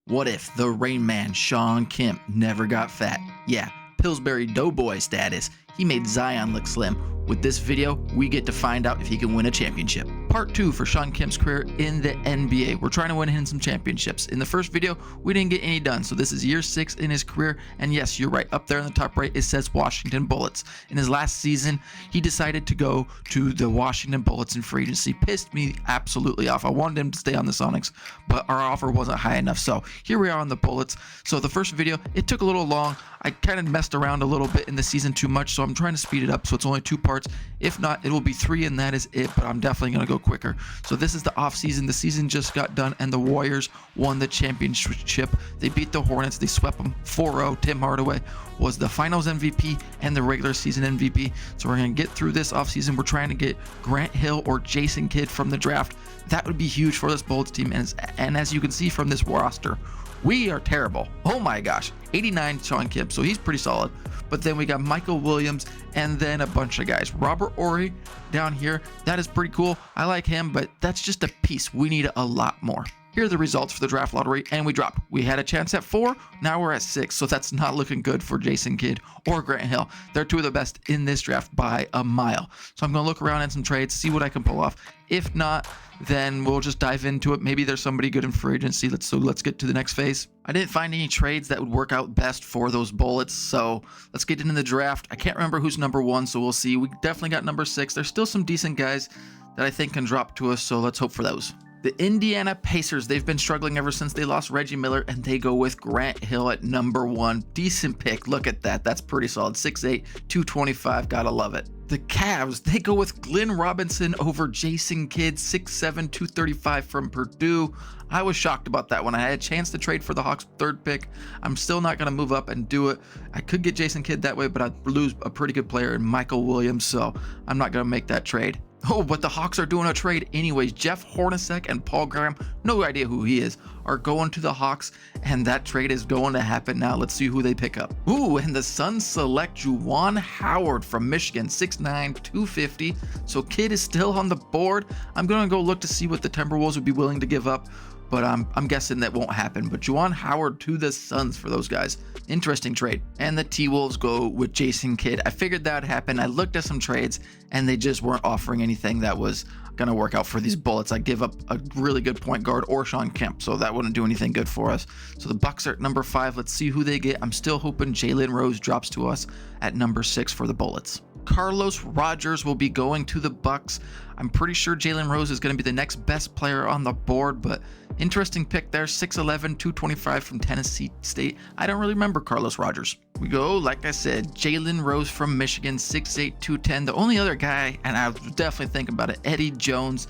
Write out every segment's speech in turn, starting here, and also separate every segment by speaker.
Speaker 1: What if the Rain Man Shawn Kemp never got fat? Yeah, Pillsbury Doughboy status. He made Zion look slim. With this video, we get to find out if he can win a championship. Part 2 for Shawn Kemp's career in the NBA. We're trying to win him some championships. In the first video, we didn't get any done, so this is year 6 in his career, and yes, you're right, up there in the top right, it says Washington Bullets. In his last season, he decided to go to the Washington Bullets in free agency. Pissed me absolutely off. I wanted him to stay on the Sonics, but our offer wasn't high enough, so here we are on the Bullets. So the first video, it took a little long. I kind of messed around a little bit in the season too much, so I'm trying to speed it up, so it's only 2 parts. If not, it will be 3, and that is it, but I'm definitely going to go quicker. So this is the off season. The season just got done, and the Warriors won the championship. They beat the Hornets. They swept them 4-0. Tim Hardaway was the finals MVP and the regular season MVP. So we're going to get through this off season. We're trying to get Grant Hill or Jason Kidd from the draft. That would be huge for this Bullets team, and as you can see from this roster, we are terrible. Oh my gosh. 89 Shawn Kemp, so he's pretty solid. But then we got Michael Williams and then a bunch of guys. Robert Horry down here, that is pretty cool. I like him, but that's just a piece. We need a lot more. Here are the results for the draft lottery, and we dropped. We had a chance at 4, now we're at 6, so that's not looking good for Jason Kidd or Grant Hill. They're 2 of the best in this draft by a mile. So I'm going to look around in some trades, see what I can pull off. If not, then we'll just dive into it. Maybe there's somebody good in free agency. Let's get to the next phase. I didn't find any trades that would work out best for those Bullets, so let's get into the draft. I can't remember who's number 1, so we'll see. We definitely got number 6. There's still some decent guys that I think can drop to us, so let's hope for those. The Indiana Pacers, they've been struggling ever since they lost Reggie Miller, and they go with Grant Hill at number 1. Decent pick. Look at that. That's pretty solid. 6'8", 225. Gotta love it. The Cavs, they go with Glenn Robinson over Jason Kidd, 6'7", 235 from Purdue. I was shocked about that one. I had a chance to trade for the Hawks' 3rd pick. I'm still not going to move up and do it. I could get Jason Kidd that way, but I'd lose a pretty good player in Michael Williams, so I'm not going to make that trade. Oh, but the Hawks are doing a trade anyways. Jeff Hornacek and Paul Graham, no idea who he is, are going to the Hawks, and that trade is going to happen now. Let's see who they pick up. Ooh, and the Suns select Juwan Howard from Michigan, 6'9", 250. So Kidd is still on the board. I'm going to go look to see what the Timberwolves would be willing to give up, but I'm guessing that won't happen. But Juwan Howard to the Suns for those guys. Interesting trade. And the T-Wolves go with Jason Kidd. I figured that would happen. I looked at some trades, and they just weren't offering anything that was going to work out for these Bullets. I give up a really good point guard or Shawn Kemp, so that wouldn't do anything good for us. So the Bucks are at number 5. Let's see who they get. I'm still hoping Jalen Rose drops to us at number 6 for the Bullets. Carlos Rogers will be going to the Bucks. I'm pretty sure Jalen Rose is going to be the next best player on the board, but interesting pick there. 6'11", 225 from Tennessee State. I don't really remember Carlos Rogers. We go, like I said, Jalen Rose from Michigan, 6'8", 210. The only other guy, and I was definitely thinking about it, Eddie Jones.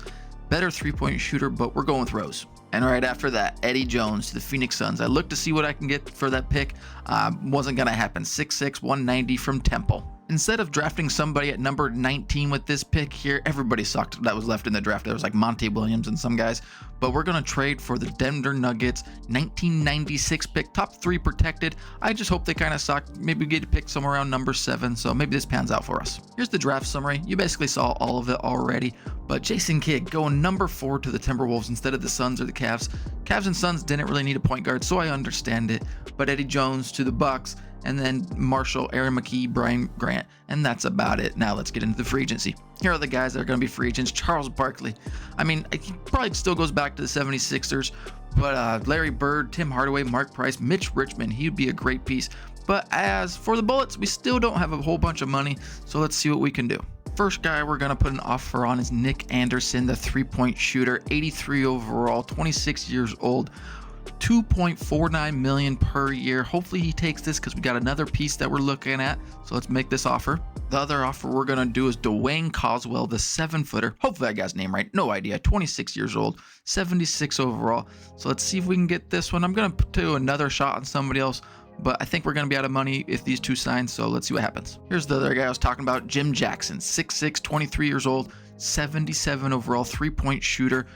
Speaker 1: Better 3-point shooter, but we're going with Rose. And right after that, Eddie Jones to the Phoenix Suns. I looked to see what I can get for that pick. Wasn't going to happen. 6'6", 190 from Temple. Instead of drafting somebody at number 19 with this pick here, everybody sucked that was left in the draft. There was like Monty Williams and some guys. But we're going to trade for the Denver Nuggets 1996 pick, top 3 protected. I just hope they kind of suck. Maybe we get to pick somewhere around number 7, so maybe this pans out for us. Here's the draft summary. You basically saw all of it already. But Jason Kidd going number 4 to the Timberwolves instead of the Suns or the Cavs. Cavs and Suns didn't really need a point guard, so I understand it. But Eddie Jones to the Bucks, and then Marshall, Aaron McKee, Brian Grant, and that's about it. Now let's get into the free agency. Here are the guys that are going to be free agents. Charles Barkley. I mean, he probably still goes back to the 76ers, but Larry Bird, Tim Hardaway, Mark Price, Mitch Richmond, he would be a great piece. But as for the Bullets, we still don't have a whole bunch of money, so let's see what we can do. First guy we're going to put an offer on is Nick Anderson, the 3-point shooter, 83 overall, 26 years old. $2.49 million per year. Hopefully he takes this because we got another piece that we're looking at. So let's make this offer. The other offer we're going to do is Dwayne Coswell, the 7-footer. Hopefully I got his name right. No idea. 26 years old, 76 overall. So let's see if we can get this one. I'm going to do another shot on somebody else, but I think we're going to be out of money if these 2 sign. So let's see what happens. Here's the other guy I was talking about, Jim Jackson, 6'6", 23 years old, 77 overall, 3-point shooter.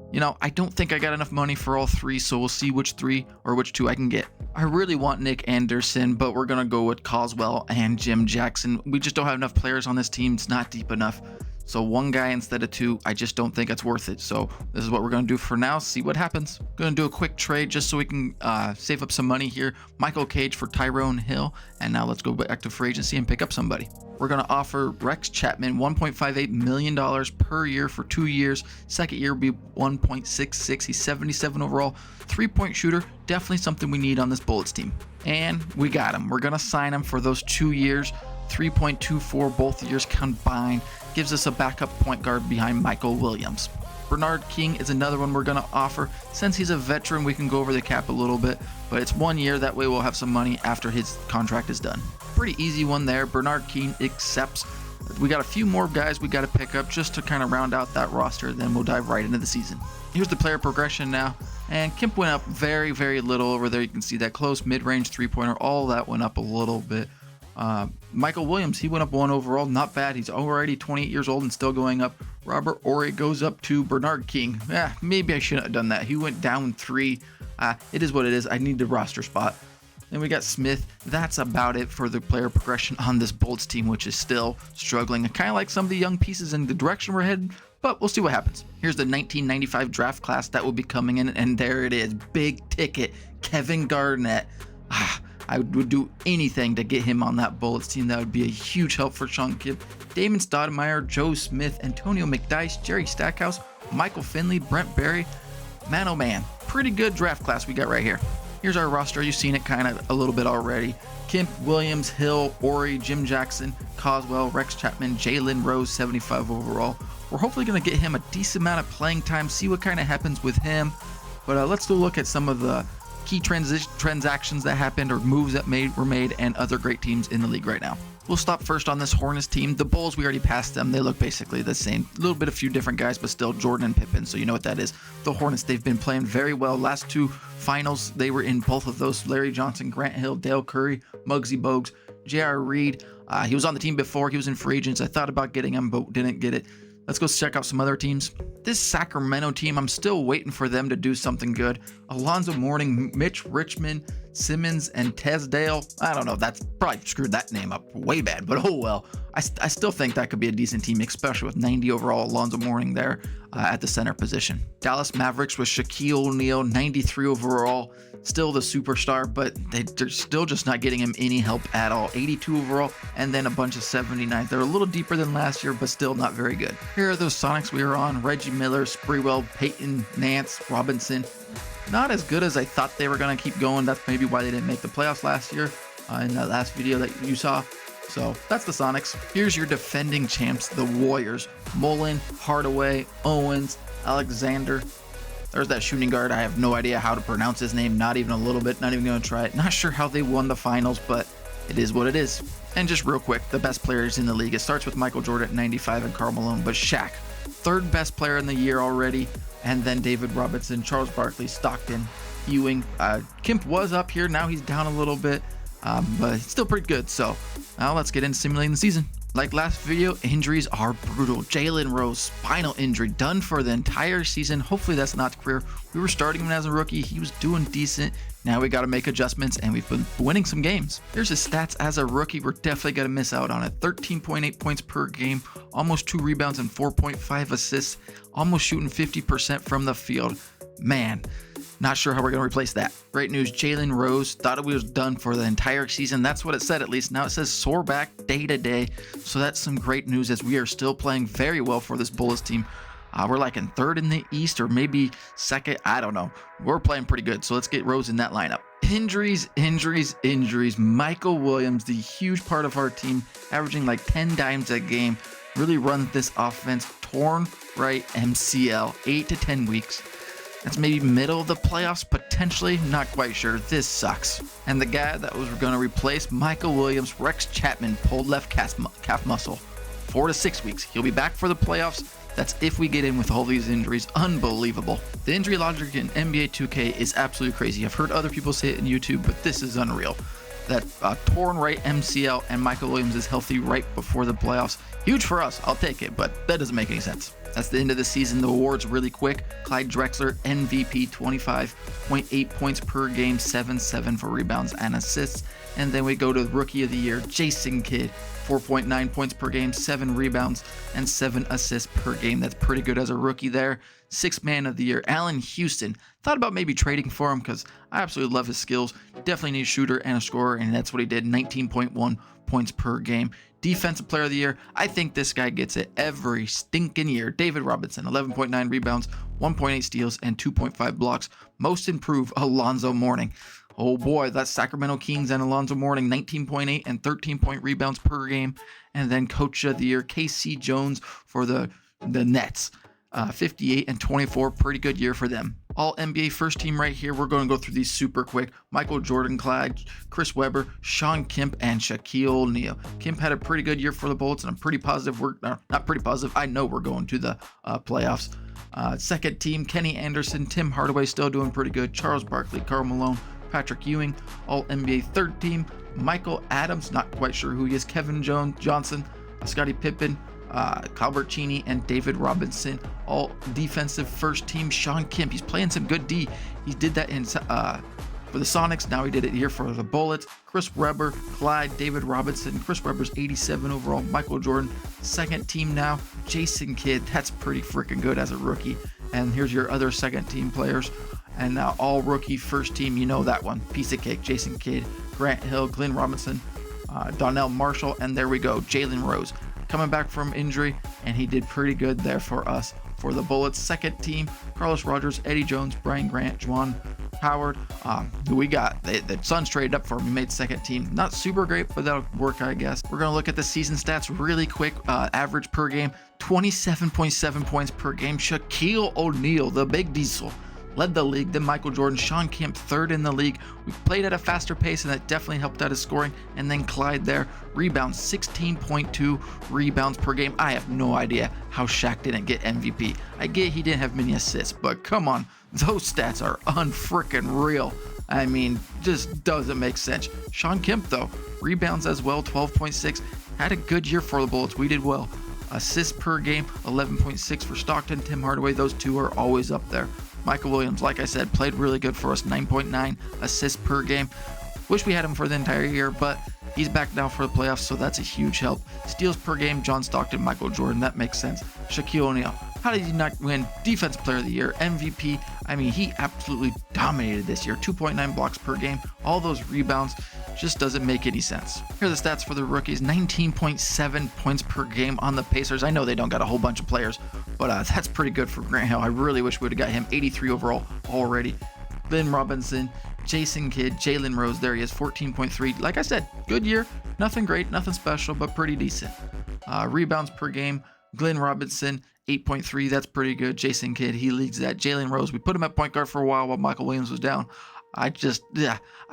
Speaker 1: You know, I don't think I got enough money for all 3, so we'll see which 3 or which 2 I can get. I really want Nick Anderson, but we're going to go with Coswell and Jim Jackson. We just don't have enough players on this team. It's not deep enough. So one guy instead of two, I just don't think it's worth it. So this is what we're going to do for now. See what happens. Going to do a quick trade just so we can save up some money here. Michael Cage for Tyrone Hill. And now let's go back to free agency and pick up somebody. We're going to offer Rex Chapman $1.58 million per year for 2 years. Second year will be 1.66. He's 77 overall. 3-point shooter. Definitely something we need on this Bullets team. And we got him. We're going to sign him for those 2 years. 3.24 both years combined. Gives us a backup point guard behind Michael Williams. Bernard King is another one we're going to offer. Since he's a veteran, we can go over the cap a little bit, but it's 1 year. That way we'll have some money after his contract is done. Pretty easy one there. Bernard King accepts. We got a few more guys we got to pick up just to kind of round out that roster. Then we'll dive right into the season. Here's the player progression now. And Kemp went up very, very little over there. You can see that close mid-range three-pointer. All that went up a little bit. Michael Williams, he went up 1 overall. Not bad. He's already 28 years old and still going up. Robert Horry goes up to Bernard King. Maybe I shouldn't have done that. He went down 3. It is what it is. I need the roster spot. Then we got Smith. That's about it for the player progression on this Bullets team, which is still struggling. I kind of like some of the young pieces in the direction we're headed, but we'll see what happens. Here's the 1995 draft class that will be coming in, and there it is. Big ticket, Kevin Garnett. I would do anything to get him on that Bullets team. That would be a huge help for Shawn Kemp. Damon Stoudemire, Joe Smith, Antonio McDyess, Jerry Stackhouse, Michael Finley, Brent Berry. Man, oh man, pretty good draft class we got right here. Here's our roster. You've seen it kind of a little bit already. Kemp, Williams, Hill, Horry, Jim Jackson, Coswell, Rex Chapman, Jalen Rose, 75 overall. We're hopefully going to get him a decent amount of playing time, see what kind of happens with him. But let's go look at some of the key transactions that happened or moves that were made and other great teams in the league right now. We'll stop first on this Hornets team. The Bulls, we already passed them. They look basically the same. A little bit, a few different guys, but still Jordan and Pippen, so you know what that is. The Hornets, they've been playing very well. Last 2 finals, they were in both of those. Larry Johnson, Grant Hill, Dale Curry, Muggsy Bogues, J.R. Reed. He was on the team before. He was in free agents. I thought about getting him, but didn't get it. Let's go check out some other teams. This Sacramento team, I'm still waiting for them to do something good. Alonzo Mourning, Mitch Richmond, Simmons, and Tesdale. I don't know. That's probably screwed that name up way bad, but oh well. I still think that could be a decent team, especially with 90 overall Alonzo Mourning there at the center position. Dallas Mavericks with Shaquille O'Neal, 93 overall. Still the superstar, but they're still just not getting him any help at all. 82 overall, and then a bunch of 79. They're a little deeper than last year, but still not very good. Here are those Sonics we were on. Reggie Miller, Sprewell, Peyton, Nance, Robinson. Not as good as I thought they were going to keep going. That's maybe why they didn't make the playoffs last year in that last video that you saw. So that's the Sonics. Here's your defending champs, the Warriors. Mullen, Hardaway, Owens, Alexander. There's that shooting guard. I have no idea how to pronounce his name. Not even a little bit. Not even going to try it. Not sure how they won the finals, but it is what it is. And just real quick, the best players in the league. It starts with Michael Jordan at 95 and Karl Malone, but Shaq, 3rd best player in the year already. And then David Robinson, Charles Barkley, Stockton, Ewing. Kemp was up here. Now he's down a little bit, but he's still pretty good. So now let's get into simulating the season. Like last video, injuries are brutal. Jalen Rose, spinal injury, done for the entire season. Hopefully that's not career. We were starting him as a rookie. He was doing decent. Now we got to make adjustments, and we've been winning some games. Here's his stats as a rookie. We're definitely going to miss out on it. 13.8 points per game, almost 2 rebounds and 4.5 assists, almost shooting 50% from the field. Man, not sure how we're going to replace that. Great news, Jalen Rose thought it was done for the entire season. That's what it said at least. Now it says sore back day to day. So that's some great news as we are still playing very well for this Bulls team. We're like in 3rd in the East or maybe 2nd. I don't know. We're playing pretty good. So let's get Rose in that lineup. Injuries. Michael Williams, the huge part of our team, averaging like 10 dimes a game, really runs this offense. Torn right MCL, 8 to 10 weeks. That's maybe middle of the playoffs, potentially, not quite sure. This sucks. And the guy that was going to replace Michael Williams, Rex Chapman, pulled left calf muscle. 4 to 6 weeks. He'll be back for the playoffs. That's if we get in with all these injuries. Unbelievable. The injury logic in NBA 2K is absolutely crazy. I've heard other people say it in YouTube, but this is unreal. That torn right MCL and Michael Williams is healthy right before the playoffs. Huge for us. I'll take it, but that doesn't make any sense. That's the end of the season. The awards really quick. Clyde Drexler, MVP, 25.8 points per game, 7 for rebounds and assists. And then we go to Rookie of the Year, Jason Kidd, 4.9 points per game, 7 rebounds, and 7 assists per game. That's pretty good as a rookie there. Sixth Man of the Year, Allen Houston. Thought about maybe trading for him because I absolutely love his skills. Definitely need a shooter and a scorer, and that's what he did, 19.1 points per game. Defensive Player of the Year, I think this guy gets it every stinking year. David Robinson, 11.9 rebounds, 1.8 steals, and 2.5 blocks. Most improved, Alonzo Mourning. Oh boy, that's Sacramento Kings and Alonzo Mourning, 19.8 and 13 rebounds per game. And then Coach of the Year, KC Jones for the Nets, 58 and 24, pretty good year for them. All NBA first team right here. We're going to go through these super quick. Michael Jordan, Clyde, Chris Webber, Shawn Kemp, and Shaquille O'Neal. Kemp had a pretty good year for the Bullets, and I'm pretty positive not pretty positive. I know we're going to the playoffs. Second team, Kenny Anderson, Tim Hardaway still doing pretty good. Charles Barkley, Karl Malone, Patrick Ewing. All NBA third team, Michael Adams, not quite sure who he is, Kevin Johnson, Scottie Pippen, Calbert Cheney, and David Robinson. All defensive first team, Shawn Kemp. He's playing some good D. He did that in for the Sonics. Now he did it here for the Bullets. Chris Webber, Clyde, David Robinson. Chris Webber's 87 overall. Michael Jordan, second team now. Jason Kidd, that's pretty freaking good as a rookie. And here's your other second team players. And now all rookie first team, you know that one. Piece of cake. Jason Kidd, Grant Hill, Glenn Robinson, Donnell Marshall, and there we go, Jalen Rose. Coming back from injury, and he did pretty good there for us. For the Bullets, second team, Carlos Rogers, Eddie Jones, Brian Grant, Juwan Howard. Who we got? The Suns traded up for him. He made second team. Not super great, but that'll work, I guess. We're going to look at the season stats really quick. Average per game, 27.7 points per game. Shaquille O'Neal, the big diesel, led the league. Then Michael Jordan, Shawn Kemp, third in the league. We played at a faster pace, and that definitely helped out his scoring. And then Clyde there, rebounds, 16.2 rebounds per game. I have no idea how Shaq didn't get MVP. I get he didn't have many assists, but come on, those stats are unfreaking real. I mean, just doesn't make sense. Shawn Kemp, though, rebounds as well, 12.6. Had a good year for the Bullets. We did well. Assists per game, 11.6 for Stockton, Tim Hardaway. Those two are always up there. Michael Williams, like I said, played really good for us, 9.9 assists per game. Wish we had him for the entire year, but he's back now for the playoffs, so that's a huge help. Steals per game, John Stockton, Michael Jordan, that makes sense. Shaquille O'Neal, how did he not win Defensive Player of the Year, MVP? I mean, he absolutely dominated this year, 2.9 blocks per game, all those rebounds, just doesn't make any sense. Here are the stats for the rookies, 19.7 points per game on the Pacers. I know they don't got a whole bunch of players, but that's pretty good for Grant Hill. I really wish we would have got him, 83 overall already. Glenn Robinson, Jason Kidd, Jalen Rose, there he is, 14.3. Like I said, good year, nothing great, nothing special, but pretty decent. Rebounds per game, Glenn Robinson, 8.3, that's pretty good. Jason Kidd, he leads that. Jalen Rose, we put him at point guard for a while Michael Williams was down. I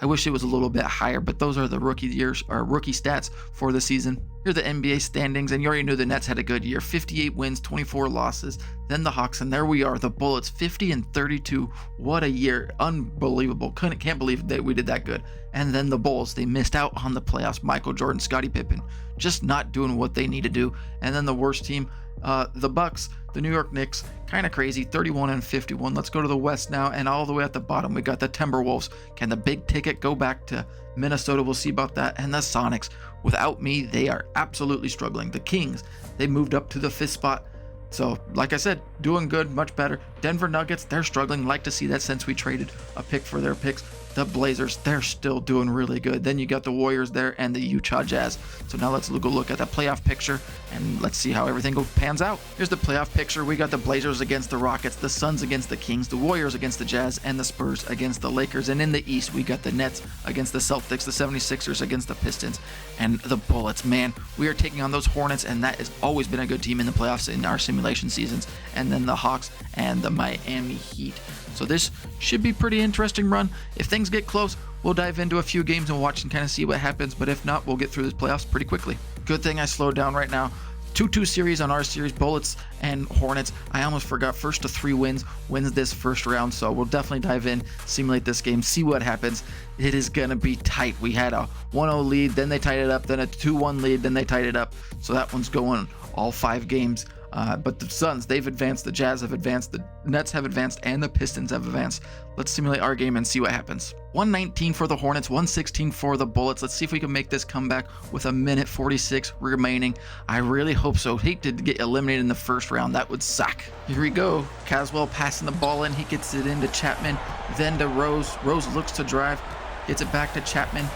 Speaker 1: wish it was a little bit higher, but those are the rookie stats for the season. Here are the NBA standings, and you already knew the Nets had a good year. 58 wins, 24 losses. Then the Hawks, and there we are, the Bullets, 50 and 32. What a year. Unbelievable. Can't believe that we did that good. And then the Bulls, they missed out on the playoffs. Michael Jordan, Scottie Pippen, just not doing what they need to do. And then the worst team, the Bucks, the New York Knicks, kind of crazy, 31 and 51. Let's go to the West now, and all the way at the bottom, we got the Timberwolves. Can the big ticket go back to Minnesota? We'll see about that. And the Sonics, without me, they are absolutely struggling. The Kings, they moved up to the 5th spot. So, like I said, doing good, much better. Denver Nuggets, they're struggling. Like to see that since we traded a pick for their picks. The Blazers, they're still doing really good. Then you got the Warriors there and the Utah Jazz. So now let's go look at the playoff picture and let's see how everything pans out. Here's the playoff picture. We got the Blazers against the Rockets, the Suns against the Kings, the Warriors against the Jazz, and the Spurs against the Lakers. And in the East, we got the Nets against the Celtics, the 76ers against the Pistons, and the Bullets. Man, we are taking on those Hornets, and that has always been a good team in the playoffs in our simulation seasons. And then the Hawks and the Miami Heat. So this should be a pretty interesting run. If things get close, we'll dive into a few games and watch and kind of see what happens. But if not, we'll get through this playoffs pretty quickly. Good thing I slowed down right now. 2-2 series on our series, Bullets and Hornets. I almost forgot, first to 3 wins this first round. So we'll definitely dive in, simulate this game, see what happens. It is going to be tight. We had a 1-0 lead, then they tied it up, then a 2-1 lead, then they tied it up. So that one's going all 5 games. But the Suns, they've advanced, the Jazz have advanced, the Nets have advanced, and the Pistons have advanced. Let's simulate our game and see what happens. 119 for the Hornets, 116 for the Bullets. Let's see if we can make this comeback with a minute 46 remaining. I really hope so. Hate to get eliminated in the first round. That would suck. Here we go. Caswell passing the ball in. He gets it into Chapman, then to Rose. Rose looks to drive, gets it back to Chapman.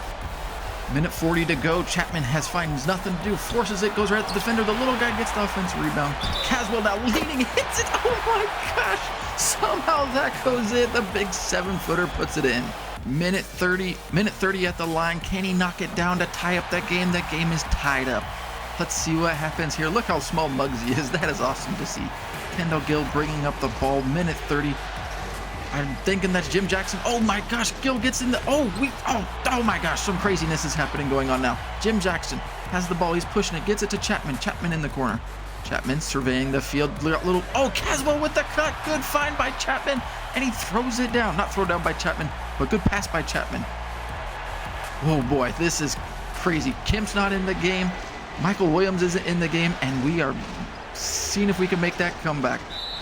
Speaker 1: Minute 40 to go. Chapman finds nothing to do, forces it, goes right at the defender. The little guy gets the offensive rebound. Caswell now leading, hits it. Oh my gosh! Somehow that goes in. The big 7-footer puts it in. Minute 30 at the line. Can he knock it down to tie up that game? That game is tied up. Let's see what happens here. Look how small Muggsy is. That is awesome to see. Kendall Gill bringing up the ball. Minute 30. I'm thinking that's Jim Jackson. Oh my gosh, Gill gets in the, oh my gosh, some craziness is going on now. Jim Jackson has the ball, he's pushing it, gets it to Chapman. Chapman in the corner. Chapman surveying the field, Caswell with the cut, good find by Chapman, and he throws it down. Not thrown down by Chapman, but good pass by Chapman. Oh boy, this is crazy. Kemp's not in the game, Michael Williams isn't in the game, and we are seeing if we can make that comeback.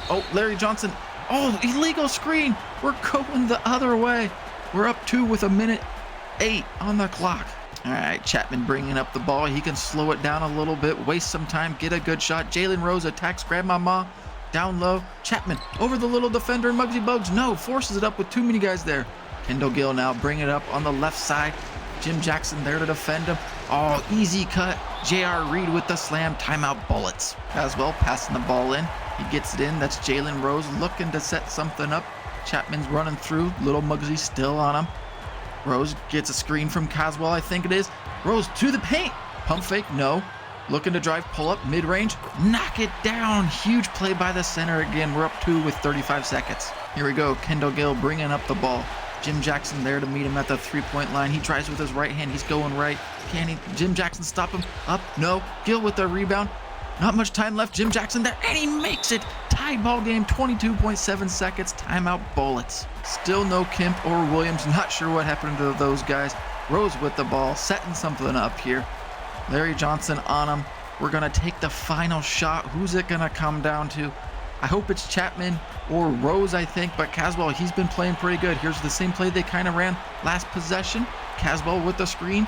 Speaker 1: Oh, Larry Johnson. Oh, illegal screen. We're going the other way. We're up 2 with a minute 8 on the clock. All right, Chapman bringing up the ball. He can slow it down a little bit, waste some time, get a good shot. Jalen Rose attacks Grandmama. Down low. Chapman over the little defender, Muggsy Bogues. No, forces it up with too many guys there. Kendall Gill now bring it up on the left side. Jim Jackson there to defend him. Oh, easy cut. J.R. Reed with the slam. Timeout Bullets. Caswell passing the ball in. He gets it in. That's Jalen Rose looking to set something up. Chapman's running through. Little Muggsy still on him. Rose gets a screen from Caswell, I think it is. Rose to the paint. Pump fake, no. Looking to drive, pull up, mid-range. Knock it down. Huge play by the center again. We're up 2 with 35 seconds. Here we go. Kendall Gill bringing up the ball. Jim Jackson there to meet him at the 3-point line. He tries with his right hand. He's going right. Can he? Jim Jackson stop him? Up? No. Gill with the rebound. Not much time left. Jim Jackson there, and he makes it. Tied ball game, 22.7 seconds. Timeout Bullets. Still no Kemp or Williams. Not sure what happened to those guys. Rose with the ball, setting something up here. Larry Johnson on him. We're going to take the final shot. Who's it going to come down to? I hope it's Chapman or Rose, I think, but Caswell, he's been playing pretty good. Here's the same play they kind of ran last possession. Caswell with the screen.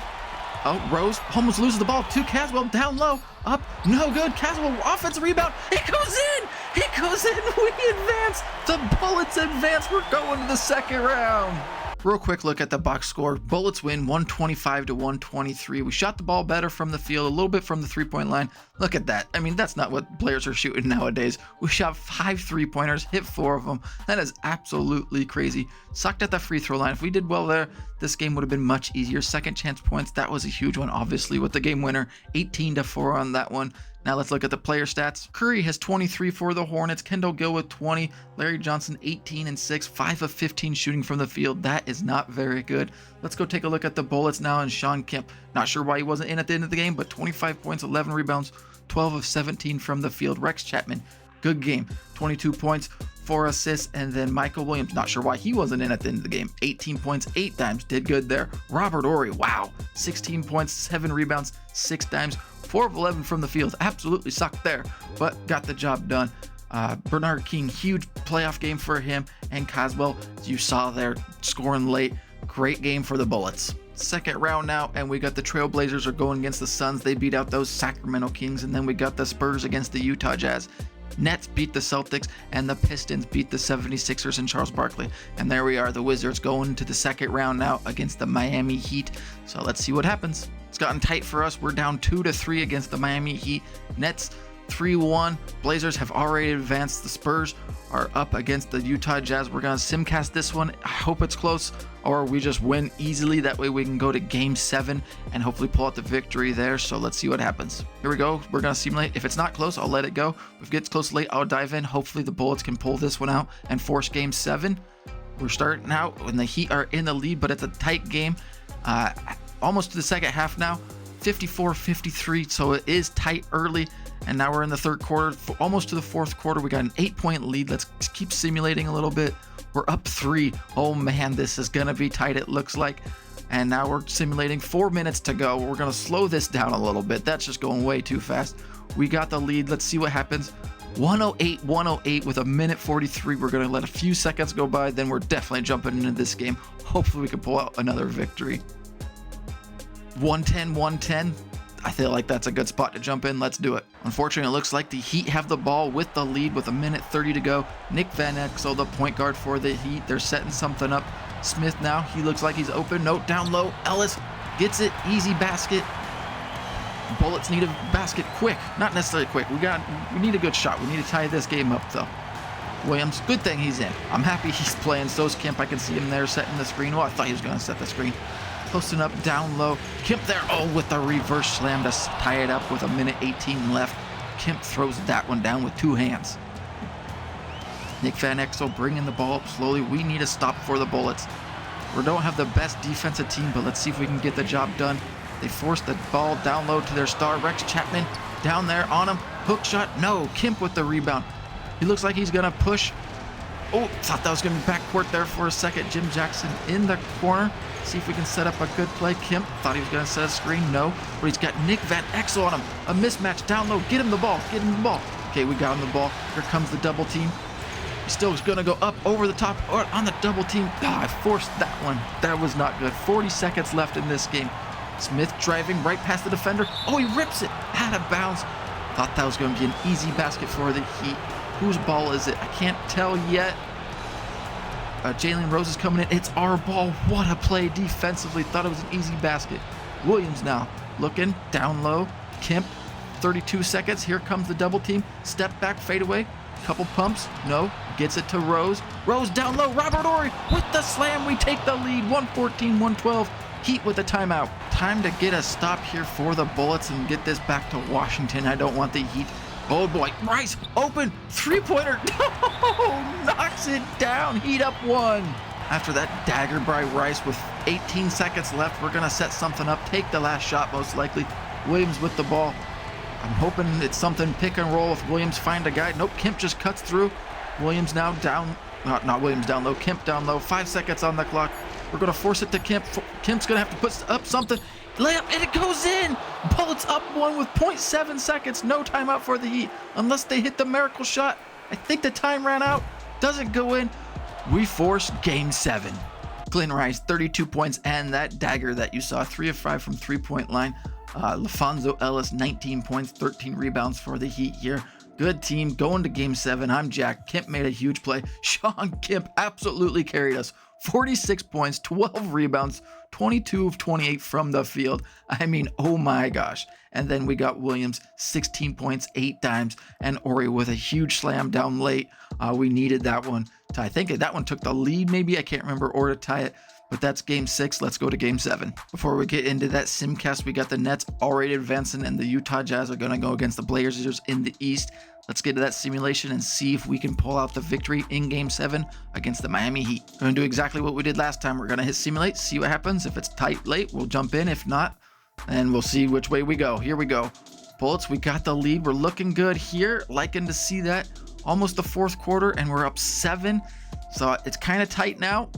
Speaker 1: Oh, Rose almost loses the ball to Caswell, down low, up, no good. Caswell, offensive rebound. It goes in. It goes in. We advance. The Bullets advance. We're going to the second round. Real quick look at the box score. Bullets win 125 to 123. We shot the ball better from the field, a little bit from the 3-point line. Look at that. I mean, that's not what players are shooting nowadays. We shot 5 3-pointers, hit 4 of them. That is absolutely crazy. Sucked at the free throw line. If we did well there, this game would have been much easier. Second chance points, that was a huge one, obviously, with the game winner, 18-4 on that one. Now let's look at the player stats. Curry has 23 for the Hornets. Kendall Gill with 20. Larry Johnson 18 and 6. 5 of 15 shooting from the field. That is not very good. Let's go take a look at the Bullets now and Shawn Kemp. Not sure why he wasn't in at the end of the game, but 25 points, 11 rebounds, 12 of 17 from the field. Rex Chapman, good game. 22 points, 4 assists, and then Michael Williams, not sure why he wasn't in at the end of the game. 18 points, 8 dimes, did good there. Robert Horry, wow, 16 points, 7 rebounds, 6 dimes, 4 of 11 from the field. Absolutely sucked there, but got the job done. Bernard King, huge playoff game for him, and Caswell, as you saw there, scoring late. Great game for the Bullets. Second round now, and we got the Trailblazers are going against the Suns. They beat out those Sacramento Kings, and then we got the Spurs against the Utah Jazz. Nets beat the Celtics, and the Pistons beat the 76ers and Charles Barkley. And there we are, the Wizards going to the second round now against the Miami Heat. So let's see what happens. It's gotten tight for us. We're down 2-3 against the Miami Heat. Nets 3-1. Blazers have already advanced. The Spurs are up against the Utah Jazz. We're going to simcast this one. I hope it's close, or we just win easily. That way we can go to game 7 and hopefully pull out the victory there. So let's see what happens. Here we go. We're going to simulate. If it's not close, I'll let it go. If it gets close late, I'll dive in. Hopefully the Bullets can pull this one out and force game 7. We're starting out when the Heat are in the lead, but it's a tight game. Almost to the second half now. 54-53, so it is tight early, and now we're in the third quarter, almost to the fourth quarter. We got an 8-point lead. Let's keep simulating a little bit. We're up 3. Oh man, this is gonna be tight, it looks like. And now we're simulating 4 minutes to go. We're gonna slow this down a little bit. That's just going way too fast. We got the lead. Let's see what happens. 108, 108 with a minute 43. We're going to let a few seconds go by, then we're definitely jumping into this game. Hopefully we can pull out another victory. 110, 110. I feel like that's a good spot to jump in. Let's do it. Unfortunately, it looks like the Heat have the ball with the lead with a minute 30 to go. Nick Van Exel, the point guard for the Heat. They're setting something up. Smith now, he looks like he's open. No, down low. Ellis gets it. Easy basket. Bullets need a basket quick. Not necessarily quick. We need a good shot. We need to tie this game up, though. Williams, good thing he's in. I'm happy he's playing. So's Kemp. I can see him there setting the screen. Oh, I thought he was going to set the screen. Posting up down low. Kemp there. Oh, with the reverse slam to tie it up with a minute 18 left. Kemp throws that one down with two hands. Nick Van Exel bringing the ball up slowly. We need a stop for the Bullets. We don't have the best defensive team, but let's see if we can get the job done. They force the ball down low to their star, Rex Chapman. Down there on him. Hook shot. No. Kemp with the rebound. He looks like he's going to push. Oh, thought that was going to be backcourt there for a second. Jim Jackson in the corner. See if we can set up a good play. Kemp thought he was going to set a screen. No. But he's got Nick Van Exel on him. A mismatch down low. Get him the ball. Get him the ball. Okay, we got him the ball. Here comes the double team. He's still going to go up over the top or on the double team. I forced that one. That was not good. 40 seconds left in this game. Smith driving right past the defender. Oh, he rips it out of bounds. Thought that was going to be an easy basket for the Heat. Whose ball is it? I can't tell yet. Jalen Rose is coming in. It's our ball. What a play defensively. Thought it was an easy basket. Williams now looking down low. Kemp, 32 seconds. Here comes the double team. Step back, fade away. Couple pumps. No. Gets it to Rose. Rose down low. Robert Horry with the slam. We take the lead. 114, 112. Heat with the timeout. Time to get a stop here for the Bullets and get this back to Washington. I don't want the Heat. Oh boy, Rice, open, three-pointer, no, knocks it down, Heat up one. After that dagger by Rice with 18 seconds left, we're gonna set something up, take the last shot most likely. Williams with the ball. I'm hoping it's something pick and roll if Williams find a guy. Nope, Kemp just cuts through. Williams now down, not Williams down low, Kemp down low, 5 seconds on the clock. We're gonna force it to Kemp. Kemp's gonna have to put up something. Layup, and it goes in. Bullets up one with 0.7 seconds. No timeout for the Heat unless they hit the miracle shot. I think the time ran out. Doesn't go in. We force game 7. Glenn Rice, 32 points, and that dagger that you saw, 3 of 5 from three-point line. LaFonso Ellis, 19 points, 13 rebounds for the Heat here. Good team going to game 7. I'm Jack. Kemp made a huge play. Shawn Kemp absolutely carried us. 46 points, 12 rebounds, 22 of 28 from the field. I mean, oh my gosh. And then we got Williams, 16 points, 8 dimes, and Ori with a huge slam down late. We needed that one. I think that one took the lead maybe. I can't remember, or to tie it. But that's game 6. Let's go to game 7. Before we get into that simcast, we got the Nets already advancing, and the Utah Jazz are going to go against the Blazers in the East. Let's get to that simulation and see if we can pull out the victory in game 7 against the Miami Heat. We're going to do exactly what we did last time. We're going to hit simulate, see what happens. If it's tight late, we'll jump in. If not, then we'll see which way we go. Here we go. Bullets, we got the lead. We're looking good here. Liking to see that. Almost the fourth quarter, and we're up 7. So it's kind of tight now.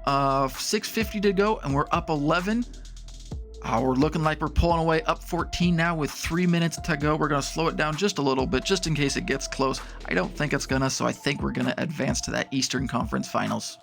Speaker 1: 6:50 to go, and we're up 11. We're looking like we're pulling away, up 14 now with 3 minutes to go. We're going to slow it down just a little bit, just in case it gets close. I don't think it's going to, so I think we're going to advance to that Eastern Conference Finals.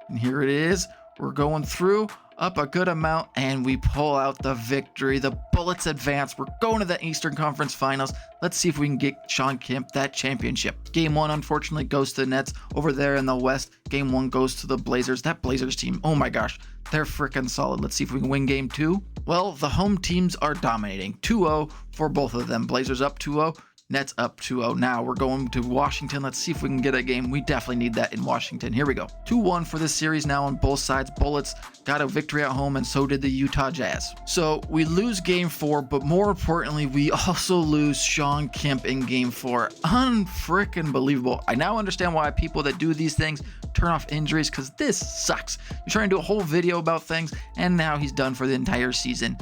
Speaker 1: And here it is. We're going through, up a good amount, and we pull out the victory. The Bullets advance. We're going to the Eastern Conference Finals. Let's see if we can get Shawn Kemp that championship. Game 1, unfortunately, goes to the Nets over there in the West. Game 1 goes to the Blazers. That Blazers team, oh my gosh, they're freaking solid. Let's see if we can win game 2. Well, the home teams are dominating. 2-0 for both of them. Blazers up 2-0. Nets up 2-0. Now we're going to Washington. Let's see if we can get a game. We definitely need that in Washington. Here we go. 2-1 for this series now on both sides. Bullets got a victory at home, and so did the Utah Jazz. So we lose game 4, but more importantly, we also lose Shawn Kemp in game 4. Unfreaking believable. I now understand why people that do these things turn off injuries, because this sucks. You're trying to do a whole video about things, and now he's done for the entire season.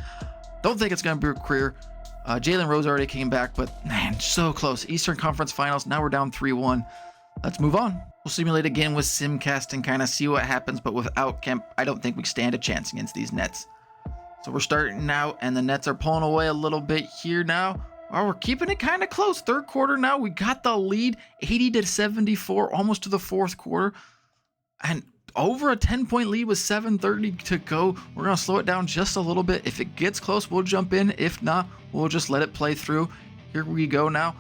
Speaker 1: Don't think it's going to be a career. Jalen Rose already came back, but man, so close. Eastern Conference Finals, now we're down 3-1. Let's move on. We'll simulate again with Simcast and kind of see what happens, but without Kemp, I don't think we stand a chance against these Nets. So we're starting now, and the Nets are pulling away a little bit here now. Oh, we're keeping it kind of close. Third quarter now. We got the lead 80-74, almost to the fourth quarter. And over a 10-point lead with 7:30 to go. We're going to slow it down just a little bit. If it gets close, we'll jump in. If not, we'll just let it play through. Here we go now.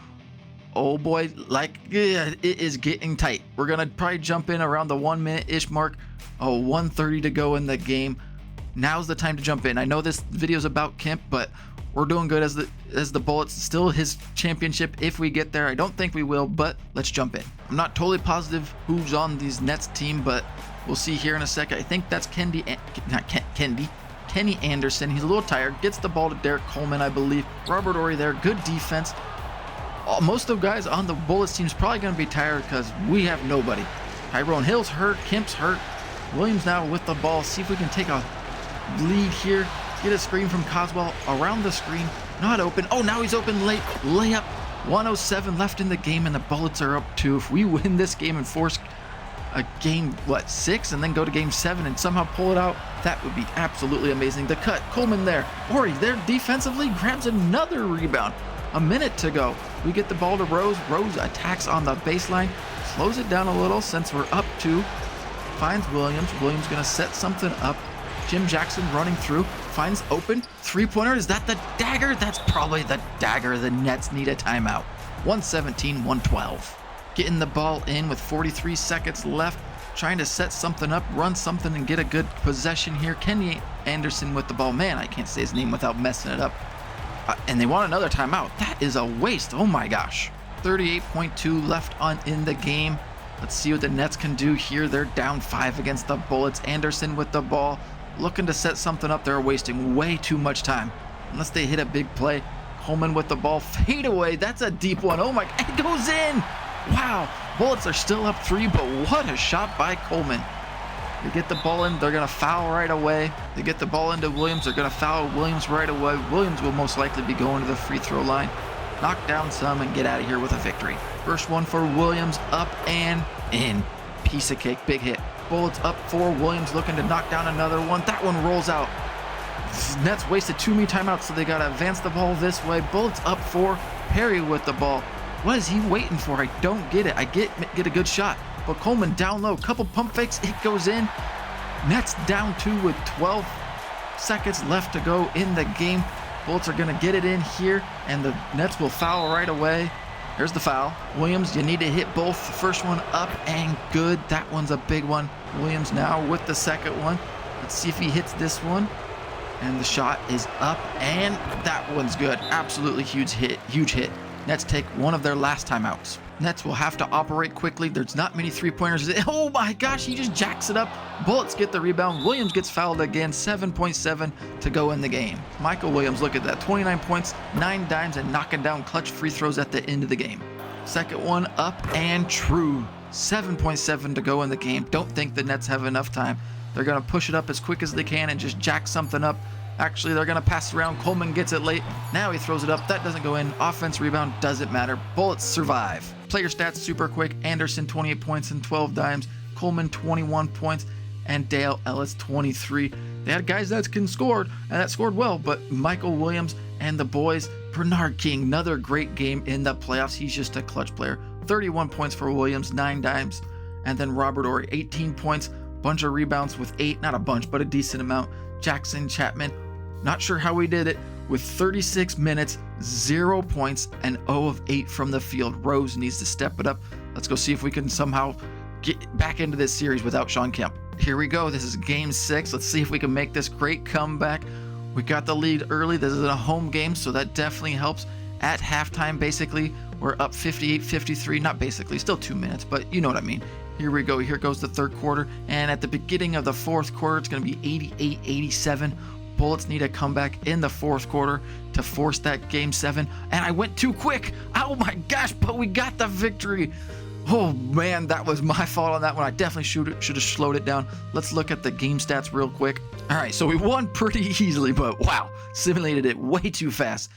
Speaker 1: Oh boy, it is getting tight. We're going to probably jump in around the 1 minute-ish mark. Oh, 1:30 to go in the game. Now's the time to jump in. I know this video is about Kemp, but we're doing good as the Bullets. Still his championship if we get there. I don't think we will, but let's jump in. I'm not totally positive who's on these Nets team, but we'll see here in a second. I think that's Kenny Anderson. He's a little tired. Gets the ball to Derek Coleman, I believe. Robert Horry there. Good defense. Most of the guys on the Bullets team is probably going to be tired because we have nobody. Tyrone Hill's hurt. Kemp's hurt. Williams now with the ball. See if we can take a lead here. Get a screen from Coswell around the screen. Not open. Oh, now he's open late. Layup. 1:07 left in the game, and the Bullets are up 2. If we win this game and force a game, 6, and then go to game 7 and somehow pull it out, that would be absolutely amazing. The cut. Coleman there. Horry there defensively grabs another rebound. A minute to go. We get the ball to Rose. Rose attacks on the baseline. Slows it down a little since we're up 2. Finds Williams. Williams going to set something up. Jim Jackson running through, finds open, three-pointer. Is that the dagger? That's probably the dagger. The Nets need a timeout. 117-112. Getting the ball in with 43 seconds left, trying to set something up, run something, and get a good possession here. Kenny Anderson with the ball. Man, I can't say his name without messing it up. And they want another timeout. That is a waste. Oh my gosh. 38.2 left in the game. Let's see what the Nets can do here. They're down 5 against the Bullets. Anderson with the ball. Looking to set something up. They're wasting way too much time. Unless they hit a big play. Coleman with the ball. Fade away. That's a deep one. Oh my. It goes in. Wow. Bullets are still up 3, but what a shot by Coleman. They get the ball in. They're going to foul right away. They get the ball into Williams. They're going to foul Williams right away. Williams will most likely be going to the free throw line. Knock down some and get out of here with a victory. First one for Williams. Up and in. Piece of cake. Big hit. Bullets up 4. Williams looking to knock down another one. That one rolls out. Nets wasted too many timeouts, so they got to advance the ball this way. Bullets up 4. Perry with the ball. What is he waiting for? I don't get it. I get a good shot. But Coleman down low. Couple pump fakes. It goes in. Nets down 2 with 12 seconds left to go in the game. Bullets are going to get it in here, and the Nets will foul right away. There's the foul. Williams, you need to hit both. The first one up and good. That one's a big one. Williams now with the second one. Let's see if he hits this one. And the shot is up, and that one's good. Absolutely huge hit. Nets take one of their last timeouts. Nets will have to operate quickly. There's not many three-pointers. Oh my gosh, he just jacks it up. Bullets get the rebound. Williams gets fouled again. 7.7 to go in the game. Michael Williams, look at that. 29 points, 9 dimes, and knocking down clutch free throws at the end of the game. Second one up and true. 7.7 to go in the game. Don't think the Nets have enough time. They're going to push it up as quick as they can and just jack something up. Actually, they're going to pass around. Coleman gets it late. Now he throws it up. That doesn't go in. Offense rebound doesn't matter. Bullets survive. Player stats super quick. Anderson, 28 points and 12 dimes. Coleman, 21 points. And Dale Ellis, 23. They had guys that can score, and that scored well, but Michael Williams and the boys. Bernard King, another great game in the playoffs. He's just a clutch player. 31 points for Williams, 9 dimes. And then Robert Horry, 18 points. Bunch of rebounds with 8. Not a bunch, but a decent amount. Jackson Chapman, not sure how we did it, with 36 minutes, 0 points, and 0 of 8 from the field. Rose needs to step it up. Let's go see if we can somehow get back into this series without Shawn Kemp. Here we go. This is game 6. Let's see if we can make this great comeback. We got the lead early. This is a home game, so that definitely helps. At halftime, basically, we're up 58-53. Not basically, still 2 minutes, but you know what I mean. Here we go. Here goes the third quarter. And at the beginning of the fourth quarter, it's going to be 88-87. Bullets need a comeback in the fourth quarter to force that game 7. And I went too quick. Oh my gosh, but we got the victory. Oh man, that was my fault on that one. I definitely should have slowed it down. Let's look at the game stats real quick. All right, so we won pretty easily, but wow, simulated it way too fast.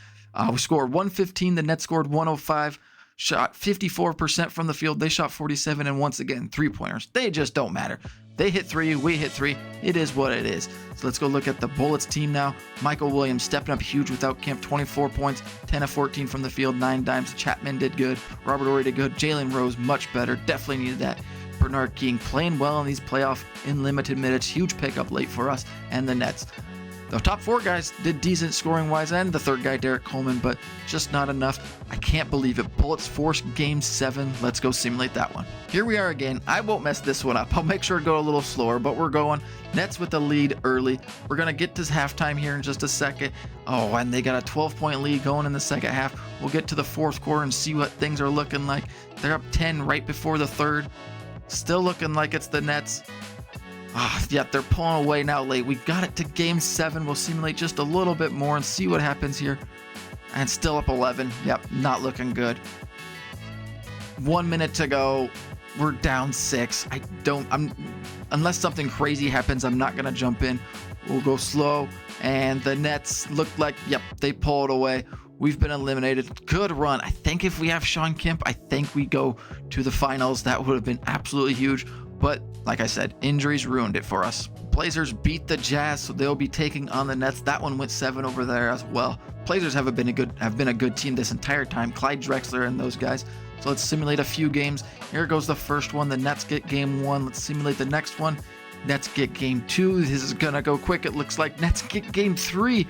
Speaker 1: We scored 115. The Nets scored 105. Shot 54% from the field. They shot 47, and once again, three-pointers. They just don't matter. They hit 3, we hit 3. It is what it is. So let's go look at the Bullets team now. Michael Williams stepping up huge without Kemp, 24 points, 10 of 14 from the field, 9 dimes. Chapman did good. Robert Ory did good. Jalen Rose, much better. Definitely needed that. Bernard King playing well in these playoffs in limited minutes. Huge pickup late for us and the Nets. The top 4 guys did decent scoring-wise, and the third guy, Derek Coleman, but just not enough. I can't believe it. Bullets force Game 7. Let's go simulate that one. Here we are again. I won't mess this one up. I'll make sure to go a little slower, but we're going. Nets with the lead early. We're going to get to halftime here in just a second. Oh, and they got a 12-point lead going in the second half. We'll get to the fourth quarter and see what things are looking like. They're up 10 right before the third. Still looking like it's the Nets. Yep, they're pulling away now late. We got it to Game 7. We'll simulate just a little bit more and see what happens here. And still up 11. Yep, not looking good. 1 minute to go. We're down 6. Unless something crazy happens, I'm not going to jump in. We'll go slow. And the Nets look like, yep, they pulled away. We've been eliminated. Good run. I think if we have Shawn Kemp, I think we go to the finals. That would have been absolutely huge. But like I said, injuries ruined it for us. Blazers beat the Jazz, so they'll be taking on the Nets. That one went 7 over there as well. Blazers have been a good team this entire time. Clyde Drexler and those guys. So let's simulate a few games. Here goes the first one. The Nets get Game 1. Let's simulate the next one. Nets get Game 2. This is gonna go quick. It looks like Nets get Game 3.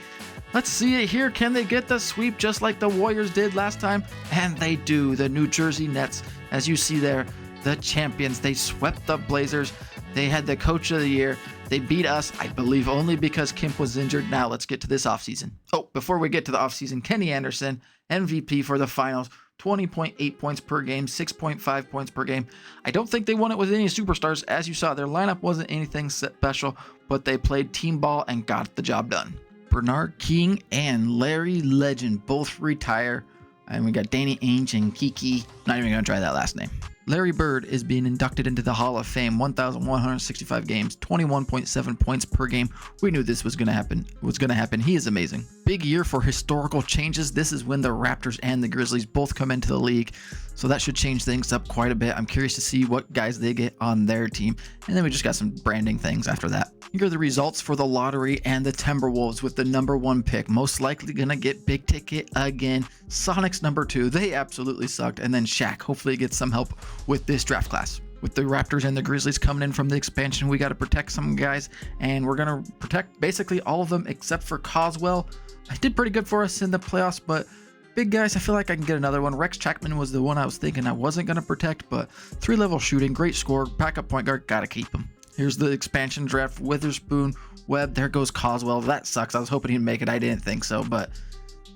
Speaker 1: Let's see it here. Can they get the sweep just like the Warriors did last time? And they do. The New Jersey Nets, as you see there, the champions. They swept the Blazers. They had the coach of the year. They beat us, I believe, only because Kemp was injured. Now let's get to this offseason. Oh, before we get to the offseason, Kenny Anderson, MVP for the finals, 20.8 points per game, 6.5 points per game. I don't think they won it with any superstars. As you saw, their lineup wasn't anything special, but they played team ball and got the job done. Bernard King and Larry Legend both retire. And we got Danny Ainge and Kiki. Not even going to try that last name. Larry Bird is being inducted into the Hall of Fame, 1,165 games, 21.7 points per game. We knew this was going to happen. He is amazing. Big year for historical changes. This is when the Raptors and the Grizzlies both come into the league, so that should change things up quite a bit. I'm curious to see what guys they get on their team, and then we just got some branding things after that. Here are the results for the lottery and the Timberwolves with the #1 pick. Most likely going to get big ticket again. Sonics #2. They absolutely sucked. And then Shaq hopefully gets some help with this draft class. With the Raptors and the Grizzlies coming in from the expansion, we got to protect some guys. And we're going to protect basically all of them except for Coswell. I did pretty good for us in the playoffs, but big guys, I feel like I can get another one. Rex Chapman was the one I was thinking I wasn't going to protect, but 3-level shooting, great score, backup point guard, got to keep him. Here's the expansion draft. Witherspoon, Webb, there goes Coswell. That sucks. I was hoping he'd make it. I didn't think so, but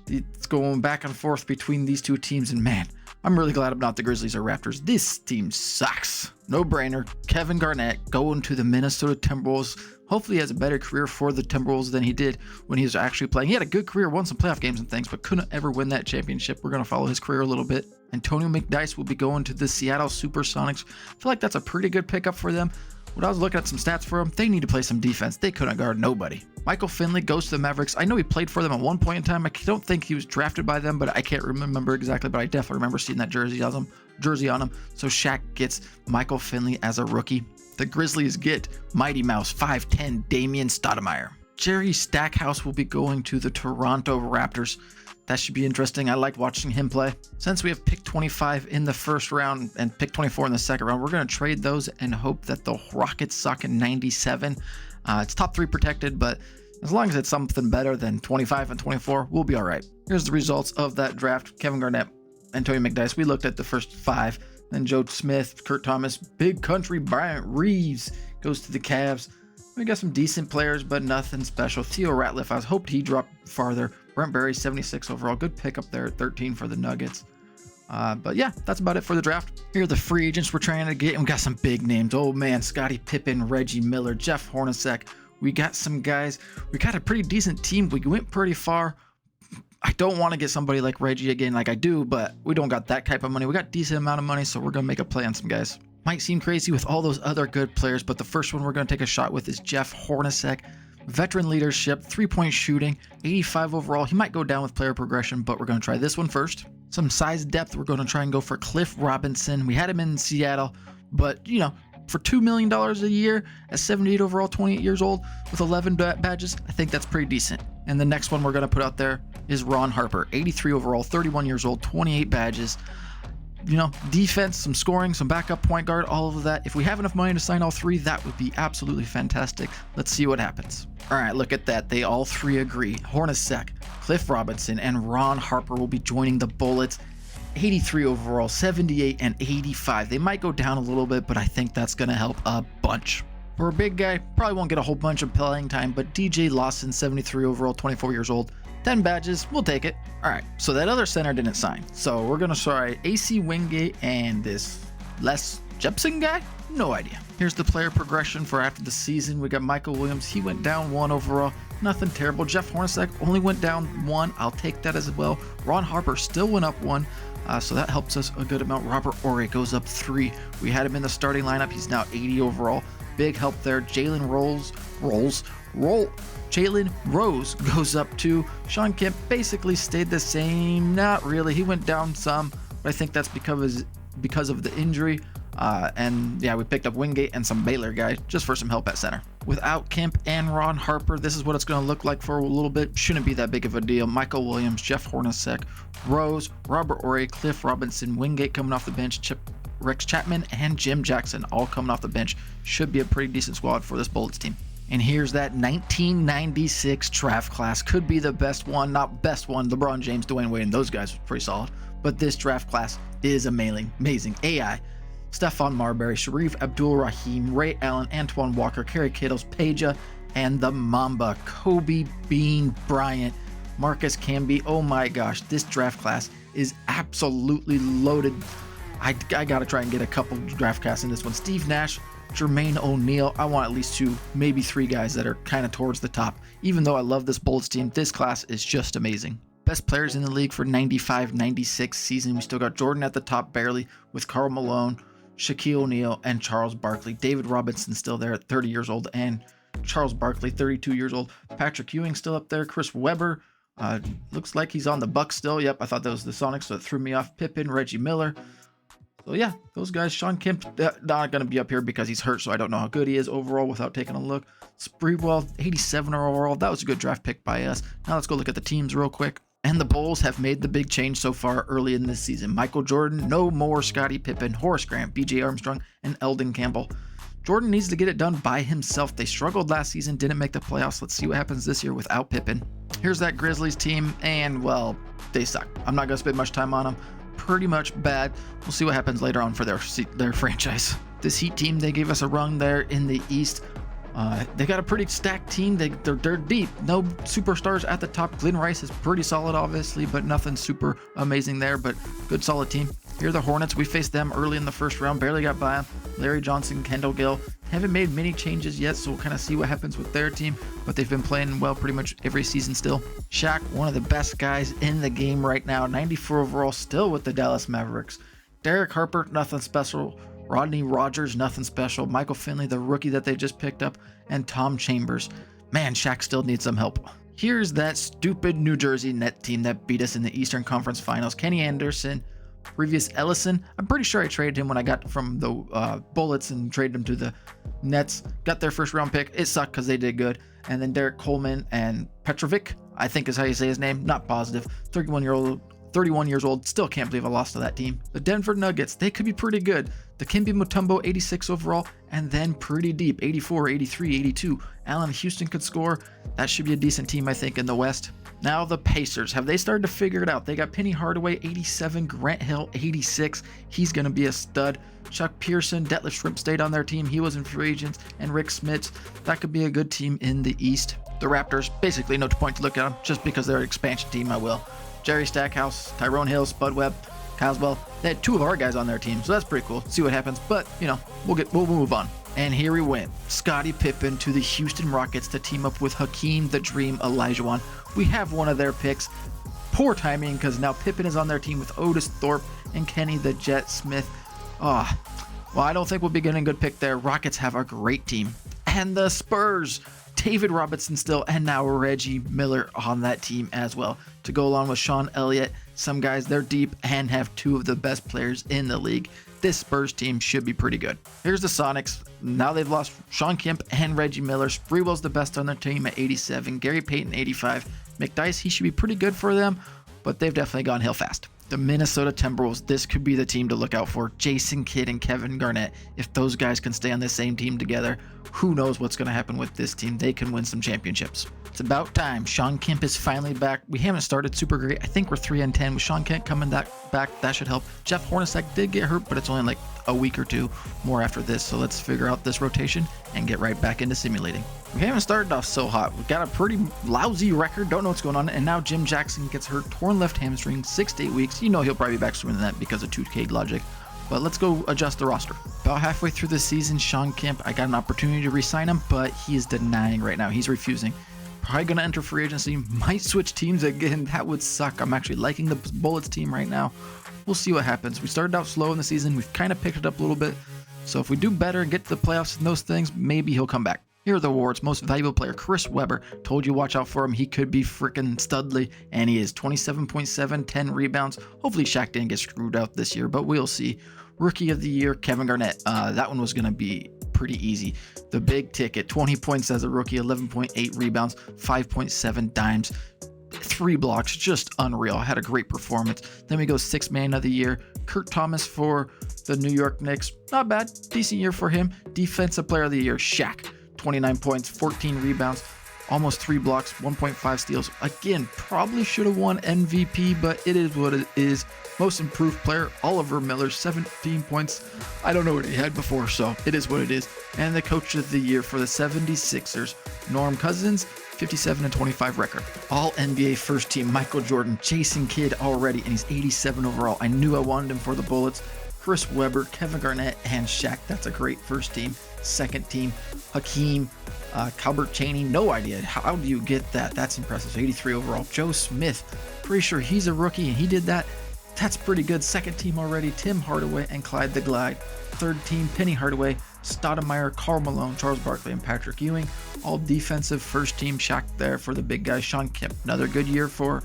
Speaker 1: it's going back and forth between these two teams, and man, I'm really glad I'm not the Grizzlies or Raptors. This team sucks. No brainer. Kevin Garnett going to the Minnesota Timberwolves. Hopefully he has a better career for the Timberwolves than he did when he was actually playing. He had a good career, won some playoff games and things, but couldn't ever win that championship. We're going to follow his career a little bit. Antonio McDyess will be going to the Seattle Supersonics. I feel like that's a pretty good pickup for them. When I was looking at some stats for them, they need to play some defense. They couldn't guard nobody. Michael Finley goes to the Mavericks. I know he played for them at one point in time. I don't think he was drafted by them, but I can't remember exactly, but I definitely remember seeing that jersey on him. So Shaq gets Michael Finley as a rookie. The Grizzlies get Mighty Mouse 5'10" Damian Stoudemire. Jerry Stackhouse will be going to the Toronto Raptors. That should be interesting. I like watching him play. Since we have pick 25 in the first round and pick 24 in the second round, we're going to trade those and hope that the Rockets suck in 97. It's top 3 protected, but as long as it's something better than 25 and 24, we'll be all right. Here's the results of that draft. Kevin Garnett, Antonio McDyess. We looked at the first 5. Then Joe Smith, Kurt Thomas, Big Country, Bryant Reeves goes to the Cavs. We got some decent players, but nothing special. Theo Ratliff, I was hoping he dropped farther. Brent Berry, 76 overall. Good pick up there at 13 for the Nuggets. But yeah, that's about it for the draft. Here are the free agents we're trying to get. And we got some big names. Oh man, Scottie Pippen, Reggie Miller, Jeff Hornacek. We got some guys. We got a pretty decent team. We went pretty far. I don't want to get somebody like Reggie again like I do, but we don't got that type of money. We got a decent amount of money, so we're going to make a play on some guys. Might seem crazy with all those other good players, but the first one we're going to take a shot with is Jeff Hornacek. Veteran leadership, 3-point shooting, 85 overall. He might go down with player progression, but we're going to try this one first. Some size depth. We're going to try and go for Cliff Robinson. We had him in Seattle, but, you know, For $2 million a year at 78 overall, 28 years old with 11 badges, I think that's pretty decent. And the next one we're going to put out there is Ron Harper, 83 overall, 31 years old, 28 badges. You know, defense, some scoring, some backup point guard, all of that. If we have enough money to sign all three, that would be absolutely fantastic. Let's see what happens. All right, look at that. They all three agree. Hornacek, Cliff Robinson, and Ron Harper will be joining the Bullets. 83 overall, 78 and 85. They might go down a little bit, but I think that's going to help a bunch. For a big guy, probably won't get a whole bunch of playing time, but DJ Lawson, 73 overall, 24 years old, 10 badges, we'll take it. All right, so that other center didn't sign. So we're going to try AC Wingate and this Les Jepson guy? No idea. Here's the player progression for after the season. We got Michael Williams. He went down 1 overall. Nothing terrible. Jeff Hornacek only went down 1. I'll take that as well. Ron Harper still went up 1. So that helps us a good amount. Robert Horry goes up 3. We had him in the starting lineup. He's now 80 overall. Big help there. Jalen Rose goes up 2. Shawn Kemp basically stayed the same. Not really. He went down some, but I think that's because of the injury. And yeah, we picked up Wingate and some Baylor guys just for some help at center. Without Kemp and Ron Harper, this is what it's going to look like for a little bit. Shouldn't be that big of a deal. Michael Williams, Jeff Hornacek, Rose, Robert Horry, Cliff Robinson, Wingate coming off the bench, Rex Chapman, and Jim Jackson all coming off the bench. Should be a pretty decent squad for this Bullets team. And here's that 1996 draft class. Could be the best one, not best one. LeBron James, Dwayne Wade, and those guys were pretty solid. But this draft class is amazing. AI. Stephon Marbury, Sharif Abdul-Rahim, Ray Allen, Antoine Walker, Kerry Kittles, Peja, and the Mamba, Kobe Bean Bryant, Marcus Camby. Oh my gosh, this draft class is absolutely loaded. I gotta try and get a couple draft casts in this one. Steve Nash, Jermaine O'Neal. I want at least 2, maybe 3 guys that are kind of towards the top. Even though I love this Bullets team, this class is just amazing. Best players in the league for 95-96 season. We still got Jordan at the top barely with Karl Malone, Shaquille O'Neal, and Charles Barkley. David Robinson still there at 30 years old, and Charles Barkley, 32 years old. Patrick Ewing still up there. Chris Webber, looks like he's on the Bucks still. Yep, I thought that was the Sonics, so it threw me off. Pippen, Reggie Miller. So yeah, those guys. Shawn Kemp, not going to be up here because he's hurt, so I don't know how good he is overall without taking a look. Spreewell, 87 overall. That was a good draft pick by us. Now let's go look at the teams real quick. And the Bulls have made the big change so far early in this season. Michael Jordan, no more Scottie Pippen, Horace Grant, BJ Armstrong, and Eldon Campbell. Jordan needs to get it done by himself. They struggled last season, didn't make the playoffs. Let's see what happens this year without Pippen. Here's that Grizzlies team, and well, they suck. I'm not going to spend much time on them. Pretty much bad. We'll see what happens later on for their franchise. This Heat team, they gave us a run there in the East. They got a pretty stacked team. They're deep. No superstars at the top. Glenn Rice is pretty solid, obviously, but nothing super amazing there. But good, solid team. Here are the Hornets. We faced them early in the first round. Barely got by them. Larry Johnson, Kendall Gill. Haven't made many changes yet, so we'll kind of see what happens with their team. But they've been playing well pretty much every season still. Shaq, one of the best guys in the game right now. 94 overall, still with the Dallas Mavericks. Derek Harper, nothing special. Rodney Rogers, nothing special. Michael Finley, the rookie that they just picked up, and Tom Chambers. Man, Shaq still needs some help. Here's that stupid New Jersey Net team that beat us in the Eastern Conference Finals. Kenny Anderson, previous Ellison. I'm pretty sure I traded him when I got from the Bullets and traded him to the Nets. Got their first round pick. It sucked because they did good. And then Derek Coleman and Petrovic, I think is how you say his name. Not positive. 31 years old, still can't believe I lost to that team. The Denver Nuggets, they could be pretty good. The Dikembe Mutombo, 86 overall, and then pretty deep, 84, 83, 82. Allen Houston could score. That should be a decent team, I think, in the West. Now the Pacers, have they started to figure it out? They got Penny Hardaway, 87, Grant Hill, 86. He's going to be a stud. Chuck Pearson, Detlef Shrimp stayed on their team. He was in free agents. And Rick Smits, that could be a good team in the East. The Raptors, basically no point to look at them. Just because they're an expansion team, I will. Jerry Stackhouse, Tyrone Hill, Spud Webb, Caswell. They had 2 of our guys on their team, so that's pretty cool. See what happens, but you know, we'll move on. And here we went. Scottie Pippen to the Houston Rockets to team up with Hakeem the Dream Olajuwon. We have one of their picks. Poor timing because now Pippen is on their team with Otis Thorpe and Kenny the Jet Smith. Well, I don't think we'll be getting a good pick there. Rockets have a great team. And the Spurs. David Robinson still, and now Reggie Miller on that team as well to go along with Sean Elliott. Some guys, they're deep and have 2 of the best players in the league. this Spurs team should be pretty good. Here's the Sonics. Now they've lost Shawn Kemp and Reggie Miller. Sprewell's the best on their team at 87. Gary Payton, 85. McDyess, he should be pretty good for them, but they've definitely gone hill fast. The Minnesota Timberwolves, this could be the team to look out for. Jason Kidd and Kevin Garnett. If those guys can stay on the same team together, who knows what's going to happen with this team. They can win some championships. It's about time. Shawn Kemp is finally back. We haven't started super great. I think we're 3-10 with Shawn Kemp coming back. That should help. Jeff Hornacek did get hurt, but it's only like a week or two more after this. So let's figure out this rotation and get right back into simulating. We haven't started off so hot. We've got a pretty lousy record. Don't know what's going on. And now Jim Jackson gets hurt. Torn left hamstring, 6 to 8 weeks. You know he'll probably be back sooner than that because of 2K logic. But let's go adjust the roster. About halfway through the season, Shawn Kemp, I got an opportunity to re-sign him, but he is denying right now. He's refusing. Probably going to enter free agency. Might switch teams again. That would suck. I'm actually liking the Bullets team right now. We'll see what happens. We started out slow in the season. We've kind of picked it up a little bit. So if we do better and get to the playoffs and those things, maybe he'll come back. Here are the awards. Most valuable player, Chris Webber. Told you watch out for him. He could be freaking studly, and he is. 27.7, 10 rebounds. Hopefully Shaq didn't get screwed out this year, but we'll see. Rookie of the year, Kevin Garnett. That one was going to be pretty easy. The big ticket, 20 points as a rookie, 11.8 rebounds, 5.7 dimes, 3 blocks, just unreal. Had a great performance. Then we go 6th man of the year, Kurt Thomas for the New York Knicks. Not bad, decent year for him. Defensive player of the year, Shaq. 29 points, 14 rebounds, almost 3 blocks, 1.5 steals. Again, probably should have won MVP, but it is what it is. Most improved player, Oliver Miller, 17 points. I don't know what he had before, so it is what it is. And the coach of the year for the 76ers, Norm Cousins, 57-25 record. All NBA first team, Michael Jordan, Jason Kidd already, and he's 87 overall. I knew I wanted him for the Bullets. Chris Webber, Kevin Garnett, and Shaq. That's a great first team. Second team, Hakeem, Calbert Chaney. No idea. How do you get that? That's impressive. 83 overall. Joe Smith. Pretty sure he's a rookie and he did that. That's pretty good. Second team already. Tim Hardaway and Clyde the Glide. Third team, Penny Hardaway, Stoudemire, Karl Malone, Charles Barkley, and Patrick Ewing. All defensive first team. Shaq there for the big guy. Shawn Kemp. Another good year for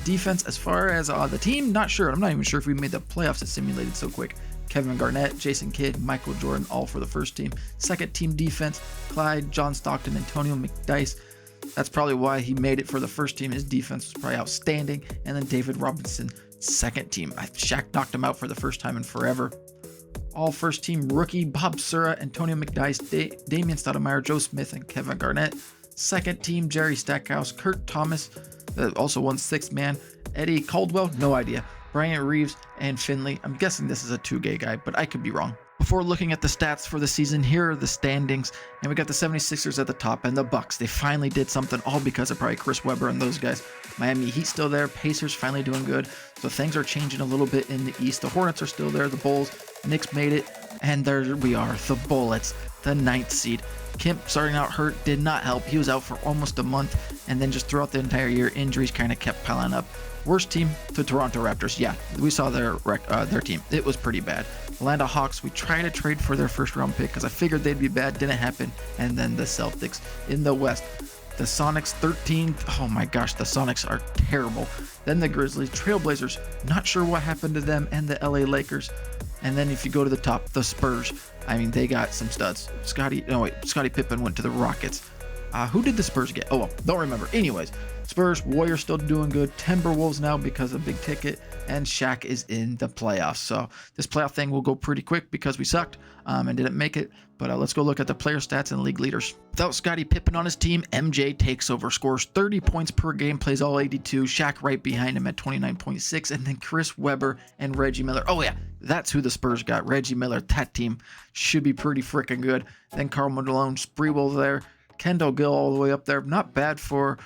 Speaker 1: defense. As far as the team, not sure. I'm not even sure if we made the playoffs. It simulated so quick. Kevin Garnett, Jason Kidd, Michael Jordan, all for the first team. Second team defense, Clyde, John Stockton, Antonio McDyess. That's probably why he made it for the first team. His defense was probably outstanding. And then David Robinson, second team. Shaq knocked him out for the first time in forever. All first team rookie, Bob Sura, Antonio McDyess, Damian Stoudemire, Joe Smith, and Kevin Garnett. Second team, Jerry Stackhouse, Kurt Thomas, also won 6th man. Eddie Caldwell, no idea. Bryant Reeves and Finley. I'm guessing this is a 2-gay guy, but I could be wrong. Before looking at the stats for the season, here are the standings. And we got the 76ers at the top and the Bucks. They finally did something, all because of probably Chris Webber and those guys. Miami Heat still there. Pacers finally doing good. So things are changing a little bit in the East. The Hornets are still there. The Bulls. Knicks made it. And there we are. The Bullets, the 9th seed. Kemp starting out hurt did not help. He was out for almost a month. And then just throughout the entire year, injuries kind of kept piling up. Worst team, the Toronto Raptors. Yeah, we saw their team. It was pretty bad. Atlanta Hawks, we tried to trade for their first round pick because I figured they'd be bad. Didn't happen. And then the Celtics in the West. The Sonics 13th. Oh my gosh, the Sonics are terrible. Then the Grizzlies, Trailblazers. Not sure what happened to them, and the LA Lakers. And then if you go to the top, the Spurs. I mean, they got some studs. Scottie Pippen went to the Rockets. Who did the Spurs get? Oh, well, don't remember. Anyways, Spurs, Warriors still doing good. Timberwolves now because of big ticket. And Shaq is in the playoffs. So this playoff thing will go pretty quick because we sucked and didn't make it. But let's go look at the player stats and league leaders. Without Scottie Pippen on his team, MJ takes over, scores 30 points per game, plays all 82. Shaq right behind him at 29.6. And then Chris Webber and Reggie Miller. Oh, yeah, that's who the Spurs got. Reggie Miller. That team should be pretty freaking good. Then Karl Malone, Sprewell there. Kendall Gill all the way up there. Not bad for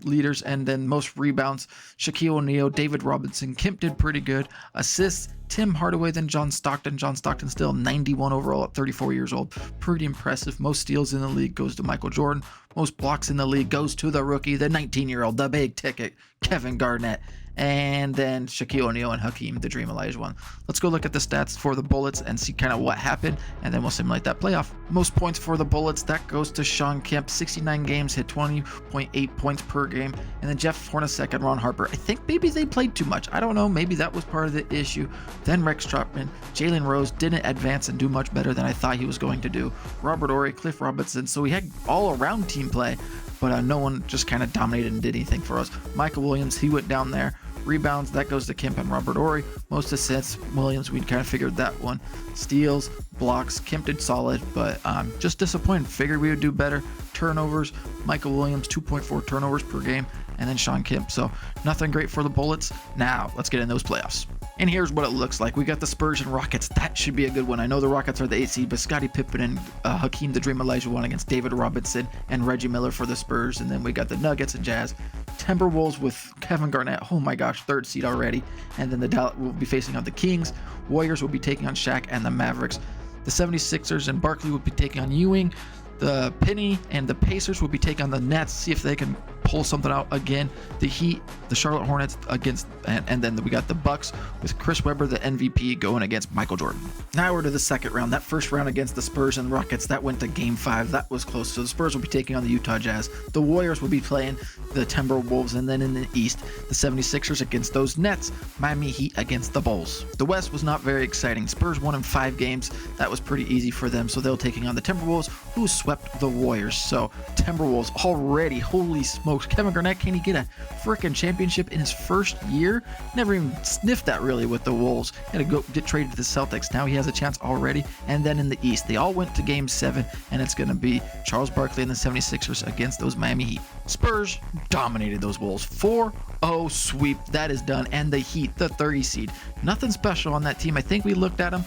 Speaker 1: leaders. And then most rebounds, Shaquille O'Neal, David Robinson. Kemp did pretty good. Assists, Tim Hardaway, then John Stockton. John Stockton still 91 overall at 34 years old. Pretty impressive. Most steals in the league goes to Michael Jordan. Most blocks in the league goes to the rookie, the 19-year-old, the big ticket, Kevin Garnett. and then Shaquille O'Neal and Hakeem the Dream Olajuwon. Let's go look at the stats for the Bullets and see kind of what happened, and then we'll simulate that playoff. Most points for the Bullets, that goes to Shawn Kemp, 69 games, hit 20.8 points per game, and then Jeff Hornacek and Ron Harper. I think maybe they played too much. I don't know. Maybe that was part of the issue. Then Rex Stroutman, Jalen Rose didn't advance and do much better than I thought he was going to do. Robert Horry, Cliff Robinson. So we had all-around team play, but no one just kind of dominated and did anything for us. Michael Williams, he went down there. Rebounds, that goes to Kemp and Robert Horry. Most assists, Williams, we kind of figured that one. Steals, blocks, Kemp did solid, but just disappointed. Figured we would do better. Turnovers, Michael Williams, 2.4 turnovers per game, and then Shawn Kemp. So nothing great for the Bullets. Now let's get in those playoffs. And here's what it looks like. We got the Spurs and Rockets. That should be a good one. I know the Rockets are the 8 seed, but Scottie Pippen and Hakeem the Dream Olajuwon against David Robinson and Reggie Miller for the Spurs. And then we got the Nuggets and Jazz. Timberwolves with Kevin Garnett. Oh my gosh, 3rd seed already. And then the Dallas will be facing on the Kings. Warriors will be taking on Shaq and the Mavericks. The 76ers and Barkley will be taking on Ewing. The Penny and the Pacers will be taking on the Nets, see if they can pull something out again. The Heat, the Charlotte Hornets against, and then we got the Bucks with Chris Webber, the MVP, going against Michael Jordan. Now we're to the second round. That first round against the Spurs and Rockets, that went to Game 5. That was close. So the Spurs will be taking on the Utah Jazz. The Warriors will be playing the Timberwolves, and then in the East, the 76ers against those Nets. Miami Heat against the Bulls. The West was not very exciting. Spurs won in 5 games. That was pretty easy for them. So they're taking on the Timberwolves, who swept the Warriors. So Timberwolves already, holy smokes. Kevin Garnett, can he get a freaking championship in his first year? Never even sniffed that really with the Wolves. Had to go get traded to the Celtics. Now he has a chance already. And then in the East, they all went to Game 7, and it's going to be Charles Barkley and the 76ers against those Miami Heat. Spurs dominated those Wolves. 4-0 sweep. That is done. And the Heat, the 30 seed. Nothing special on that team. I think we looked at them.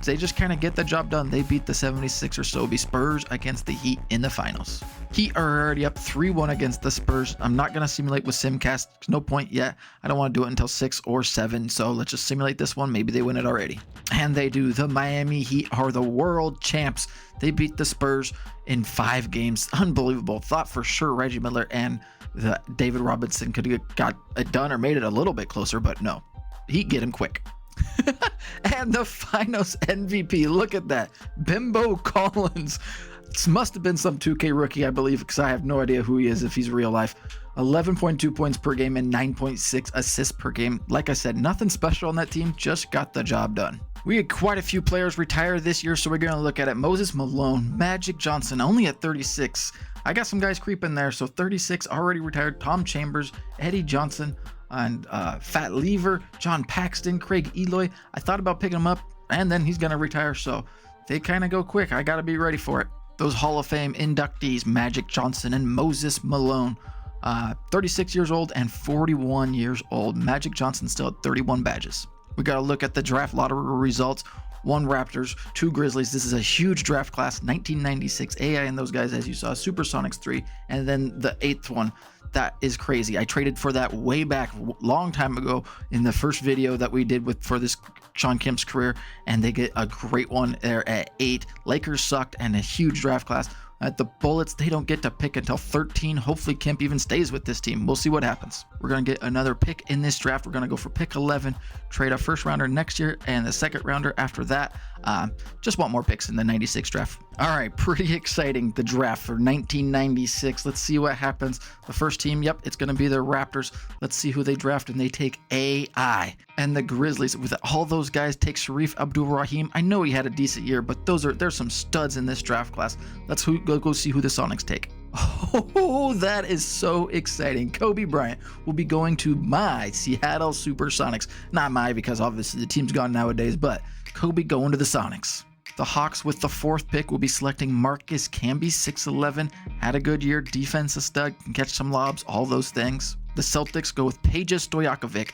Speaker 1: They just kind of get the job done. They beat the 76ers, so it'll be Spurs against the Heat in the finals. Heat are already up 3-1 against the Spurs. I'm not going to simulate with Simcast. No point yet. I don't want to do it until 6 or 7, so let's just simulate this one. Maybe they win it already. And they do. The Miami Heat are the world champs. They beat the Spurs in 5 games. Unbelievable. Thought for sure Reggie Miller and David Robinson could have got it done or made it a little bit closer, but no. Heat get him quick. And the finals MVP, look at that. Bimbo Collins. This must have been some 2K rookie, I believe, because I have no idea who he is if he's real life. 11.2 points per game and 9.6 assists per game. Like I said, nothing special on that team, just got the job done. We had quite a few players retire this year, so we're going to look at it. Moses Malone, Magic Johnson, only at 36. I got some guys creeping there, so 36 already retired. Tom Chambers, Eddie Johnson, and Fat Lever, John Paxton, Craig Eloy. I thought about picking him up, and then he's going to retire, so they kind of go quick. I got to be ready for it. Those Hall of Fame inductees, Magic Johnson and Moses Malone, 36 years old and 41 years old. Magic Johnson still at 31 badges. We got to look at the draft lottery results. 1 Raptors, 2 Grizzlies. This is a huge draft class. 1996 AI and those guys, as you saw. Supersonics 3, and then the 8th one. That is crazy. I traded for that way back, long time ago, in the first video that we did for this Shawn Kemp's career, and they get a great one there at 8. Lakers sucked, and a huge draft class. At the Bullets, they don't get to pick until 13. Hopefully Kemp even stays with this team. We'll see what happens. We're going to get another pick in this draft. We're going to go for pick 11, trade a first rounder next year and the second rounder after that. Just want more picks in the 96 draft. All right, pretty exciting, the draft for 1996. Let's see what happens. The first team, yep, it's going to be the Raptors. Let's see who they draft, and they take AI. And the Grizzlies, with all those guys, take Sharif Abdul-Rahim. I know he had a decent year, but there's some studs in this draft class. Let's go see who the Sonics take. Oh, that is so exciting. Kobe Bryant will be going to my Seattle Supersonics. Not my, because obviously the team's gone nowadays, but Kobe going to the Sonics. The Hawks with the 4th pick will be selecting Marcus Camby, 6'11", had a good year, defense a stud, can catch some lobs, all those things. The Celtics go with Peja Stojakovic.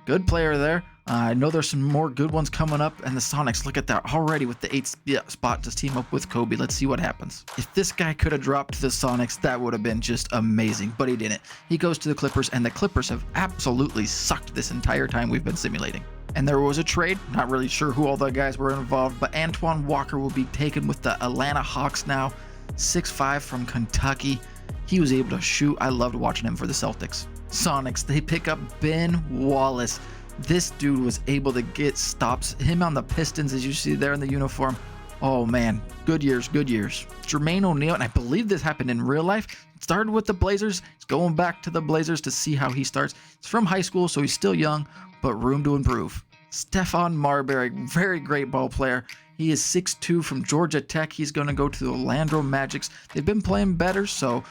Speaker 1: Good player there. I know there's some more good ones coming up, and the Sonics, look at that already with the 8th spot to team up with Kobe. Let's see what happens. If this guy could have dropped to the Sonics, that would have been just amazing, but he didn't. He goes to the Clippers, and the Clippers have absolutely sucked this entire time we've been simulating. And there was a trade, not really sure who all the guys were involved, but Antoine Walker will be taken with the Atlanta Hawks now. 6'5" from Kentucky. He was able to shoot. I loved watching him for the Celtics. Sonics, they pick up Ben Wallace. This dude was able to get stops. Him on the Pistons, as you see there in the uniform. Oh man, good years, good years. Jermaine O'Neal, and I believe this happened in real life. It started with the Blazers. He's going back to the Blazers to see how he starts. He's from high school, so he's still young, but room to improve. Stephon Marbury, very great ball player. He is 6'2" from Georgia Tech. He's going to go to the Orlando Magics. They've been playing better, so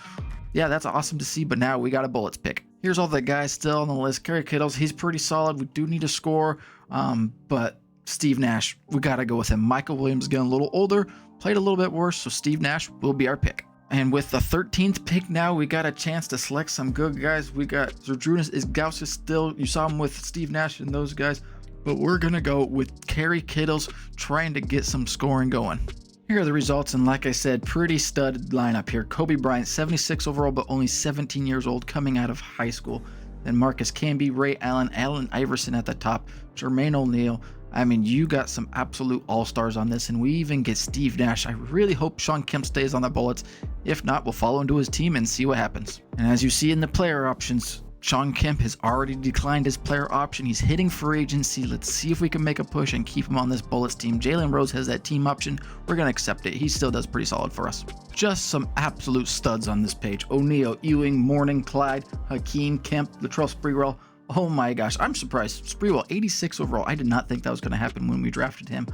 Speaker 1: yeah, that's awesome to see, but now we got a Bullets pick. Here's all the guys still on the list. Kerry Kittles, he's pretty solid. We do need to score, but Steve Nash, we got to go with him. Michael Williams getting a little older, played a little bit worse, so Steve Nash will be our pick. And with the 13th pick now, we got a chance to select some good guys. We got Zydrunas Ilgauskas still. You saw him with Steve Nash and those guys, but we're going to go with Kerry Kittles trying to get some scoring going. Here are the results, and like I said, pretty stud lineup here. Kobe Bryant, 76 overall, but only 17 years old, coming out of high school. Then Marcus Camby, Ray Allen, Allen Iverson at the top, Jermaine O'Neal. I mean, you got some absolute all-stars on this, and we even get Steve Nash. I really hope Shawn Kemp stays on the Bullets. If not, we'll follow into his team and see what happens. And as you see in the player options, Shawn Kemp has already declined his player option. He's hitting free agency. Let's see if we can make a push and keep him on this Bullets team. Jalen Rose has that team option. We're going to accept it. He still does pretty solid for us. Just some absolute studs on this page. O'Neal, Ewing, Mourning, Clyde, Hakeem, Kemp, Latrell Sprewell. Oh my gosh, I'm surprised. Sprewell, 86 overall. I did not think that was going to happen when we drafted him.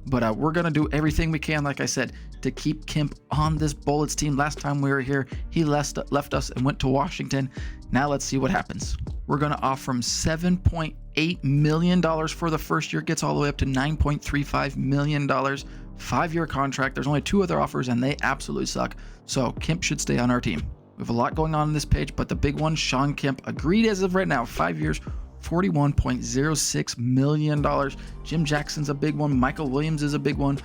Speaker 1: But we're going to do everything we can, like I said, to keep Kemp on this Bullets team. Last time we were here, he left us and went to Washington. Now let's see what happens. We're going to offer him $7.8 million for the first year. Gets all the way up to $9.35 million. 5-year contract. There's only 2 other offers, and they absolutely suck. So Kemp should stay on our team. We have a lot going on this page, but the big one, Shawn Kemp, agreed as of right now, 5 years, $41.06 million. Jim Jackson's a big one. Michael Williams is a big one.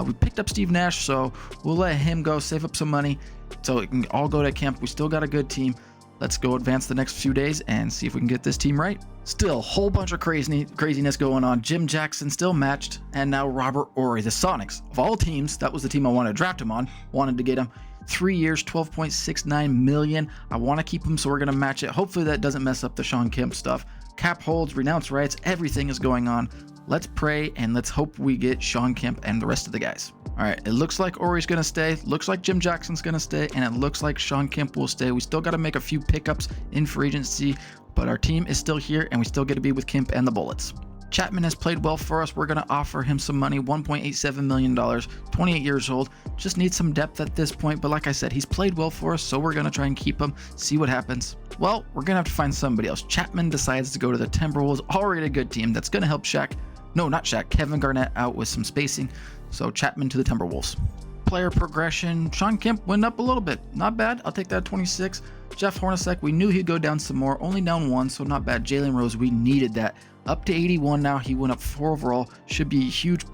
Speaker 1: We picked up Steve Nash, so we'll let him go, save up some money so it can all go to Kemp. We still got a good team. Let's go advance the next few days and see if we can get this team right. Still, whole bunch of craziness going on. Jim Jackson still matched, and now Robert Horry, the Sonics. Of all teams, that was the team I wanted to draft him on, wanted to get him. 3 years, $12.69 million. I want to keep him, so we're going to match it. Hopefully that doesn't mess up the Shawn Kemp stuff. Cap holds, renounce rights, everything is going on. Let's pray and let's hope we get Shawn Kemp and the rest of the guys. All right, it looks like Horry's going to stay, looks like Jim Jackson's going to stay, and it looks like Shawn Kemp will stay. We still got to make a few pickups in free agency, but our team is still here, and we still get to be with Kemp and the Bullets. Chapman has played well for us. We're going to offer him some money, $1.87 million, 28 years old. Just needs some depth at this point, but like I said, he's played well for us, so we're going to try and keep him, see what happens. Well, we're going to have to find somebody else. Chapman decides to go to the Timberwolves, already a good team. That's going to help Kevin Garnett out with some spacing, so Chapman to the Timberwolves. Player progression, Shawn Kemp went up a little bit. Not bad, I'll take that 26. Jeff Hornacek, we knew he'd go down some more, only down 1, so not bad. Jalen Rose, we needed that. Up to 81 now, he went up 4 overall. Should be a huge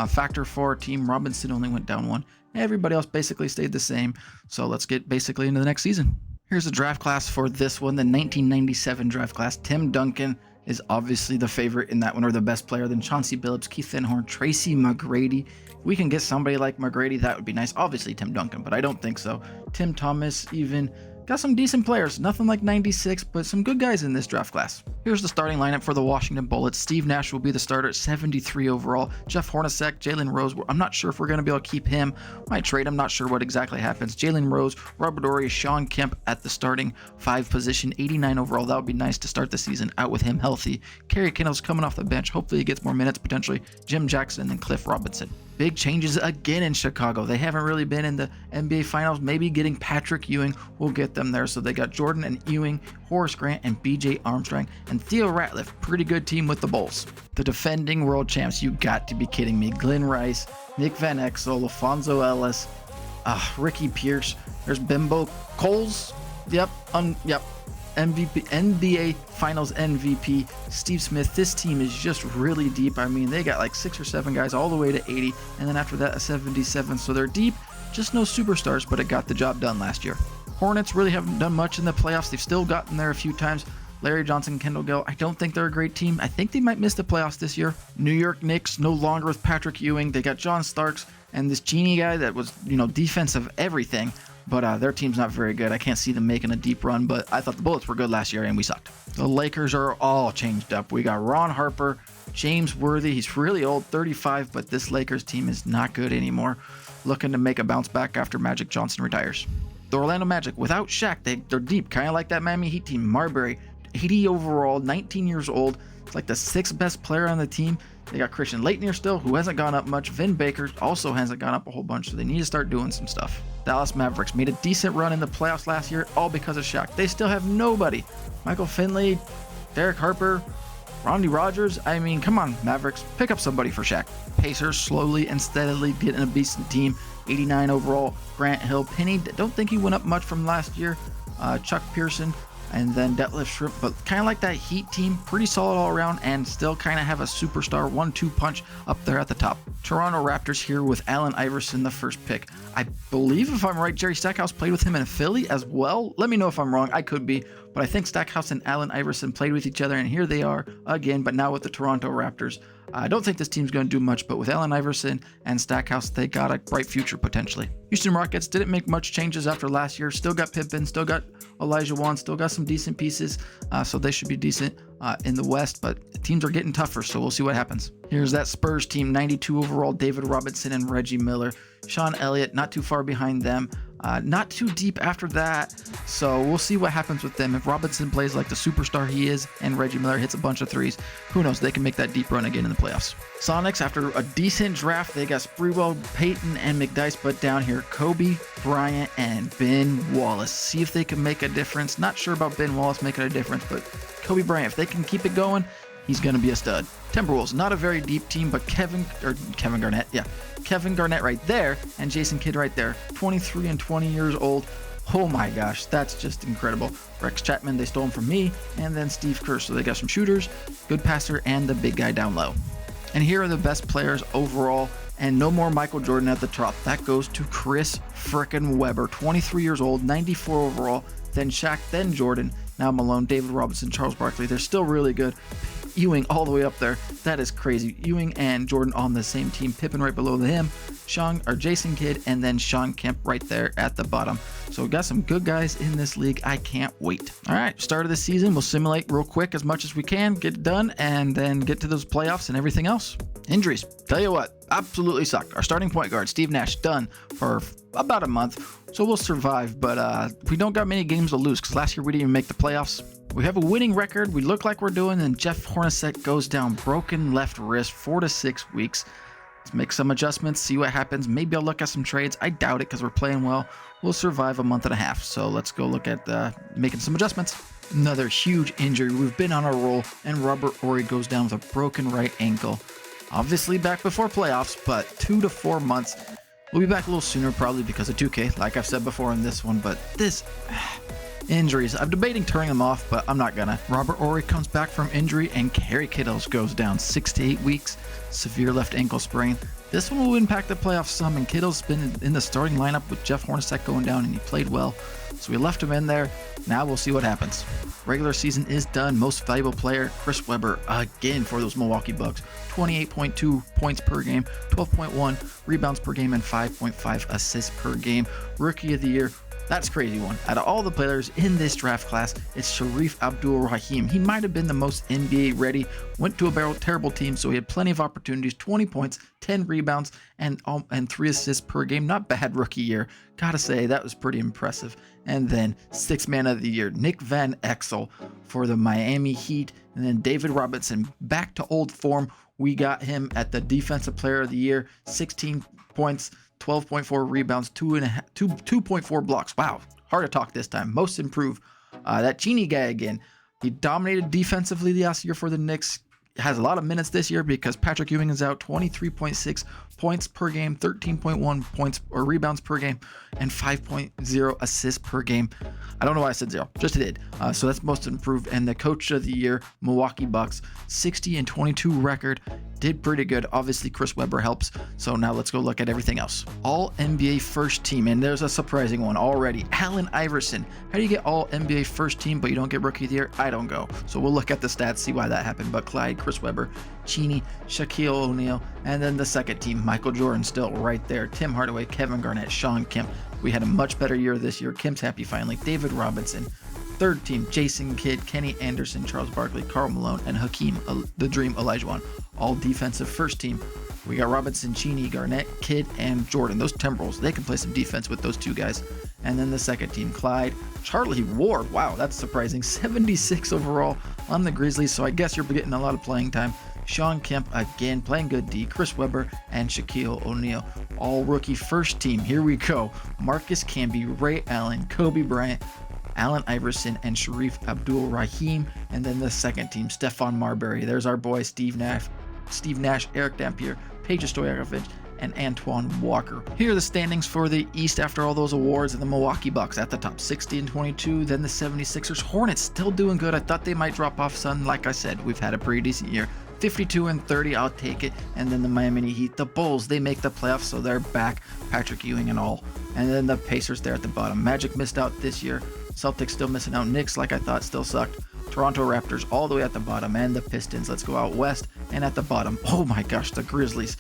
Speaker 1: factor for our team. Robinson only went down 1. Everybody else basically stayed the same. So let's get basically into the next season. Here's the draft class for this one, the 1997 draft class. Tim Duncan is obviously the favorite in that one, or the best player. Then Chauncey Billups, Keith Van Horn, Tracy McGrady. If we can get somebody like McGrady, that would be nice. Obviously Tim Duncan, but I don't think so. Tim Thomas even. Got some decent players, nothing like 96, but some good guys in this draft class. Here's the starting lineup for the Washington Bullets. Steve Nash will be the starter at 73 overall. Jeff Hornacek, Jalen Rose, I'm not sure if we're going to be able to keep him. Might trade him, not sure what exactly happens. Jalen Rose, Robert Horry, Shawn Kemp at the starting 5 position, 89 overall. That would be nice to start the season out with him healthy. Kerry Kittles coming off the bench. Hopefully he gets more minutes, potentially. Jim Jackson and Cliff Robinson. Big changes again in Chicago. They haven't really been in the NBA Finals. Maybe getting Patrick Ewing will get them there. So they got Jordan and Ewing, Horace Grant, and BJ Armstrong, and Theo Ratliff. Pretty good team with the Bulls. The defending world champs, you got to be kidding me. Glenn Rice, Nick Van Exel, Alfonso Ellis, Ricky Pierce. There's Bimbo Coles. Yep. MVP, NBA Finals MVP, Steve Smith. This team is just really deep. I mean, they got like 6 or 7 guys all the way to 80, and then after that a 77. So they're deep, just no superstars, but it got the job done last year. Hornets really haven't done much in the playoffs. They've still gotten there a few times. Larry Johnson, Kendall Gill, I don't think they're a great team. I think they might miss the playoffs this year. New York Knicks, no longer with Patrick Ewing. They got John Starks and this genie guy that was, defensive everything. but their team's not very good. I can't see them making a deep run, but I thought the Bullets were good last year and we sucked. The Lakers are all changed up. We got Ron Harper, James Worthy. He's really old, 35, but this Lakers team is not good anymore. Looking to make a bounce back after Magic Johnson retires. The Orlando Magic, without Shaq, they're deep, kind of like that Miami Heat team. Marbury, 80 overall, 19 years old. It's like the 6th best player on the team. They got Christian Laettner still, who hasn't gone up much. Vin Baker also hasn't gone up a whole bunch, so they need to start doing some stuff. Dallas Mavericks made a decent run in the playoffs last year, all because of Shaq. They still have nobody. Michael Finley, Derek Harper, Rodney Rogers. I mean, come on, Mavericks, pick up somebody for Shaq. Pacers slowly and steadily getting a decent team. 89 overall, Grant Hill. Penny, don't think he went up much from last year. Chuck Pearson, and then Detlef Schrempf, but kind of like that Heat team, pretty solid all around, and still kind of have a superstar 1-2 punch up there at the top. Toronto Raptors here with Allen Iverson, the first pick. I believe, if I'm right, Jerry Stackhouse played with him in Philly as well. Let me know if I'm wrong. I could be, but I think Stackhouse and Allen Iverson played with each other, and here they are again, but now with the Toronto Raptors. I don't think this team's going to do much, but with Allen Iverson and Stackhouse, they got a bright future potentially. Houston Rockets didn't make much changes after last year. Still got Pippen, still got Elijah Wan, still got some decent pieces, so they should be decent in the West, but teams are getting tougher, so we'll see what happens. Here's that Spurs team, 92 overall, David Robinson and Reggie Miller. Sean Elliott, not too far behind them. Not too deep after that, so we'll see what happens with them. If Robinson plays like the superstar he is and Reggie Miller hits a bunch of threes, who knows, they can make that deep run again in the playoffs. Sonics, after a decent draft, they got Sprewell, Payton, and McDyess, but down here, Kobe Bryant and Ben Wallace. See if they can make a difference. Not sure about Ben Wallace making a difference, but Kobe Bryant, if they can keep it going, he's going to be a stud. Timberwolves, not a very deep team, but Kevin Garnett right there, and Jason Kidd right there, 23 and 20 years old. Oh my gosh, that's just incredible. Rex Chapman, they stole him from me, and then Steve Kerr. So they got some shooters, good passer, and the big guy down low. And here are the best players overall, and no more Michael Jordan at the top. That goes to Chris frickin' Webber, 23 years old, 94 overall, then Shaq, then Jordan, now Malone, David Robinson, Charles Barkley. They're still really good. Ewing all the way up there. That is crazy. Ewing and Jordan on the same team. Pippen right below him. Jason Kidd, and then Shawn Kemp right there at the bottom. So we got some good guys in this league. I can't wait. All right, start of the season. We'll simulate real quick as much as we can, get it done, and then get to those playoffs and everything else. Injuries. Tell you what, absolutely sucked. Our starting point guard, Steve Nash, done for about a month. So we'll survive, but we don't got many games to lose because last year we didn't even make the playoffs. We have a winning record. We look like we're doing, and Jeff Hornacek goes down, broken left wrist, 4 to 6 weeks. Let's make some adjustments, see what happens. Maybe I'll look at some trades. I doubt it because we're playing well. We'll survive a month and a half. So let's go look at making some adjustments. Another huge injury. We've been on a roll, and Robert Horry goes down with a broken right ankle. Obviously back before playoffs, but 2 to 4 months. We'll be back a little sooner probably because of 2K, like I've said before in this one, but this... injuries. I'm debating turning them off, but I'm not gonna. Robert Horry comes back from injury, and Kerry Kittles goes down 6 to 8 weeks. Severe left ankle sprain. This one will impact the playoffs some, and Kittle's been in the starting lineup with Jeff Hornacek going down, and he played well. So we left him in there. Now we'll see what happens. Regular season is done. Most valuable player, Chris Webber, again for those Milwaukee Bucks. 28.2 points per game, 12.1 rebounds per game, and 5.5 assists per game. Rookie of the year. That's a crazy one. Out of all the players in this draft class, it's Sharif Abdul-Rahim. He might have been the most NBA ready, went to a terrible team, so he had plenty of opportunities, 20 points, 10 rebounds, and 3 assists per game. Not bad rookie year. Gotta say, that was pretty impressive. And then 6th man of the year, Nick Van Exel for the Miami Heat. And then David Robinson, back to old form. We got him at the defensive player of the year, 16 points, 12.4 rebounds, 2.4 blocks. Wow, hard to talk this time. Most improved. That Genie guy again. He dominated defensively last year for the Knicks. Has a lot of minutes this year because Patrick Ewing is out. 23.6 points per game, 13.1 points or rebounds per game, and 5.0 assists per game. I don't know why I said 0, just did. So that's most improved. And the coach of the year, Milwaukee Bucks, 60 and 22 record. Did pretty good. Obviously, Chris Webber helps. So now let's go look at everything else. All NBA first team, and there's a surprising one already. Allen Iverson. How do you get all NBA first team, but you don't get rookie of the year? I don't go. So we'll look at the stats, see why that happened. But Clyde, Chris Webber, Cheney, Shaquille O'Neal, and then the second team, Michael Jordan still right there. Tim Hardaway, Kevin Garnett, Shawn Kemp, We had a much better year this year. Kemp's happy finally. David Robinson. Third team, Jason Kidd, Kenny Anderson, Charles Barkley, Karl Malone, and Hakeem, the Dream Olajuwon. All defensive first team. We got Robinson, Cheney, Garnett, Kidd, and Jordan. Those Timberwolves, they can play some defense with those two guys. And then the second team, Clyde, Charlie Ward. Wow, that's surprising. 76 overall on the Grizzlies, so I guess you're getting a lot of playing time. Shawn Kemp, again, playing good D. Chris Webber, and Shaquille O'Neal. All rookie first team. Here we go. Marcus Camby, Ray Allen, Kobe Bryant, Allen Iverson, and Sharif Abdul-Rahim. And then the second team, Stephon Marbury. There's our boy Steve Nash, Eric Dampier, Peja Stojakovic, and Antoine Walker. Here are the standings for the East after all those awards, and the Milwaukee Bucks at the top, 60-22. Then the 76ers. Hornets still doing good. I thought they might drop off some. Like I said, we've had a pretty decent year. 52-30, I'll take it. And then the Miami Heat, the Bulls, they make the playoffs, so they're back. Patrick Ewing and all. And then the Pacers there at the bottom. Magic missed out this year. Celtics still missing out. Knicks, like I thought, still sucked. Toronto Raptors all the way at the bottom, and the Pistons, let's go out west, and at the bottom, oh my gosh, the Grizzlies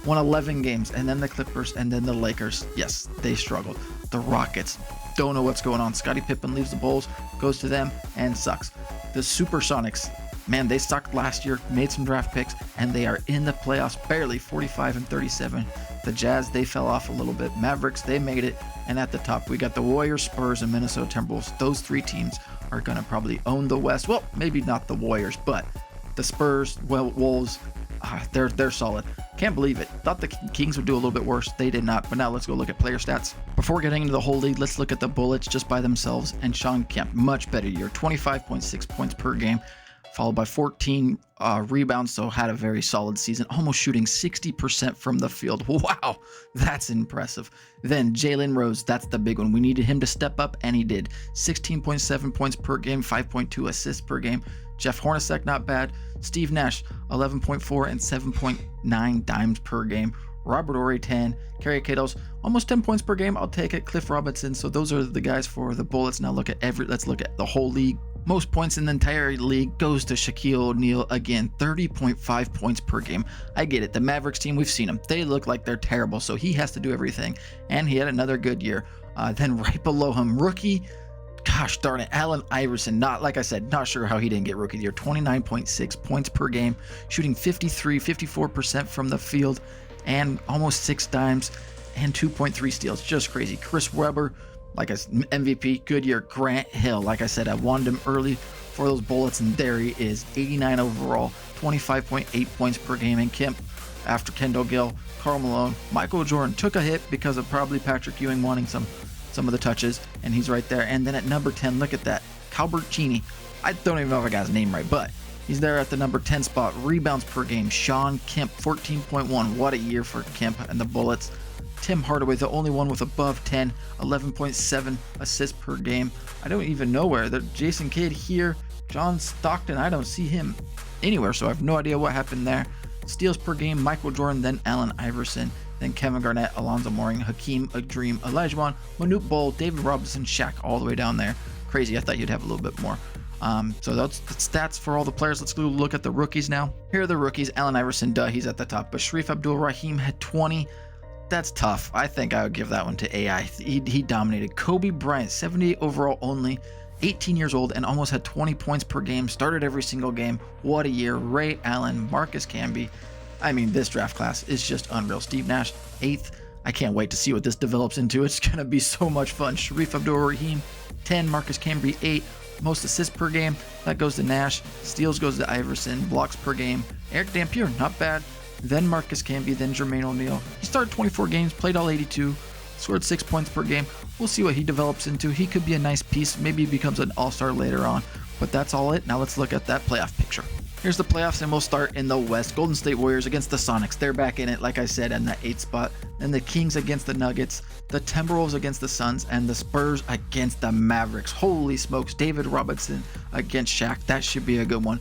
Speaker 1: won 11 games, and then the Clippers, and then the Lakers. Yes, they struggled. The Rockets, don't know what's going on. Scottie Pippen leaves the Bulls, goes to them, and sucks. The Supersonics, man, they sucked last year, made some draft picks, and they are in the playoffs, barely 45-37. The Jazz, they fell off a little bit. Mavericks, they made it, and at the top, we got the Warriors, Spurs, and Minnesota Timberwolves. Those three teams are going to probably own the West. Well, maybe not the Warriors, but the Spurs, Wolves, they're solid. Can't believe it. Thought the Kings would do a little bit worse. They did not. But now let's go look at player stats. Before getting into the whole league, let's look at the Bullets just by themselves. And Shawn Kemp, much better year, 25.6 points per game, followed by 14 rebounds, so had a very solid season, almost shooting 60% from the field. Wow, that's impressive. Then Jalen Rose, that's the big one. We needed him to step up, and he did. 16.7 points per game, 5.2 assists per game. Jeff Hornacek, not bad. Steve Nash, 11.4 and 7.9 dimes per game. Robert Horry, 10. Kerry Kittles, almost 10 points per game. I'll take it. Cliff Robinson. So those are the guys for the Bullets. Now let's look at the whole league. Most points in the entire league goes to Shaquille O'Neal. Again, 30.5 points per game. I get it. The Mavericks team, we've seen them. They look like they're terrible, so he has to do everything. And he had another good year. Then right below him, rookie, gosh darn it, Allen Iverson. Like I said, not sure how he didn't get rookie of the year. 29.6 points per game, shooting 54% from the field, and almost 6 dimes and 2.3 steals. Just crazy. Chris Webber, like I said, MVP, good year. Grant Hill, like I said, I wanted him early for those Bullets, and there he is, 89 overall, 25.8 points per game. And Kemp, after Kendall Gill, Karl Malone, Michael Jordan took a hit because of probably Patrick Ewing wanting some of the touches, and he's right there. And then at number 10, look at that, Calbert Cheney. I don't even know if I got his name right, but he's there at the number 10 spot. Rebounds per game, Shawn Kemp, 14.1. What a year for Kemp and the Bullets. Tim Hardaway, the only one with above 10, 11.7 assists per game. I don't even know where. Jason Kidd here, John Stockton, I don't see him anywhere, so I have no idea what happened there. Steals per game, Michael Jordan, then Allen Iverson, then Kevin Garnett, Alonzo Mourning, Hakeem, a Dream, Olajuwon, Manute Bol, David Robinson, Shaq, all the way down there. Crazy, I thought you'd have a little bit more. So that's the stats for all the players. Let's go look at the rookies now. Here are the rookies. Allen Iverson, he's at the top, but Sharif Abdul-Rahim had 20. That's tough. I think I would give that one to AI. He dominated. Kobe Bryant, 78 overall only, 18 years old, and almost had 20 points per game, started every single game. What a year. Ray Allen, Marcus Camby. I mean, this draft class is just unreal. Steve Nash, 8th. I can't wait to see what this develops into. It's going to be so much fun. Sharif Abdul-Rahim, 10. Marcus Camby, 8. Most assists per game, that goes to Nash. Steals goes to Iverson. Blocks per game, Eric Dampier, not bad. Then Marcus Camby, then Jermaine O'Neal. He started 24 games, played all 82, scored 6 points per game. We'll see what he develops into. He could be a nice piece. Maybe he becomes an all-star later on. But that's all it. Now let's look at that playoff picture. Here's the playoffs, and we'll start in the West. Golden State Warriors against the Sonics. They're back in it, like I said, in the 8th spot. Then the Kings against the Nuggets. The Timberwolves against the Suns. And the Spurs against the Mavericks. Holy smokes. David Robinson against Shaq. That should be a good one.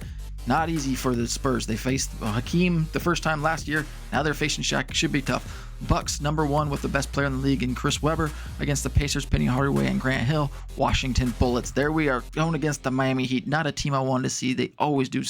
Speaker 1: Not easy for the Spurs. They faced Hakeem the first time last year. Now they're facing Shaq. Should be tough. Bucks #1 with the best player in the league in Chris Webber against the Pacers, Penny Hardaway and Grant Hill. Washington Bullets. There we are going against the Miami Heat. Not a team I wanted to see. They always do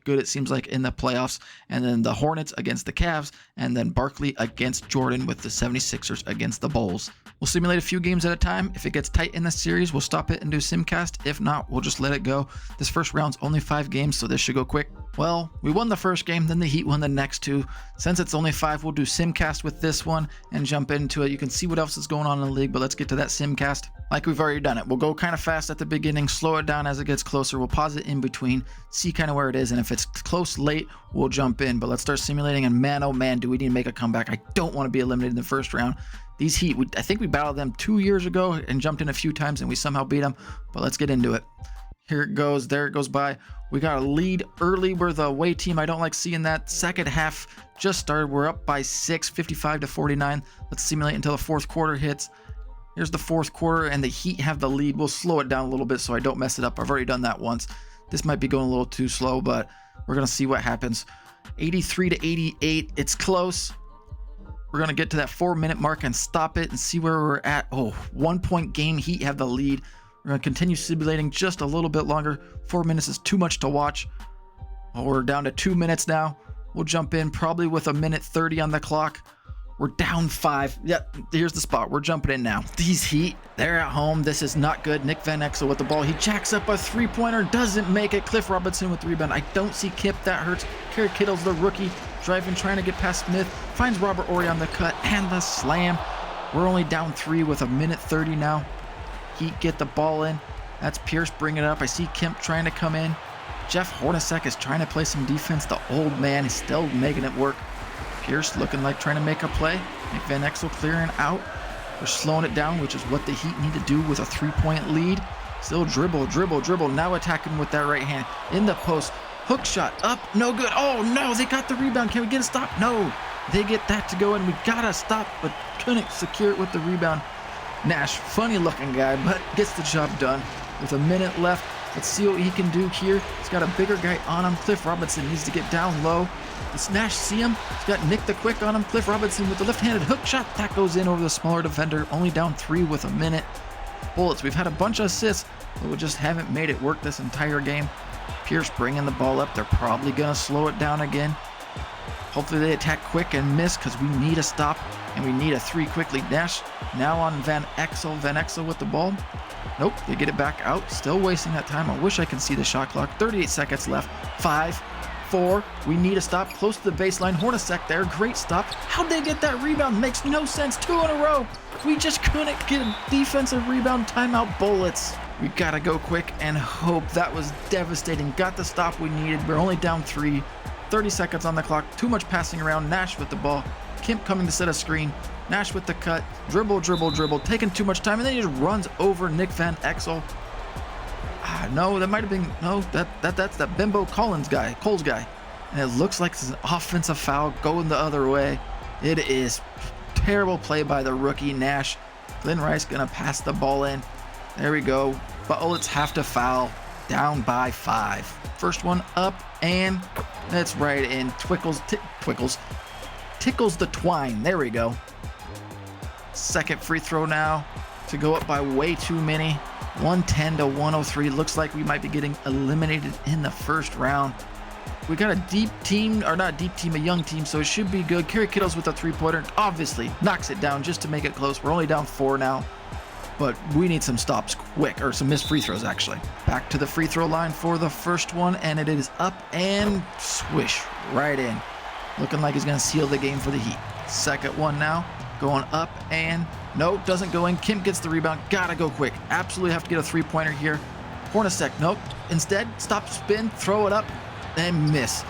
Speaker 1: good, it seems like, in the playoffs. And then the Hornets against the Cavs. And then Barkley against Jordan with the 76ers against the Bulls. We'll simulate a few games at a time. If it gets tight in the series, we'll stop it and do Simcast. If not, we'll just let it go. This first round's only 5 games, so this should go quick. Well, we won the first game, then the Heat won the next 2. Since it's only 5, we'll do Simcast with this one and jump into it. You can see what else is going on in the league, but let's get to that Simcast. Like we've already done it. We'll go kind of fast at the beginning, slow it down as it gets closer. We'll pause it in between, see kind of where it is, and if it's close late, we'll jump in. But let's start simulating, and man, oh man, do we need to make a comeback. I don't want to be eliminated in the first round. These Heat, I think we battled them 2 years ago and jumped in a few times, and we somehow beat them. But let's get into it. Here it goes. There it goes by. We got a lead early. We're the away team. I don't like seeing that. Second half just started. We're up by 6, 55-49. Let's simulate until the fourth quarter hits. Here's the fourth quarter, and the Heat have the lead. We'll slow it down a little bit so I don't mess it up. I've already done that once. This might be going a little too slow, but we're going to see what happens. 83-88. It's close. We're going to get to that 4-minute mark and stop it and see where we're at. Oh, 1-point game. Heat have the lead. We're going to continue simulating just a little bit longer. 4 minutes is too much to watch. Oh, we're down to 2 minutes now. We'll jump in probably with 1:30 on the clock. We're down 5. Yep, here's the spot. We're jumping in now. These Heat, they're at home. This is not good. Nick Van Exel with the ball. He jacks up a 3-pointer. Doesn't make it. Cliff Robinson with the rebound. I don't see Kemp. That hurts. Kerry Kittle's the rookie. Driving, trying to get past Smith. Finds Robert Horry on the cut and the slam. We're only down 3 with 1:30 now. Heat get the ball in. That's Pierce bringing it up. I see Kemp trying to come in. Jeff Hornacek is trying to play some defense. The old man is still making it work. Pierce looking like trying to make a play. Nick Van Exel clearing out. We're slowing it down, which is what the Heat need to do with a 3-point lead. Still dribble. Now attacking with that right hand. In the post. Hook shot up. No good. Oh no, they got the rebound. Can we get a stop? No. They get that to go in. We gotta stop, but couldn't secure it with the rebound. Nash, funny looking guy, but gets the job done. With a minute left, let's see what he can do here. He's got a bigger guy on him. Cliff Robinson needs to get down low. Does Nash see him? He's got Nick the Quick on him. Cliff Robinson with the left-handed hook shot. That goes in over the smaller defender. Only down 3 with a minute. Bullets, we've had a bunch of assists, but we just haven't made it work this entire game. Pierce bringing the ball up. They're probably going to slow it down again. Hopefully they attack quick and miss because we need a stop and we need a 3 quickly. Nash now on Van Exel. Van Exel with the ball. Nope, they get it back out. Still wasting that time. I wish I could see the shot clock. 38 seconds left. 5, 4. We need a stop close to the baseline. Hornacek there. Great stop. How'd they get that rebound? Makes no sense. 2 in a row. We just couldn't get a defensive rebound. Timeout. Bullets. We gotta go quick and hope. That was devastating. Got the stop we needed. We're only down 3. 30 seconds on the clock. Too much passing around. Nash with the ball. Kemp coming to set a screen. Nash with the cut. Dribble. Taking too much time. And then he just runs over Nick Van Exel. No, that might have been... No, that's that Bimbo Coles guy. And it looks like it's an offensive foul going the other way. It is terrible play by the rookie Nash. Glenn Rice going to pass the ball in. There we go. Bullets have to foul. Down by 5. First one up, and that's right in. Tickles the twine. There we go. Second free throw now to go up by way too many. 110-103. Looks like we might be getting eliminated in the first round. We got a deep team, or not deep team, a young team, so it should be good. Kerry Kittles with a 3-pointer. Obviously knocks it down just to make it close. We're only down 4 now. But we need some stops quick, or some missed free throws actually. Back to the free throw line for the first one, and it is up and swish right in. Looking like he's going to seal the game for the Heat. Second one now, going up and nope, doesn't go in. Kemp gets the rebound. Gotta go quick. Absolutely have to get a 3-pointer here. Hornacek, nope. Instead, stop, spin, throw it up, and miss.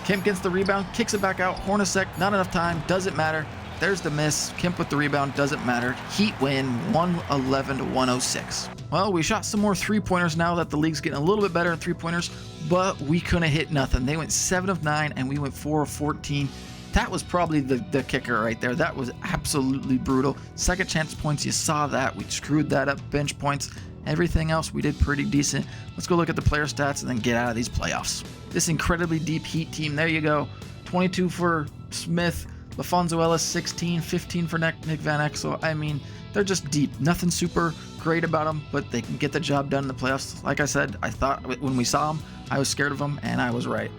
Speaker 1: Kemp gets the rebound, kicks it back out. Hornacek, not enough time, doesn't matter. There's the miss. Kemp with the rebound, doesn't matter. Heat win 111-106. Well, we shot some more 3-pointers now that the league's getting a little bit better at 3-pointers, but we couldn't hit nothing. They went 7 of 9 and we went 4 of 14. That was probably the kicker right there. That was absolutely brutal. Second chance points, you saw that. We screwed that up. Bench points. Everything else we did pretty decent. Let's go look at the player stats and then get out of these playoffs. This incredibly deep Heat team, there you go. 22 for Smith, LaFonso Ellis, 16, 15 for Nick Van Exel. I mean, they're just deep. Nothing super great about them, but they can get the job done in the playoffs. Like I said, I thought when we saw them, I was scared of them, and I was right.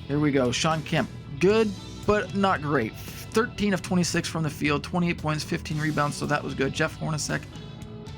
Speaker 1: Here we go. Shawn Kemp, good, but not great. 13 of 26 from the field, 28 points, 15 rebounds, so that was good. Jeff Hornacek,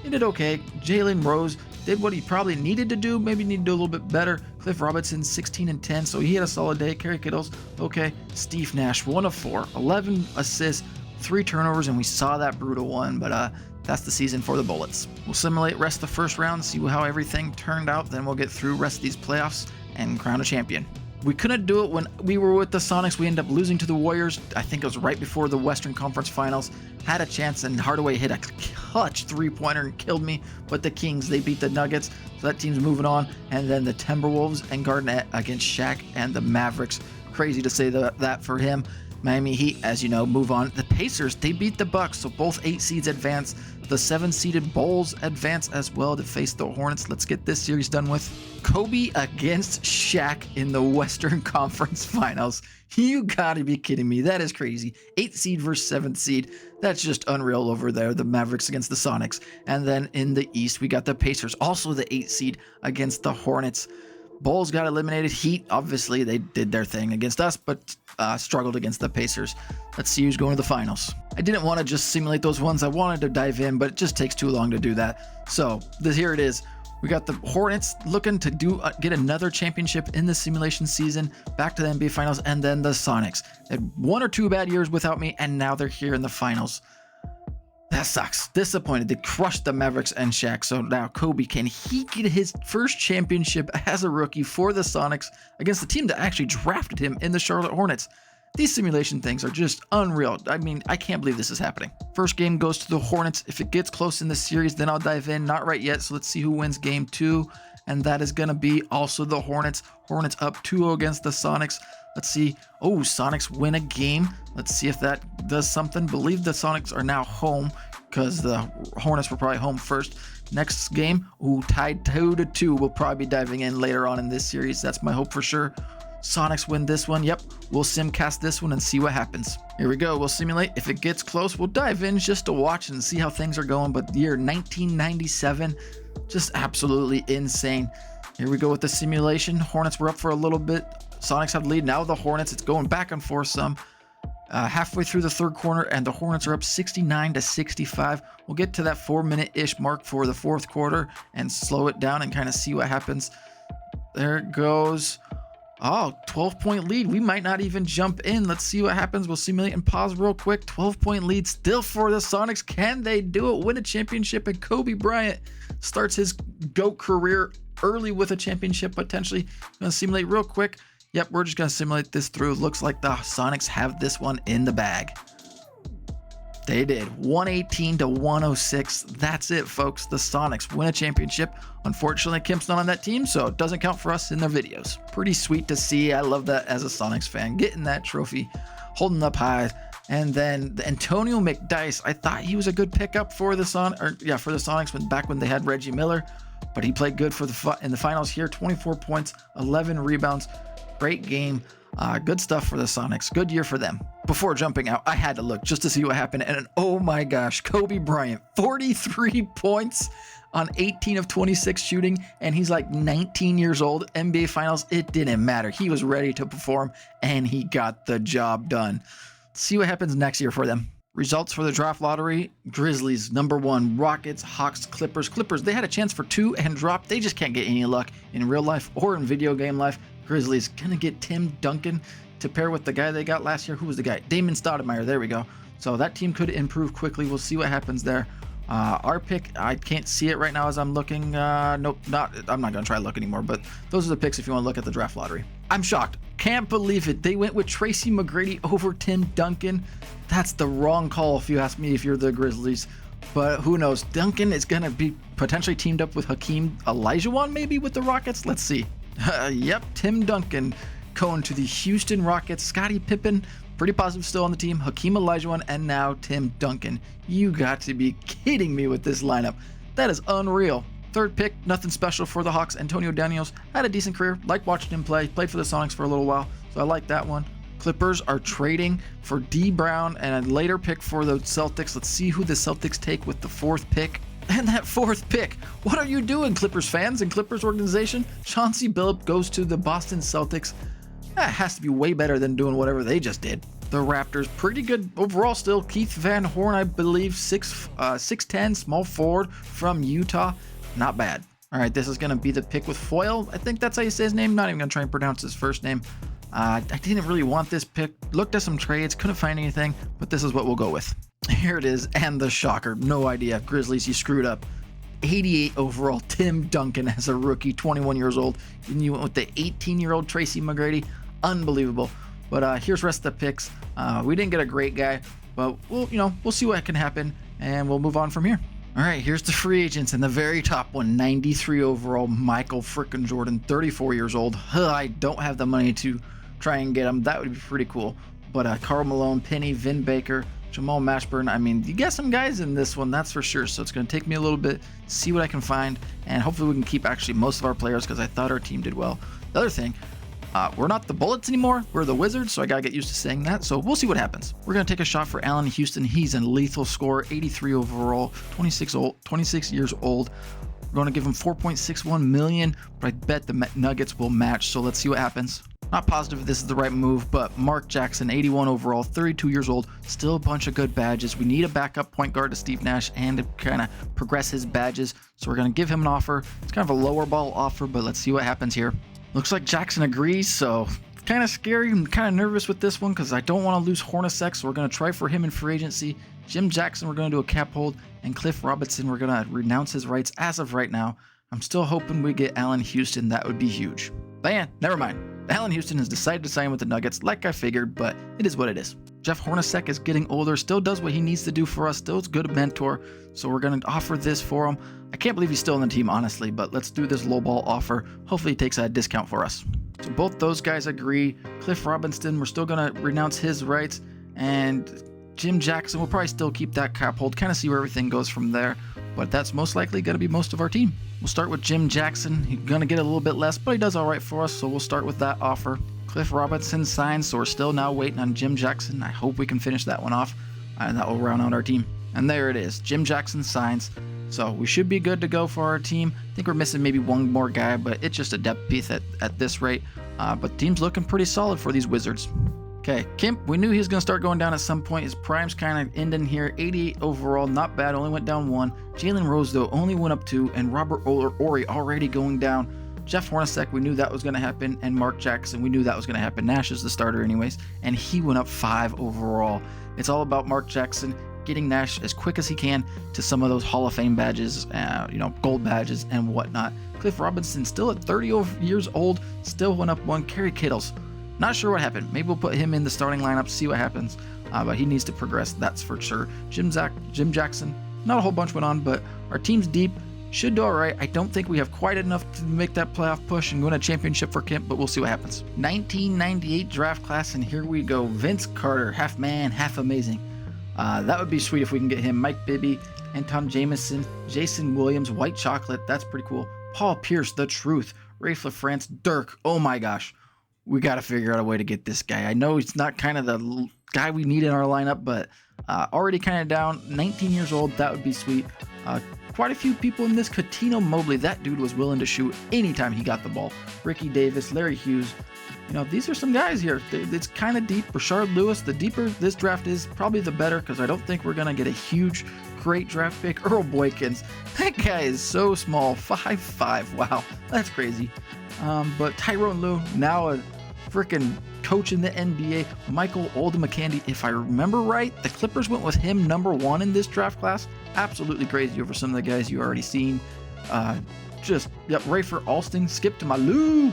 Speaker 1: he did okay. Jalen Rose did what he probably needed to do, maybe need to do a little bit better. Cliff Robinson, 16 and 10, so he had a solid day. Kerry Kittles, okay. Steve Nash, 1 of 4, 11 assists, 3 turnovers, and we saw that brutal one, but that's the season for the Bullets. We'll simulate rest of the first round, see how everything turned out, then we'll get through rest of these playoffs and crown a champion. We couldn't do it when we were with the Sonics. We ended up losing to the Warriors. I think it was right before the Western Conference Finals. Had a chance, and Hardaway hit a clutch three-pointer and killed me. But the Kings, they beat the Nuggets, so that team's moving on. And then the Timberwolves and Garnett against Shaq and the Mavericks. Crazy to say that for him. Miami Heat, as you know, move on. The Pacers, they beat the Bucks, so both 8 seeds advance. The 7-seeded Bulls advance as well to face the Hornets. Let's get this series done with. Kobe against Shaq in the Western Conference Finals. You gotta be kidding me. That is crazy. 8th seed versus 7th seed. That's just unreal over there. The Mavericks against the Sonics. And then in the East, we got the Pacers, also the 8th seed against the Hornets. Bulls got eliminated. Heat, obviously, they did their thing against us, but struggled against the Pacers. Let's see who's going to the finals. I didn't want to just simulate those ones. I wanted to dive in, but it just takes too long to do that. So here it is. We got the Hornets looking to get another championship in the simulation season, back to the NBA Finals, and then the Sonics. They had 1 or 2 bad years without me, and now they're here in the finals. That sucks. Disappointed. They crushed the Mavericks and Shaq. So now Kobe, can he get his first championship as a rookie for the Sonics against the team that actually drafted him in the Charlotte Hornets? These simulation things are just unreal. I mean, I can't believe this is happening. First game goes to the Hornets. If it gets close in the series, then I'll dive in. Not right yet, so let's see who wins game 2. And that is going to be also the Hornets. Hornets up 2-0 against the Sonics. Let's see. Oh, Sonics win a game. Let's see if that does something. Believe the Sonics are now home because the Hornets were probably home first. Next game, tied 2-2. We'll probably be diving in later on in this series. That's my hope for sure. Sonics win this one. Yep, we'll simcast this one and see what happens. Here we go. We'll simulate. If it gets close, we'll dive in just to watch and see how things are going. But the year 1997, just absolutely insane. Here we go with the simulation. Hornets were up for a little bit. Sonics have the lead. Now the Hornets, it's going back and forth some. Halfway through the third quarter, and the Hornets are up 69-65. We'll get to that 4-minute-ish mark for the fourth quarter and slow it down and kind of see what happens. There it goes. Oh, 12-point lead. We might not even jump in. Let's see what happens. We'll simulate and pause real quick. 12-point lead still for the Sonics. Can they do it? Win a championship? And Kobe Bryant starts his GOAT career early with a championship, potentially. I'm going to simulate real quick. Yep, we're just going to simulate this through. Looks like the Sonics have this one in the bag. They did. 118-106. That's it, folks. The Sonics win a championship. Unfortunately, Kemp's not on that team, so it doesn't count for us in their videos. Pretty sweet to see. I love that as a Sonics fan. Getting that trophy, holding up high. And then the Antonio McDyess. I thought he was a good pickup for the Sonics back when they had Reggie Miller, but he played good in the finals here. 24 points, 11 rebounds. Great game. Good stuff for the Sonics. Good year for them. Before jumping out, I had to look just to see what happened. And oh my gosh, Kobe Bryant, 43 points on 18 of 26 shooting. And he's like 19 years old. NBA Finals, it didn't matter. He was ready to perform and he got the job done. Let's see what happens next year for them. Results for the draft lottery: Grizzlies #1, Rockets, Hawks, Clippers. Clippers, they had a chance for 2 and dropped. They just can't get any luck in real life or in video game life. Grizzlies gonna get Tim Duncan to pair with the guy they got last year. Who was the guy? Damon Stoudemire. There we go. So that team could improve quickly. We'll see what happens there. Our pick, I can't see it right now as I'm looking. Nope, I'm not gonna try to look anymore. But those are the picks if you want to look at the draft lottery. I'm shocked. Can't believe it. They went with Tracy McGrady over Tim Duncan. That's the wrong call if you ask me, if you're the Grizzlies. But who knows? Duncan is going to be potentially teamed up with Hakeem Olajuwon maybe with the Rockets. Let's see. Yep, Tim Duncan going to the Houston Rockets. Scottie Pippen, pretty positive still on the team. Hakeem Olajuwon, and now Tim Duncan. You got to be kidding me with this lineup. That is unreal. Third pick, nothing special for the Hawks. Antonio Daniels had a decent career. Like watching him play. Played for the Sonics for a little while, so I like that one. Clippers are trading for D Brown and a later pick for the Celtics. Let's see who the Celtics take with the 4th pick. And that 4th pick, what are you doing, Clippers fans and Clippers organization? Chauncey Billups goes to the Boston Celtics. That has to be way better than doing whatever they just did. The Raptors, pretty good overall still. Keith Van Horn, I believe, 6'10", small forward from Utah. Not bad. All right, this is going to be the pick with Foyle. I think that's how you say his name. Not even going to try and pronounce his first name. I didn't really want this pick. Looked at some trades, couldn't find anything, but this is what we'll go with. Here it is, and the shocker. No idea. Grizzlies, you screwed up. 88 overall, Tim Duncan as a rookie, 21 years old. And you went with the 18-year-old Tracy McGrady. Unbelievable. But here's the rest of the picks. We didn't get a great guy, but we'll see what can happen, and we'll move on from here. All right, here's the free agents, and the very top one, 93 overall, Michael frickin' Jordan, 34 years old. I don't have the money to try and get him. That would be pretty cool. But Karl Malone, Penny, Vin Baker, Jamal Mashburn. I mean, you get some guys in this one, that's for sure. So it's going to take me a little bit, see what I can find, and hopefully we can keep actually most of our players because I thought our team did well. The other thing, we're not the Bullets anymore. We're the Wizards, so I got to get used to saying that. So we'll see what happens. We're going to take a shot for Allen Houston. He's a lethal scorer, 83 overall, 26 years old. We're going to give him $4.61 million, but I bet the Nuggets will match. So let's see what happens. Not positive if this is the right move, but Mark Jackson, 81 overall, 32 years old, still a bunch of good badges. We need a backup point guard to Steve Nash and to kind of progress his badges. So we're going to give him an offer. It's kind of a lower ball offer, but let's see what happens here. Looks like Jackson agrees, so kind of scary. I'm kind of nervous with this one because I don't want to lose Hornacek, so we're going to try for him in free agency. Jim Jackson, we're going to do a cap hold, and Cliff Robinson, we're going to renounce his rights as of right now. I'm still hoping we get Allen Houston. That would be huge. But yeah, never mind. Allen Houston has decided to sign with the Nuggets like I figured, but it is what it is. Jeff Hornacek is getting older, still does what he needs to do for us, still is a good mentor, so we're going to offer this for him. I can't believe he's still on the team, honestly, but let's do this lowball offer. Hopefully he takes a discount for us. So both those guys agree. Cliff Robinson, we're still going to renounce his rights, and Jim Jackson, we'll probably still keep that cap hold, kind of see where everything goes from there, but that's most likely going to be most of our team. We'll start with Jim Jackson. He's going to get a little bit less, but he does all right for us, so we'll start with that offer. Cliff Robinson signs, so we're still now waiting on Jim Jackson. I hope we can finish that one off, and that will round out our team. And there it is. Jim Jackson signs, so we should be good to go for our team. I think we're missing maybe one more guy, but it's just a depth piece at this rate. But the team's looking pretty solid for these Wizards. Okay, Kemp, we knew he was going to start going down at some point. His prime's kind of ending here. 88 overall, not bad, only went down 1. Jalen Rose, though, only went up 2, and Robert Horry already going down. Jeff Hornacek, we knew that was going to happen, and Mark Jackson, we knew that was going to happen. Nash is the starter anyways, and he went up 5 overall. It's all about Mark Jackson getting Nash as quick as he can to some of those Hall of Fame badges, gold badges and whatnot. Cliff Robinson, still at 30 years old, still went up 1. Kerry Kittles, not sure what happened. Maybe we'll put him in the starting lineup, see what happens. But he needs to progress, that's for sure. Jim Jackson, not a whole bunch went on, but our team's deep. Should do all right. I don't think we have quite enough to make that playoff push and win a championship for Kemp, but we'll see what happens. 1998 draft class, and here we go. Vince Carter, half man, half amazing. That would be sweet if we can get him. Mike Bibby, Anton Jameson, Jason Williams, White Chocolate. That's pretty cool. Paul Pierce, The Truth, Rafe LaFrance, Dirk. Oh my gosh. We got to figure out a way to get this guy. I know he's not kind of the guy we need in our lineup, but already kind of down. 19 years old. That would be sweet. Quite a few people in this. Coutinho Mobley, that dude was willing to shoot anytime he got the ball. Ricky Davis, Larry Hughes. These are some guys here. It's kind of deep. Rashard Lewis, the deeper this draft is, probably the better, because I don't think we're going to get a huge, great draft pick. Earl Boykins, that guy is so small, 5'5". Wow, that's crazy. But Tyrone Lue, now a freaking coach in the NBA. Michael Olden-McCandy, if I remember right, the Clippers went with him number 1 in this draft class. Absolutely crazy over some of the guys you already seen. Rafer Alston, Skip to Malou,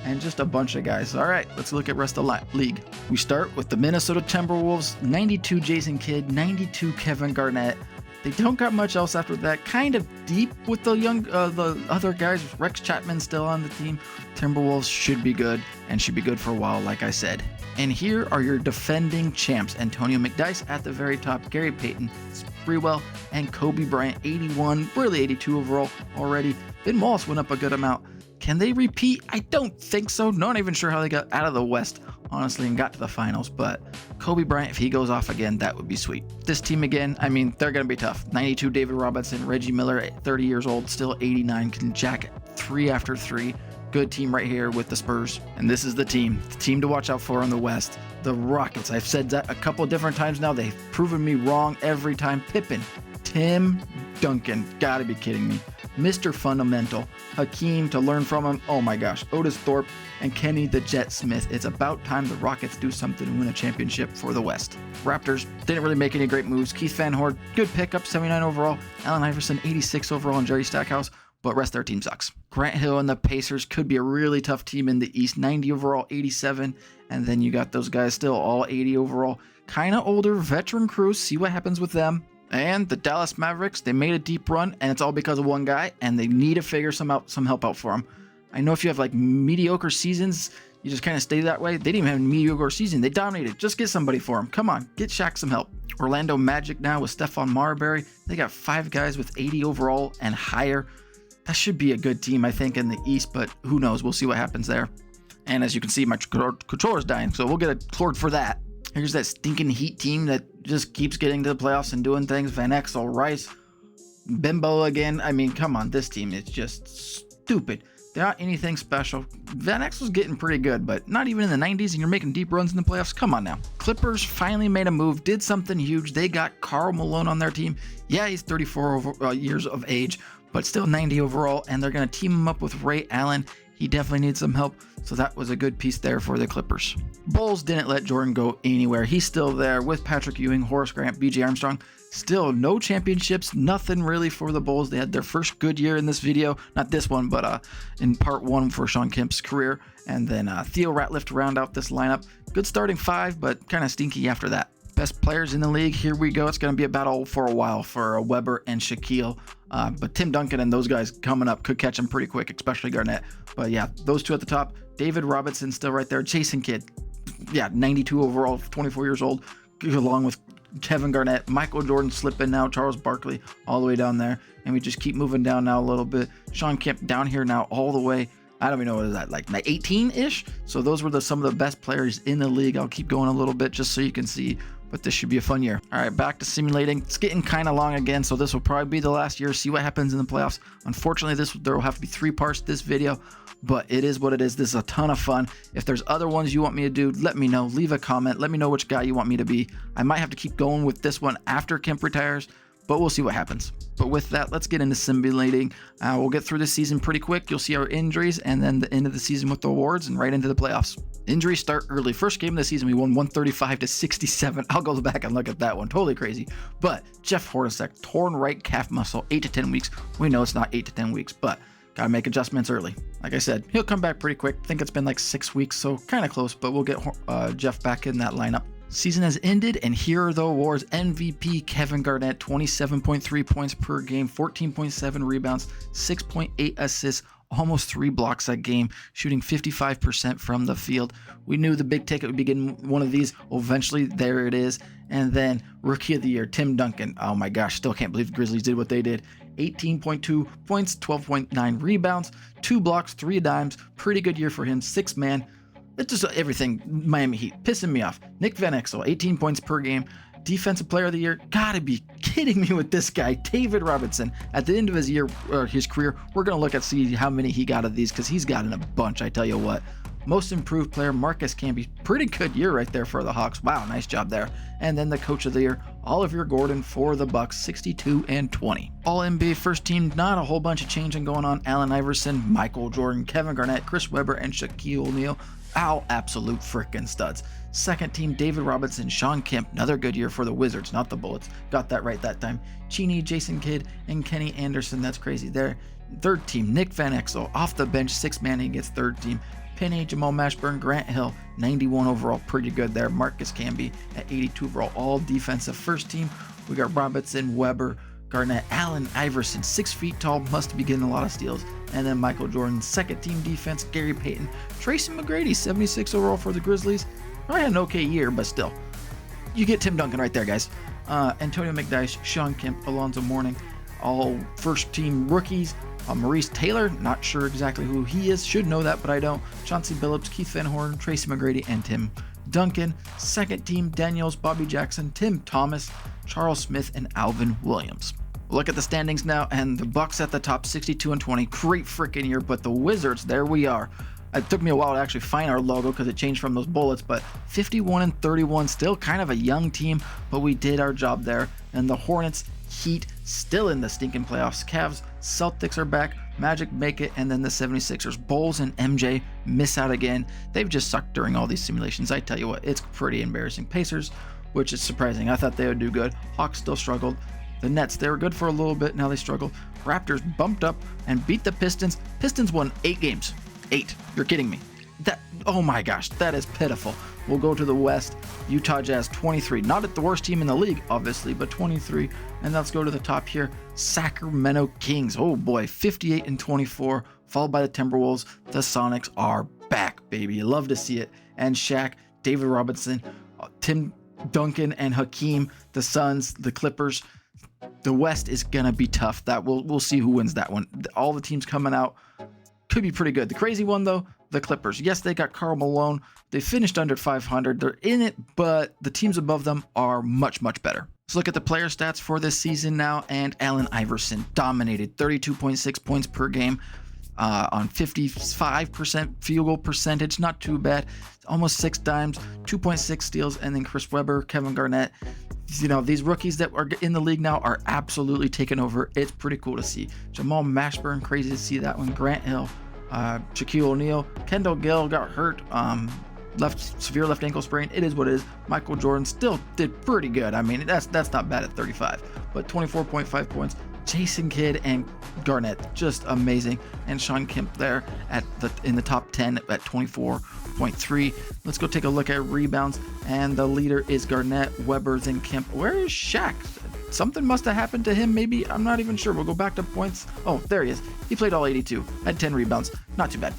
Speaker 1: and just a bunch of guys. All right, let's look at rest of the league. We start with the Minnesota Timberwolves, 92 Jason Kidd, 92 Kevin Garnett. They don't got much else after that. Kind of deep with the other guys. Rex Chapman still on the team. Timberwolves should be good, and should be good for a while, like I said. And here are your defending champs. Antonio McDyess at the very top. Gary Payton, Sprewell, and Kobe Bryant, 81, really 82 overall already. Ben Wallace went up a good amount. Can they repeat? I don't think so. Not even sure how they got out of the West honestly, and got to the finals. But Kobe Bryant, if he goes off again, that would be sweet. This team again, I mean, they're going to be tough. 92 David Robinson, Reggie Miller, 30 years old, still 89, can jack 3 after 3. Good team right here with the Spurs. And this is the team to watch out for in the West. The Rockets. I've said that a couple different times now. They've proven me wrong every time. Pippen, Tim Duncan, gotta be kidding me. Mr. Fundamental, Hakeem to learn from him. Oh my gosh, Otis Thorpe and Kenny the Jet Smith. It's about time the Rockets do something to win a championship for the West. Raptors didn't really make any great moves. Keith Van Horn, good pickup, 79 overall. Allen Iverson, 86 overall, and Jerry Stackhouse. But rest of their team sucks. Grant Hill and the Pacers could be a really tough team in the East. 90 overall, 87. And then you got those guys still all 80 overall. Kind of older veteran crews. See what happens with them. And the Dallas Mavericks, they made a deep run, and it's all because of one guy, and they need to figure some help out for him. I know if you have like mediocre seasons, you just kind of stay that way. They didn't even have a mediocre season. They dominated. Just get somebody for him. Come on, get Shaq some help. Orlando Magic now with Stephon Marbury. They got 5 guys with 80 overall and higher. That should be a good team, I think, in the East, but who knows? We'll see what happens there. And as you can see, my controller's dying, so we'll get a cord for that. Here's that stinking Heat team that just keeps getting to the playoffs and doing things. Van Exel, Rice, Bimbo again. I mean, come on, this team is just stupid. They're not anything special. Van Exel's getting pretty good, but not even in the 90s, and you're making deep runs in the playoffs. Come on now. Clippers finally made a move, did something huge. They got Karl Malone on their team. Yeah, he's 34 years of age, but still 90 overall, and they're going to team him up with Ray Allen. He definitely needs some help, so that was a good piece there for the Clippers. Bulls didn't let Jordan go anywhere. He's still there with Patrick Ewing, Horace Grant, B.J. Armstrong. Still no championships, nothing really for the Bulls. They had their first good year in this video. Not this one, but in part 1 for Shawn Kemp's career. And then Theo Ratliff to round out this lineup. Good starting 5, but kind of stinky after that. Best players in the league, here we go. It's going to be a battle for a while for Weber and Shaquille. But Tim Duncan and those guys coming up could catch them pretty quick, especially Garnett. But yeah, those two at the top. David Robinson still right there. Jason Kidd, yeah, 92 overall, 24 years old, along with Kevin Garnett. Michael Jordan slipping now. Charles Barkley all the way down there. And we just keep moving down now a little bit. Shawn Kemp down here now all the way. I don't even know what is that, like 18-ish? So those were some of the best players in the league. I'll keep going a little bit just so you can see, but this should be a fun year. All right, back to simulating. It's getting kind of long again, so this will probably be the last year. See what happens in the playoffs. Unfortunately, there will have to be 3 parts to this video, but it is what it is. This is a ton of fun. If there's other ones you want me to do, let me know. Leave a comment. Let me know which guy you want me to be. I might have to keep going with this one after Kemp retires, but we'll see what happens. But with that, let's get into simulating. We'll get through this season pretty quick. You'll see our injuries and then the end of the season with the awards and right into the playoffs. Injuries start early. First game of the season, we won 135-67. I'll go back and look at that one. Totally crazy. But Jeff Hornacek, torn right calf muscle, 8 to 10 weeks. We know it's not 8 to 10 weeks, but got to make adjustments early. Like I said, he'll come back pretty quick. I think it's been like 6 weeks, so kind of close, but we'll get Jeff back in that lineup. Season has ended, and here are the awards. MVP Kevin Garnett, 27.3 points per game, 14.7 rebounds, 6.8 assists, almost 3 blocks a game, shooting 55% from the field. We knew the big ticket would be getting one of these. Eventually, there it is. And then Rookie of the Year, Tim Duncan. Oh my gosh, still can't believe the Grizzlies did what they did. 18.2 points, 12.9 rebounds, 2 blocks, 3 dimes. Pretty good year for him. 6-man. It's just everything. Miami Heat pissing me off. Nick Van Exel, 18 points per game. Defensive Player of the Year. Gotta be kidding me with this guy, David Robinson. At the end of his year, his career, we're gonna look at see how many he got of these because he's gotten a bunch. I tell you what. Most Improved Player, Marcus Camby. Pretty good year right there for the Hawks. Wow, nice job there. And then the Coach of the Year, Oliver Gordon for the Bucks, 62-20. All NBA first team, not a whole bunch of changing going on. Allen Iverson, Michael Jordan, Kevin Garnett, Chris Webber, and Shaquille O'Neal. Absolute frickin' studs. Second team, David Robinson, Shawn Kemp. Another good year for the Wizards, not the Bullets. Got that right that time. Cheney, Jason Kidd, and Kenny Anderson. That's crazy there. Third team, Nick Van Exel. Off the bench, 6-man, he gets third team. Penny, Jamal Mashburn, Grant Hill, 91 overall. Pretty good there. Marcus Camby at 82 overall. All defensive first team. We got Robinson, Webber, Garnett, Allen Iverson, 6 feet tall, must be getting a lot of steals. And then Michael Jordan, second team defense, Gary Payton, Tracy McGrady, 76 overall for the Grizzlies. I had an okay year, but still. You get Tim Duncan right there, guys. Antonio McDyess, Shawn Kemp, Alonzo Mourning, all first team rookies. Maurice Taylor, not sure exactly who he is, should know that, but I don't. Chauncey Billups, Keith Van Horn, Tracy McGrady, and Tim Duncan. Second team, Daniels, Bobby Jackson, Tim Thomas, Charles Smith, and Alvin Williams. Look at the standings now, and the Bucks at the top, 62-20. Great freaking year, but the Wizards, there we are. It took me a while to actually find our logo because it changed from those bullets, but 51-31, still kind of a young team, but we did our job there. And the Hornets, Heat, still in the stinking playoffs. Cavs, Celtics are back. Magic make it, and then the 76ers, Bulls, and MJ miss out again. They've just sucked during all these simulations. I tell you what, it's pretty embarrassing. Pacers, which is surprising. I thought they would do good. Hawks still struggled. The Nets, they were good for a little bit. Now they struggle. Raptors bumped up and beat the Pistons. Pistons won 8 games. 8. You're kidding me. Oh my gosh, that is pitiful. We'll go to the West. Utah Jazz 23. Not at the worst team in the league, obviously, but 23. And let's go to the top here. Sacramento Kings. Oh boy, 58-24, followed by the Timberwolves. The Sonics are back, baby. You love to see it. And Shaq, David Robinson, Tim Duncan, and Hakeem, the Suns, the Clippers. The West is gonna be tough. We'll see who wins that one. All the teams coming out could be pretty good. The crazy one though, the Clippers. Yes, they got Karl Malone. They finished under 500. They're in it, but the teams above them are much, much better. Let's look at the player stats for this season now, and Allen Iverson dominated, 32.6 points per game on 55% field goal percentage. Not too bad. Almost 6 dimes, 2.6 steals, and then Chris Webber, Kevin Garnett. You know, these rookies that are in the league now are absolutely taking over. It's pretty cool to see. Jamal Mashburn, crazy to see that one. Grant Hill, Shaquille O'Neal, Kendall Gill got hurt, severe left ankle sprain. It is what it is. Michael Jordan still did pretty good. I mean, that's not bad at 35, but 24.5 points. Jason Kidd and Garnett, just amazing. And Shawn Kemp there in the top 10 at 24.3. Let's go take a look at rebounds, and the leader is Garnett, Webber, then Kemp. Where is Shaq? Something must have happened to him, maybe. I'm not even sure. We'll go back to points. Oh, there he is. He played all 82. Had 10 rebounds. Not too bad.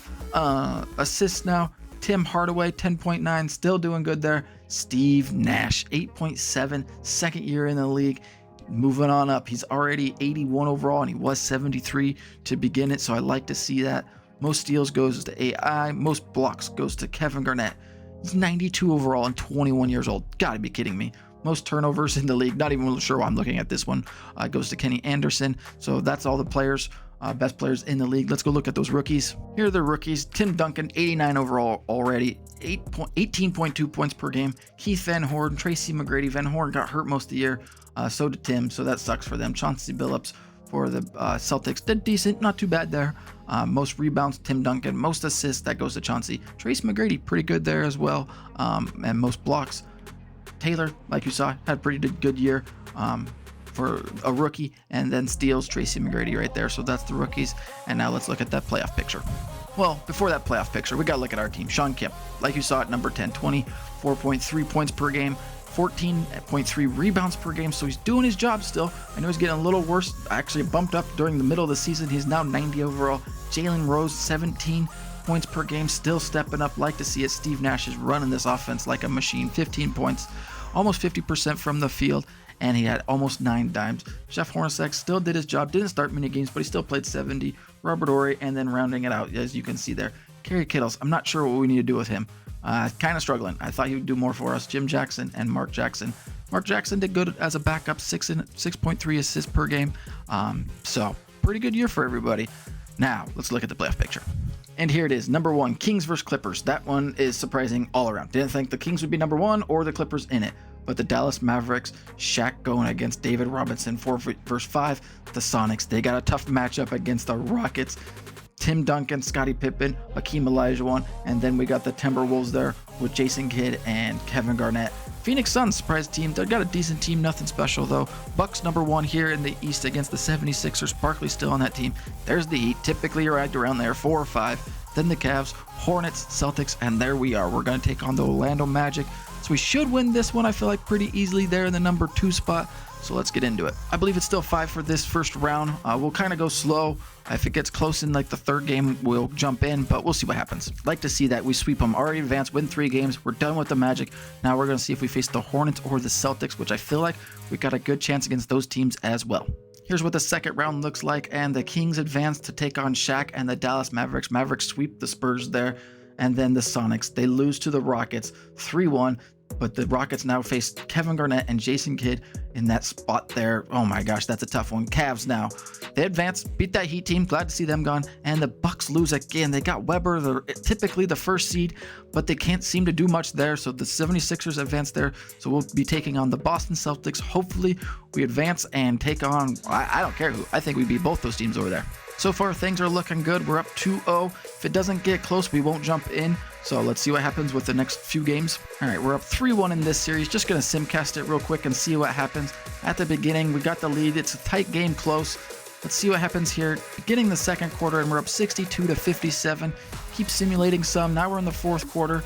Speaker 1: Assists now. Tim Hardaway, 10.9. Still doing good there. Steve Nash, 8.7. Second year in the league. Moving on up. He's already 81 overall, and he was 73 to begin it, so I like to see that. Most steals goes to AI. Most blocks goes to Kevin Garnett. He's 92 overall and 21 years old. Gotta be kidding me. Most turnovers in the league. Not even sure why I'm looking at this one. Goes to Kenny Anderson. So that's all the players, best players in the league. Let's go look at those rookies. Here are the rookies. Tim Duncan, 89 overall already. 18.2 points per game. Keith Van Horn, Tracy McGrady. Van Horn got hurt most of the year. So did Tim, so that sucks for them. Chauncey Billups for the Celtics did decent, not too bad there. Most rebounds, Tim Duncan. Most assists, that goes to Chauncey. Tracy McGrady, pretty good there as well. And most blocks, Taylor, like you saw, had a pretty good year for a rookie. And then steals, Tracy McGrady right there. So that's the rookies. And now let's look at that playoff picture. Well, before that playoff picture, we got to look at our team. Shawn Kemp, like you saw at number 10, 24.3 points per game. 14.3 rebounds per game, so he's doing his job still. I know he's getting a little worse, actually bumped up during the middle of the season. He's now 90 overall. Jalen Rose, 17 points per game, still stepping up. Like to see it. Steve Nash is running this offense like a machine. 15 points, almost 50% from the field, and he had almost 9 dimes. Jeff Hornacek still did his job, didn't start many games, but he still played 70. Robert Horry, and then rounding it out, as you can see there, Kerry Kittles. I'm not sure what we need to do with him. Kind of struggling. I thought he would do more for us. Jim Jackson and Mark Jackson. Mark Jackson did good as a backup, 6.3 assists per game. So pretty good year for everybody. Now let's look at the playoff picture. And here it is, number 1, Kings versus Clippers. That one is surprising all around. Didn't think the Kings would be number 1 or the Clippers in it. But the Dallas Mavericks, Shaq going against David Robinson, 4 versus 5. The Sonics, they got a tough matchup against the Rockets. Tim Duncan, Scottie Pippen, Hakeem Olajuwon, and then we got the Timberwolves there with Jason Kidd and Kevin Garnett. Phoenix Suns, surprise team. They've got a decent team, nothing special though. Bucks number 1 here in the East against the 76ers. Barkley still on that team. There's the Heat, typically right around there, 4 or 5. Then the Cavs, Hornets, Celtics, and there we are. We're going to take on the Orlando Magic. So we should win this one, I feel like, pretty easily there in the number 2 spot. So let's get into it. I believe it's still 5 for this first round. We'll kind of go slow. If it gets close in like the third game, we'll jump in, but we'll see what happens. Like to see that we sweep them, already advanced, win 3 games. We're done with the Magic. Now we're going to see if we face the Hornets or the Celtics, which I feel like we got a good chance against those teams as well. Here's what the second round looks like, and the Kings advance to take on Shaq and the Dallas Mavericks. Mavericks sweep the Spurs there, and then the Sonics. They lose to the Rockets 3-1, but the Rockets now face Kevin Garnett and Jason Kidd in that spot there. Oh my gosh, that's a tough one. Cavs now. They advance, beat that Heat team. Glad to see them gone. And the Bucks lose again. They got Weber, they're typically the first seed, but they can't seem to do much there. So the 76ers advance there. So we'll be taking on the Boston Celtics. Hopefully we advance and take on, I don't care who. I think we beat both those teams over there. So far, things are looking good. We're up 2-0. If it doesn't get close, we won't jump in. So let's see what happens with the next few games. All right, we're up 3-1 in this series. Just going to simcast it real quick and see what happens. At the beginning, we got the lead. It's a tight game, close. Let's see what happens here. Beginning the second quarter, and we're up 62-57. Keep simulating some. Now we're in the fourth quarter.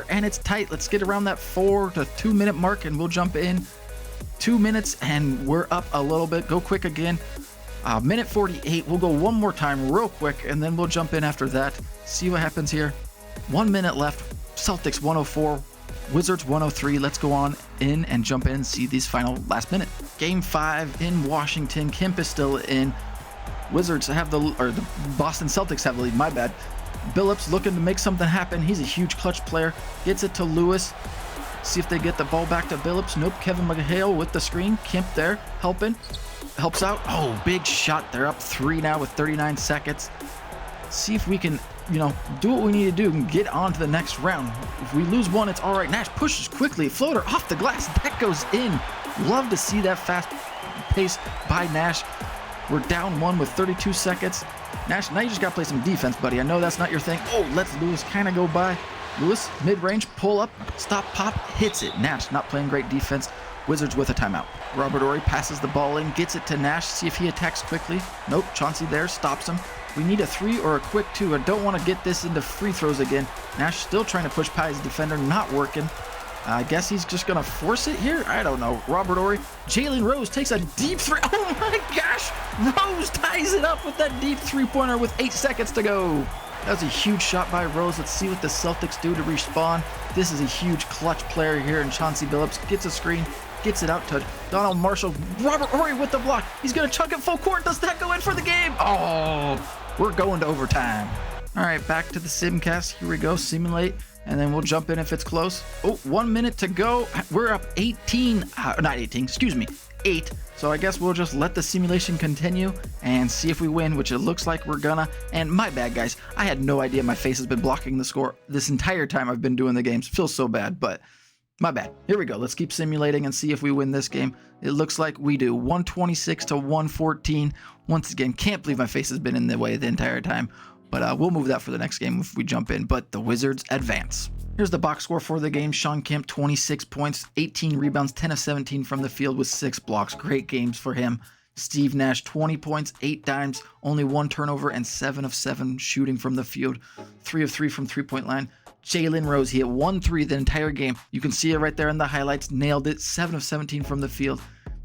Speaker 1: And it's tight. Let's get around that 4 to 2 minute mark, and we'll jump in. 2 minutes, and we're up a little bit. Go quick again. Minute 48. We'll go one more time real quick, and then we'll jump in after that. See what happens here. 1 minute left. Celtics 104. Wizards 103. Let's go on in and jump in and see these final last minute. Game 5 in Washington. Kemp is still in. Wizards have the Boston Celtics have the lead. My bad. Billups looking to make something happen. He's a huge clutch player. Gets it to Lewis. See if they get the ball back to Billups. Nope. Kevin McHale with the screen. Kemp there helping. Helps out. Oh, big shot. They're up 3 now with 39 seconds. See if we can, do what we need to do and get on to the next round. If we lose one, it's all right. Nash pushes quickly. Floater off the glass. That goes in. Love to see that fast pace by Nash. We're down 1 with 32 seconds. Nash, now you just got to play some defense, buddy. I know that's not your thing. Oh, lets Lewis kind of go by. Lewis, mid-range, pull up, stop, pop, hits it. Nash not playing great defense. Wizards with a timeout. Robert Horry passes the ball in, gets it to Nash, see if he attacks quickly. Nope, Chauncey there, stops him. We need a 3 or a quick 2. I don't want to get this into free throws again. Nash still trying to push by his defender, not working. I guess he's just going to force it here? I don't know. Robert Horry. Jalen Rose takes a deep 3. Oh my gosh! Rose ties it up with that deep 3-pointer with 8 seconds to go. That was a huge shot by Rose. Let's see what the Celtics do to respawn. This is a huge clutch player here, and Chauncey Billups gets a screen, gets it out to Donald Marshall. Robert Horry with the block. He's going to chuck it full court. Does that go in for the game? Oh, we're going to overtime. All right, back to the simcast. Here we go. Simulate, and then we'll jump in if it's close. Oh, 1 minute to go. We're up 8. So I guess we'll just let the simulation continue and see if we win, which it looks like we're gonna. And my bad, guys. I had no idea my face has been blocking the score this entire time I've been doing the games. Feels so bad, but my bad. Here we go. Let's keep simulating and see if we win this game. It looks like we do. 126 to 114. Once again, can't believe my face has been in the way the entire time. But we'll move that for the next game if we jump in. But the Wizards advance. Here's the box score for the game. Shawn Kemp, 26 points, 18 rebounds, 10 of 17 from the field with 6 blocks. Great games for him. Steve Nash, 20 points, 8 dimes, only 1 turnover, and 7 of 7 shooting from the field. 3 of 3 from three-point line. Jalen Rose, he hit 1 3 the entire game. You can see it right there in the highlights. Nailed it. 7 of 17 from the field.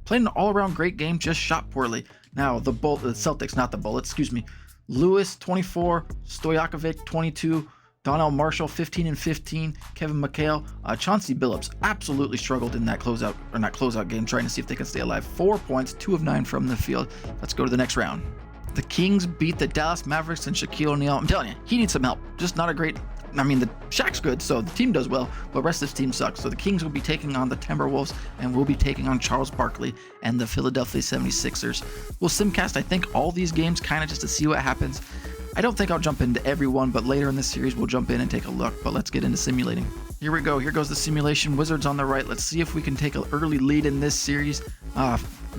Speaker 1: Played an all-around great game, just shot poorly. Now, the Celtics, not the Bullets, excuse me. Lewis, 24. Stojakovic, 22. Donnell Marshall, 15 and 15. Kevin McHale. Chauncey Billups absolutely struggled in that closeout game, trying to see if they can stay alive. 4 points, 2 of 9 from the field. Let's go to the next round. The Kings beat the Dallas Mavericks and Shaquille O'Neal. I'm telling you, he needs some help. Just not a great... the Shaq's good, so the team does well, but the rest of this team sucks. So the Kings will be taking on the Timberwolves, and we'll be taking on Charles Barkley and the Philadelphia 76ers. We'll simcast, I think, all these games kind of just to see what happens. I don't think I'll jump into every one, but later in this series, we'll jump in and take a look. But let's get into simulating. Here we go. Here goes the simulation. Wizards on the right. Let's see if we can take an early lead in this series.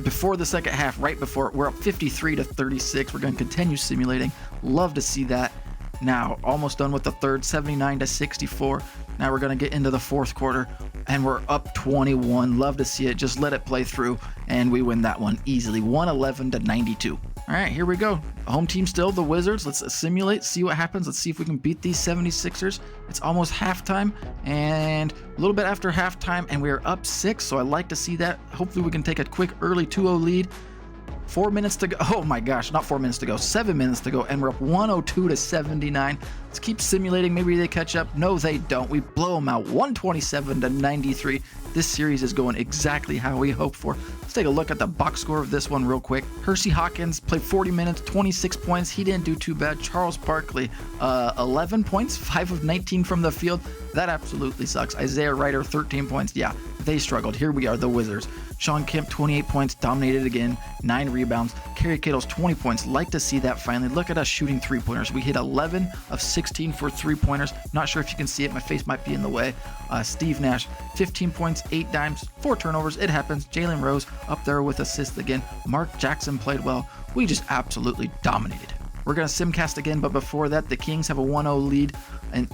Speaker 1: Before the second half, right before, we're up 53 to 36. We're going to continue simulating. Love to see that. Now, almost done with the third, 79 to 64. Now we're going to get into the fourth quarter, and we're up 21. Love to see it. Just let it play through, and we win that one easily, 111 to 92. All right, here we go. Home team still, the Wizards. Let's simulate, see what happens. Let's see if we can beat these 76ers. It's almost halftime, and a little bit after halftime, and we are up 6, so I like to see that. Hopefully we can take a quick early 2-0 lead. 4 minutes to go. Oh my gosh, not 4 minutes to go, 7 minutes to go, and we're up 102-79. Let's keep simulating. Maybe they catch up. No, they don't. We blow them out 127-93. This series is going exactly how we hoped for. Let's take a look at the box score of this one real quick. Hersey Hawkins played 40 minutes, 26 points. He didn't do too bad. Charles Barkley, 11 points, 5 of 19 from the field. That absolutely sucks. Isaiah Ryder, 13 points. Yeah, they struggled. Here we are, the Wizards. Shawn Kemp, 28 points, dominated again, 9 rebounds. Kerry Kittles, 20 points. Like to see that finally. Look at us shooting three-pointers. We hit 11 of 16 for three-pointers. Not sure if you can see it. My face might be in the way. Steve Nash, 15 points, 8 dimes, 4 turnovers. It happens. Jalen Rose up there with assists again. Mark Jackson played well. We just absolutely dominated. We're going to simcast again, but before that, the Kings have a 1-0 lead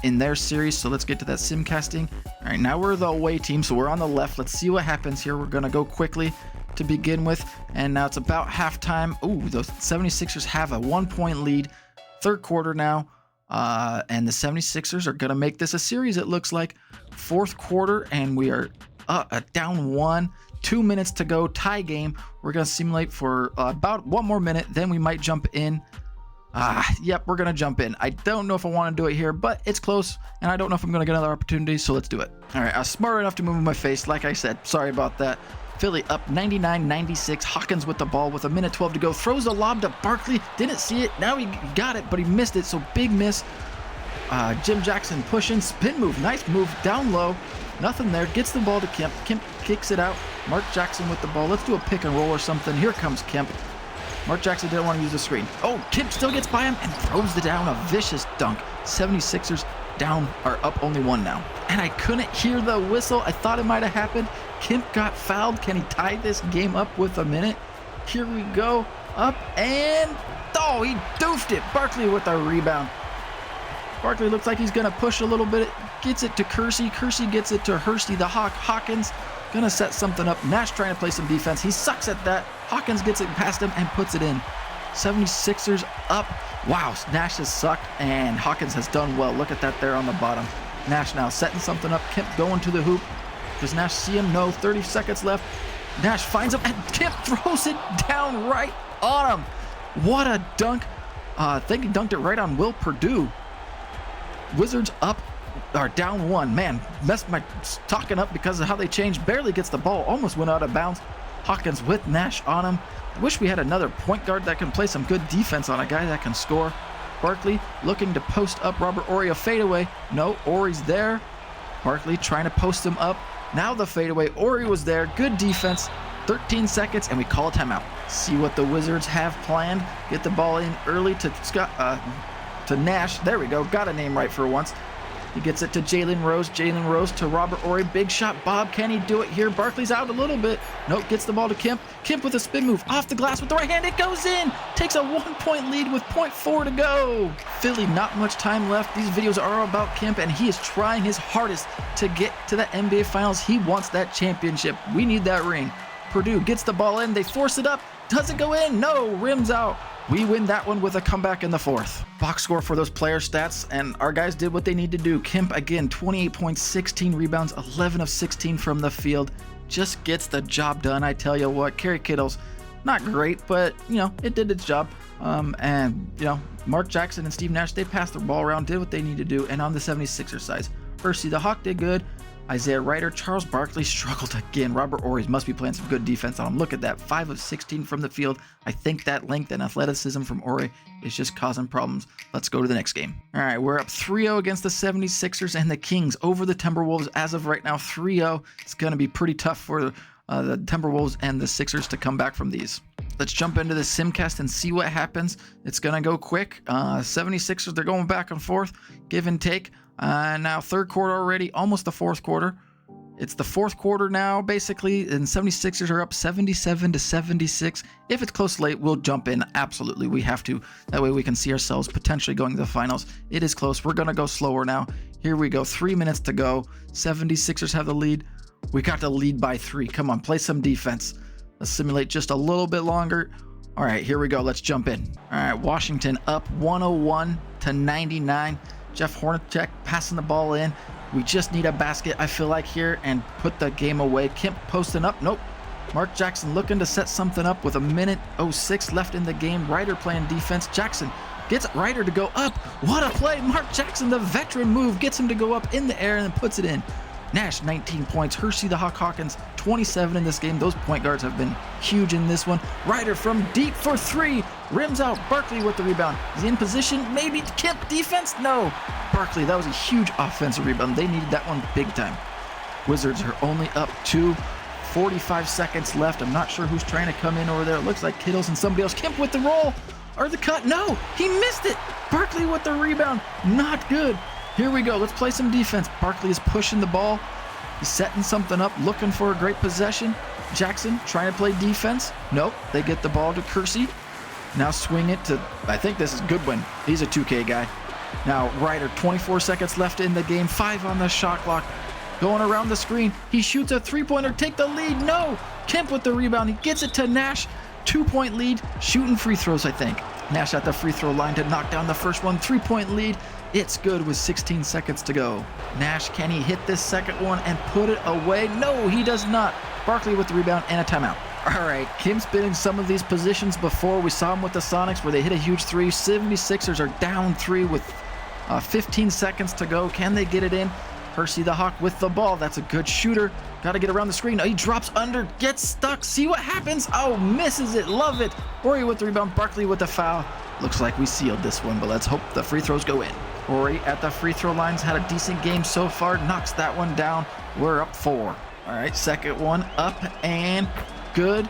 Speaker 1: in their series, so let's get to that simcasting. All right, now we're the away team, so we're on the left. Let's see what happens here. We're going to go quickly to begin with, and now it's about halftime. Ooh, the 76ers have a 1-point lead. Third quarter now, and the 76ers are going to make this a series, it looks like. Fourth quarter, and we are down 1. 2 minutes to go, tie game. We're going to simulate for about 1 more minute, then we might jump in. Yep, we're going to jump in. I don't know if I want to do it here, but it's close, and I don't know if I'm going to get another opportunity, so let's do it. All right, I was smart enough to move my face, like I said. Sorry about that. Philly up 99-96. Hawkins with the ball with 1:12 to go. Throws the lob to Barkley. Didn't see it. Now he got it, but he missed it, so big miss. Jim Jackson pushing. Spin move. Nice move. Down low. Nothing there. Gets the ball to Kemp. Kemp kicks it out. Mark Jackson with the ball. Let's do a pick and roll or something. Here comes Kemp. Mark Jackson didn't want to use the screen. Oh, Kemp still gets by him and throws it down. A vicious dunk. 76ers down, are up only 1 now. And I couldn't hear the whistle. I thought it might have happened. Kemp got fouled. Can he tie this game up with a minute? Here we go. Up and... oh, he doofed it. Barkley with the rebound. Barkley looks like he's going to push a little bit. Gets it to Kersey. Kersey gets it to Hersey the Hawk. Hawkins going to set something up. Nash trying to play some defense. He sucks at that. Hawkins gets it past him and puts it in. 76ers up. Wow, Nash has sucked and Hawkins has done well. Look at that there on the bottom. Nash now setting something up. Kemp going to the hoop. Does Nash see him? No. 30 seconds left. Nash finds him and Kemp throws it down right on him. What a dunk. I think he dunked it right on Will Perdue. Wizards up, or down 1. Man, messed my talking up because of how they changed. Barely gets the ball. Almost went out of bounds. Hawkins with Nash on him. I wish we had another point guard that can play some good defense on a guy that can score. Barkley looking to post up Robert Horry, a fadeaway. No, Horry's there. Barkley trying to post him up. Now the fadeaway. Horry was there. Good defense. 13 seconds, and we call a timeout. See what the Wizards have planned. Get the ball in early to Nash. There we go. Got a name right for once. He gets it to Jalen Rose. Jalen Rose to Robert Horry. Big shot. Bob, can he do it here? Barkley's out a little bit. Nope, gets the ball to Kemp. Kemp with a spin move. Off the glass with the right hand. It goes in. Takes a 1-point lead with 0.4 to go. Philly, not much time left. These videos are about Kemp, and he is trying his hardest to get to the NBA Finals. He wants that championship. We need that ring. Purdue gets the ball in. They force it up. Does it go in? No. Rims out. We win that one with a comeback in the fourth. Box score for those player stats, and our guys did what they need to do. Kemp, again, 28 points, 16 rebounds, 11 of 16 from the field. Just gets the job done, I tell you what. Kerry Kittles, not great, but, it did its job. Mark Jackson and Steve Nash, they passed the ball around, did what they need to do. And on the 76ers side, Hersey the Hawk did good. Isaiah Ryder, Charles Barkley struggled again. Robert Horry must be playing some good defense on him. Look at that, 5 of 16 from the field. I think that length and athleticism from Horry is just causing problems. Let's go to the next game. All right, we're up 3-0 against the 76ers and the Kings over the Timberwolves. As of right now, 3-0. It's going to be pretty tough for the Timberwolves and the Sixers to come back from these. Let's jump into the simcast and see what happens. It's going to go quick. 76ers, they're going back and forth, give and take. Now third quarter already, almost the fourth quarter. It's the fourth quarter now, basically, and 76ers are up 77-76. If it's close late, we'll jump in. Absolutely, we have to. That way we can see ourselves potentially going to the finals. It is close. We're going to go slower now. Here we go. 3 minutes to go. 76ers have the lead. We got the lead by 3. Come on, play some defense. Let's simulate just a little bit longer. All right, here we go. Let's jump in. All right, Washington up 101-99. Jeff Hornacek passing the ball in. We just need a basket, I feel like, here, and put the game away. Kemp posting up. Nope. Mark Jackson looking to set something up with 1:06 left in the game. Ryder playing defense. Jackson gets Ryder to go up. What a play. Mark Jackson, the veteran move, gets him to go up in the air and then puts it in. Nash, 19 points. Hershey the Hawk Hawkins, 27 in this game. Those point guards have been huge in this one. Ryder from deep for 3. Rims out. Barkley with the rebound. Is he in position? Maybe Kemp defense? No. Barkley, that was a huge offensive rebound. They needed that one big time. Wizards are only up 2. 45 seconds left. I'm not sure who's trying to come in over there. It looks like Kittles and somebody else. Kemp with the roll or the cut. No, he missed it. Barkley with the rebound. Not good. Here we go. Let's play some defense. Barkley is pushing the ball. He's setting something up, looking for a great possession. Jackson trying to play defense. Nope. They get the ball to Kersey. Now swing it to, I think this is Goodwin. He's a 2K guy. Now Ryder, 24 seconds left in the game. 5 on the shot clock. Going around the screen. He shoots a 3-pointer. Take the lead. No. Kemp with the rebound. He gets it to Nash. 2-point lead. Shooting free throws, I think. Nash at the free throw line to knock down the first one. 3-point lead. It's good with 16 seconds to go. Nash, can he hit this second one and put it away? No, he does not. Barkley with the rebound and a timeout. All right, Kemp's been in some of these positions before. We saw him with the Sonics where they hit a huge 3. 76ers are down 3 with 15 seconds to go. Can they get it in? Hershey the Hawk with the ball. That's a good shooter. Got to get around the screen. Oh, he drops under, gets stuck. See what happens? Oh, misses it. Love it. Horry with the rebound. Barkley with the foul. Looks like we sealed this one, but let's hope the free throws go in. Horry at the free throw lines, had a decent game so far. Knocks that one down. We're up 4. All right, second one up and good.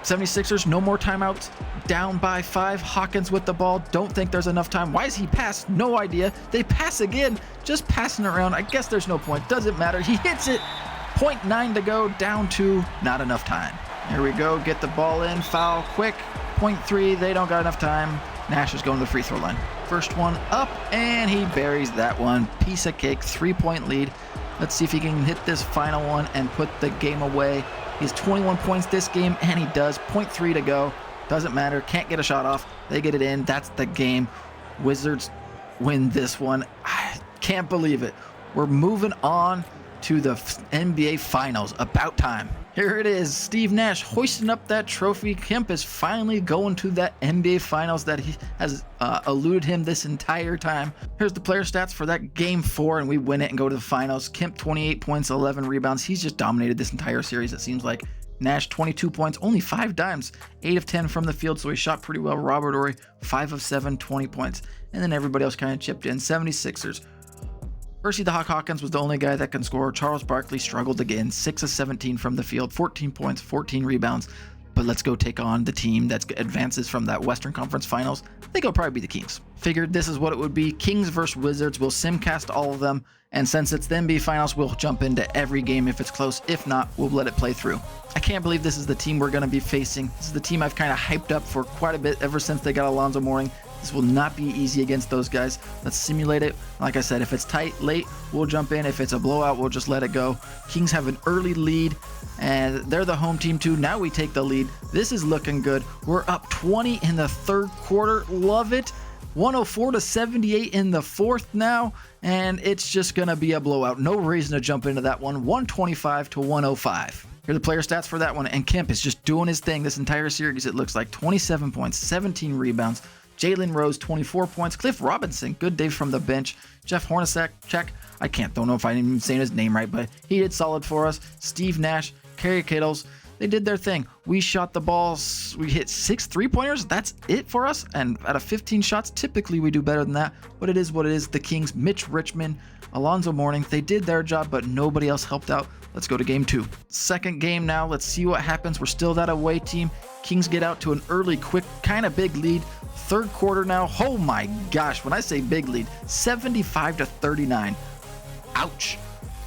Speaker 1: 76ers, no more timeouts. Down by 5. Hawkins with the ball. Don't think there's enough time. Why is he passed? No idea. They pass again. Just passing around. I guess there's no point. Doesn't matter. He hits it. 0.9 to go. Down 2. Not enough time. Here we go. Get the ball in. Foul quick. 0.3. They don't got enough time. Nash is going to the free throw line. First one up, and he buries that one. Piece of cake. 3-point lead. Let's see if he can hit this final one and put the game away. He has 21 points this game, and he does. 0.3 to go. Doesn't matter. Can't get a shot off. They get it in. That's the game. Wizards win this one. I can't believe it. We're moving on to the NBA Finals. About time. Here it is. Steve Nash hoisting up that trophy. Kemp is finally going to that NBA Finals that he has eluded him this entire time. Here's the player stats for that game 4, and we win it and go to the finals. Kemp, 28 points, 11 rebounds. He's just dominated this entire series, it seems like. Nash, 22 points, only 5 dimes, 8 of 10 from the field, so he shot pretty well. Robert Horry, 5 of 7, 20 points. And then everybody else kind of chipped in. 76ers. Hershey the Hawk Hawkins was the only guy that can score. Charles Barkley struggled again, 6 of 17 from the field, 14 points, 14 rebounds. But let's go take on the team that advances from that Western Conference Finals. I think it'll probably be the Kings. Figured this is what it would be. Kings versus Wizards. We'll simcast all of them. And since it's the NBA Finals, we'll jump into every game if it's close. If not, we'll let it play through. I can't believe this is the team we're going to be facing. This is the team I've kind of hyped up for quite a bit ever since they got Alonzo Mourning. This will not be easy against those guys. Let's simulate it. Like I said, if it's tight late, we'll jump in. If it's a blowout, we'll just let it go. Kings have an early lead, and they're the home team too. Now we take the lead. This is looking good. We're up 20 in the third quarter. Love it. 104-78 in the fourth now, and it's just going to be a blowout. No reason to jump into that one. 125-105. Here are the player stats for that one, and Kemp is just doing his thing this entire series. It looks like 27 points, 17 rebounds. Jalen Rose, 24 points. Cliff Robinson, good day from the bench. Jeff Hornacek, check. Don't know if I'm even saying his name right, but he did solid for us. Steve Nash, Kerry Kittles, they did their thing. We shot the balls. We hit 6 3-pointers. That's it for us. And out of 15 shots, typically we do better than that. But it is what it is. The Kings, Mitch Richmond, Alonzo Mourning, they did their job, but nobody else helped out. Let's go to game 2. Second game now. Let's see what happens. We're still that away team. Kings get out to an early, quick, kind of big lead. Third quarter now. Oh my gosh. When I say big lead, 75-39. Ouch.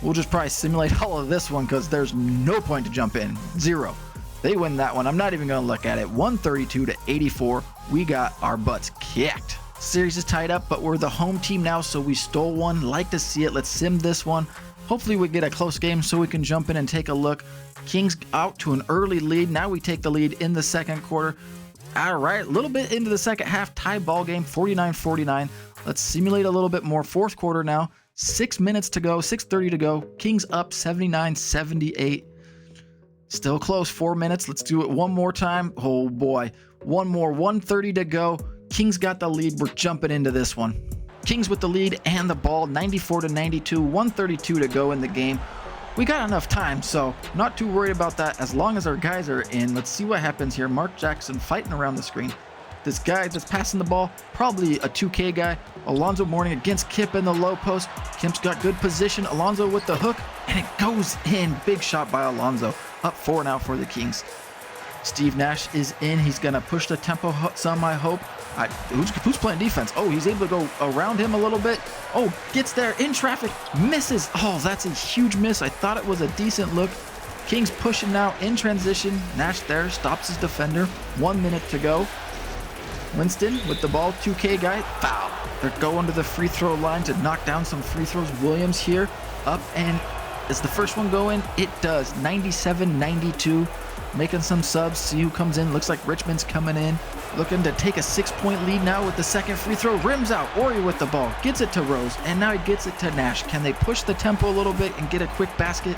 Speaker 1: We'll just probably simulate all of this one because there's no point to jump in. 0. They win that one. I'm not even going to look at it. 132-84. We got our butts kicked. Series is tied up, but we're the home team now, so we stole one. Like to see it. Let's sim this one. Hopefully we get a close game so we can jump in and take a look. Kings out to an early lead. Now we take the lead in the second quarter. All right, a little bit into the second half, tie ball game, 49-49. Let's simulate a little bit more. Fourth quarter now, 6 minutes to go, 6:30 to go. Kings up 79-78. Still close, 4 minutes. Let's do it one more time. Oh boy, one more, 1:30 to go. Kings got the lead. We're jumping into this one. Kings with the lead and the ball, 94-92, 1:32 to go in the game. We got enough time, so not too worried about that as long as our guys are in. Let's see what happens here. Mark Jackson fighting around the screen. This guy that's passing the ball, probably a 2K guy. Alonzo Mourning against Kemp in the low post. Kemp's got good position. Alonzo with the hook, and it goes in. Big shot by Alonzo. Up 4 now for the Kings. Steve Nash is in. He's going to push the tempo some, I hope. Who's playing defense? Oh, he's able to go around him a little bit. Oh, gets there in traffic. Misses. Oh, that's a huge miss. I thought it was a decent look. Kings pushing now in transition. Nash there stops his defender. 1 minute to go. Winston with the ball, 2K guy, foul. They're going to the free throw line to knock down some free throws. Williams here, up, and is the first one going? It does, 97-92. Making some subs, see who comes in. Looks like Richmond's coming in. Looking to take a 6-point lead now with the second free throw. Rims out, Ori with the ball, gets it to Rose, and now he gets it to Nash. Can they push the tempo a little bit and get a quick basket?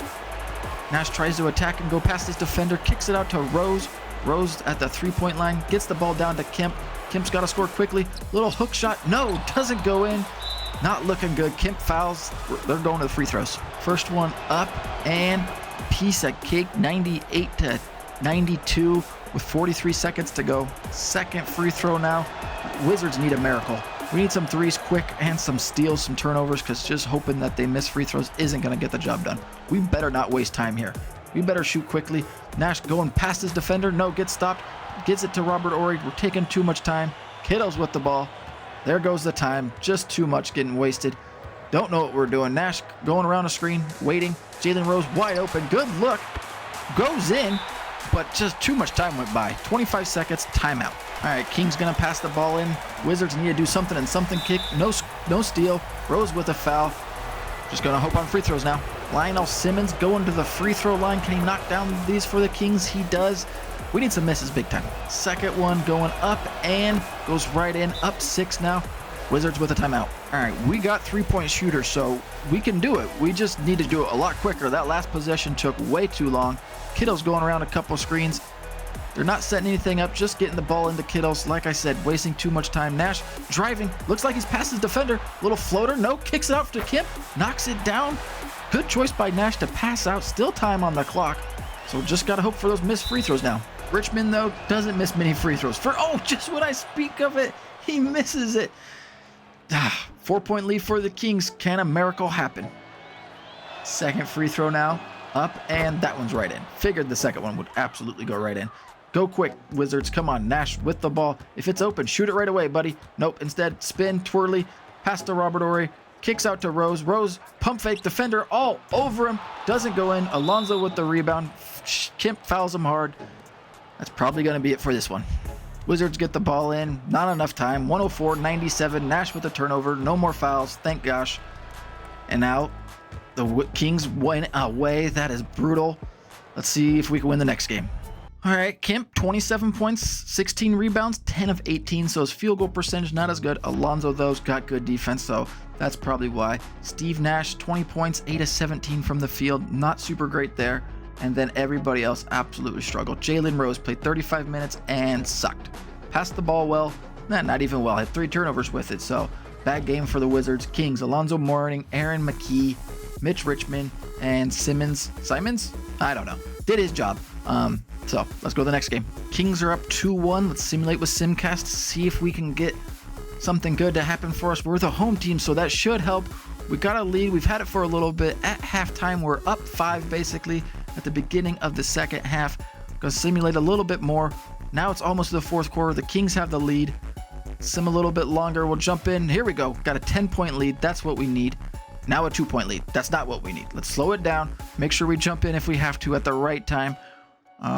Speaker 1: Nash tries to attack and go past his defender, kicks it out to Rose. Rose at the 3-point line, gets the ball down to Kemp. Kemp's got to score quickly. Little hook shot. No, doesn't go in. Not looking good. Kemp fouls. They're going to the free throws. First one up and piece of cake. 98-92 with 43 seconds to go. Second free throw now. Wizards need a miracle. We need some threes quick and some steals, some turnovers, because just hoping that they miss free throws isn't going to get the job done. We better not waste time here. We better shoot quickly. Nash going past his defender. No, gets stopped. Gives it to Robert Horry. We're taking too much time. Kittle's with the ball. There goes the time. Just too much getting wasted. Don't know what we're doing. Nash going around the screen, waiting. Jalen Rose wide open. Good look. Goes in, but just too much time went by. 25 seconds, timeout. All right, Kings going to pass the ball in. Wizards need to do something and something kick. No steal. Rose with a foul. Just going to hope on free throws now. Lionel Simmons going to the free throw line. Can he knock down these for the Kings? He does. We need some misses big time. Second one going up and goes right in. Up 6 now. Wizards with a timeout. All right, we got 3-point shooters, so we can do it. We just need to do it a lot quicker. That last possession took way too long. Kittle's going around a couple screens. They're not setting anything up, just getting the ball into Kittle's. Like I said, wasting too much time. Nash driving. Looks like he's past his defender. Little floater. No, kicks it out to Kemp. Knocks it down. Good choice by Nash to pass out. Still time on the clock. So just got to hope for those missed free throws now. Richmond, though, doesn't miss many free throws. Just when I speak of it, he misses it. 4-point lead for the Kings. Can a miracle happen? Second free throw now. Up, and that one's right in. Figured the second one would absolutely go right in. Go quick, Wizards. Come on, Nash with the ball. If it's open, shoot it right away, buddy. Nope, instead, spin, twirly, pass to Robert Horry. Kicks out to Rose. Rose, pump fake, defender all over him. Doesn't go in. Alonzo with the rebound. Kemp fouls him hard. That's probably going to be it for this one. Wizards get the ball in. Not enough time. 104-97. Nash with the turnover. No more fouls. Thank gosh. And now the Kings win away. That is brutal. Let's see if we can win the next game. All right, Kemp, 27 points, 16 rebounds, 10 of 18. So his field goal percentage not as good. Alonzo, though, got good defense, so that's probably why. Steve Nash, 20 points, 8 of 17 from the field. Not super great there. And then everybody else absolutely struggled. Jalen Rose played 35 minutes and sucked. Passed the ball well. Not even well. Had 3 turnovers with it. So bad game for the Wizards. Kings, Alonzo Mourning, Aaron McKee, Mitch Richmond, and Simons? I don't know. Did his job. So let's go to the next game. Kings are up 2-1. Let's simulate with Simcast. See if we can get something good to happen for us. We're the home team, so that should help. We got a lead. We've had it for a little bit. At halftime, we're up 5 basically at the beginning of the second half. Gonna simulate a little bit more. Now it's almost the fourth quarter. The Kings have the lead. Sim a little bit longer. We'll jump in. Here we go. Got a 10-point lead. That's what we need. Now a 2-point lead. That's not what we need. Let's slow it down. Make sure we jump in if we have to at the right time.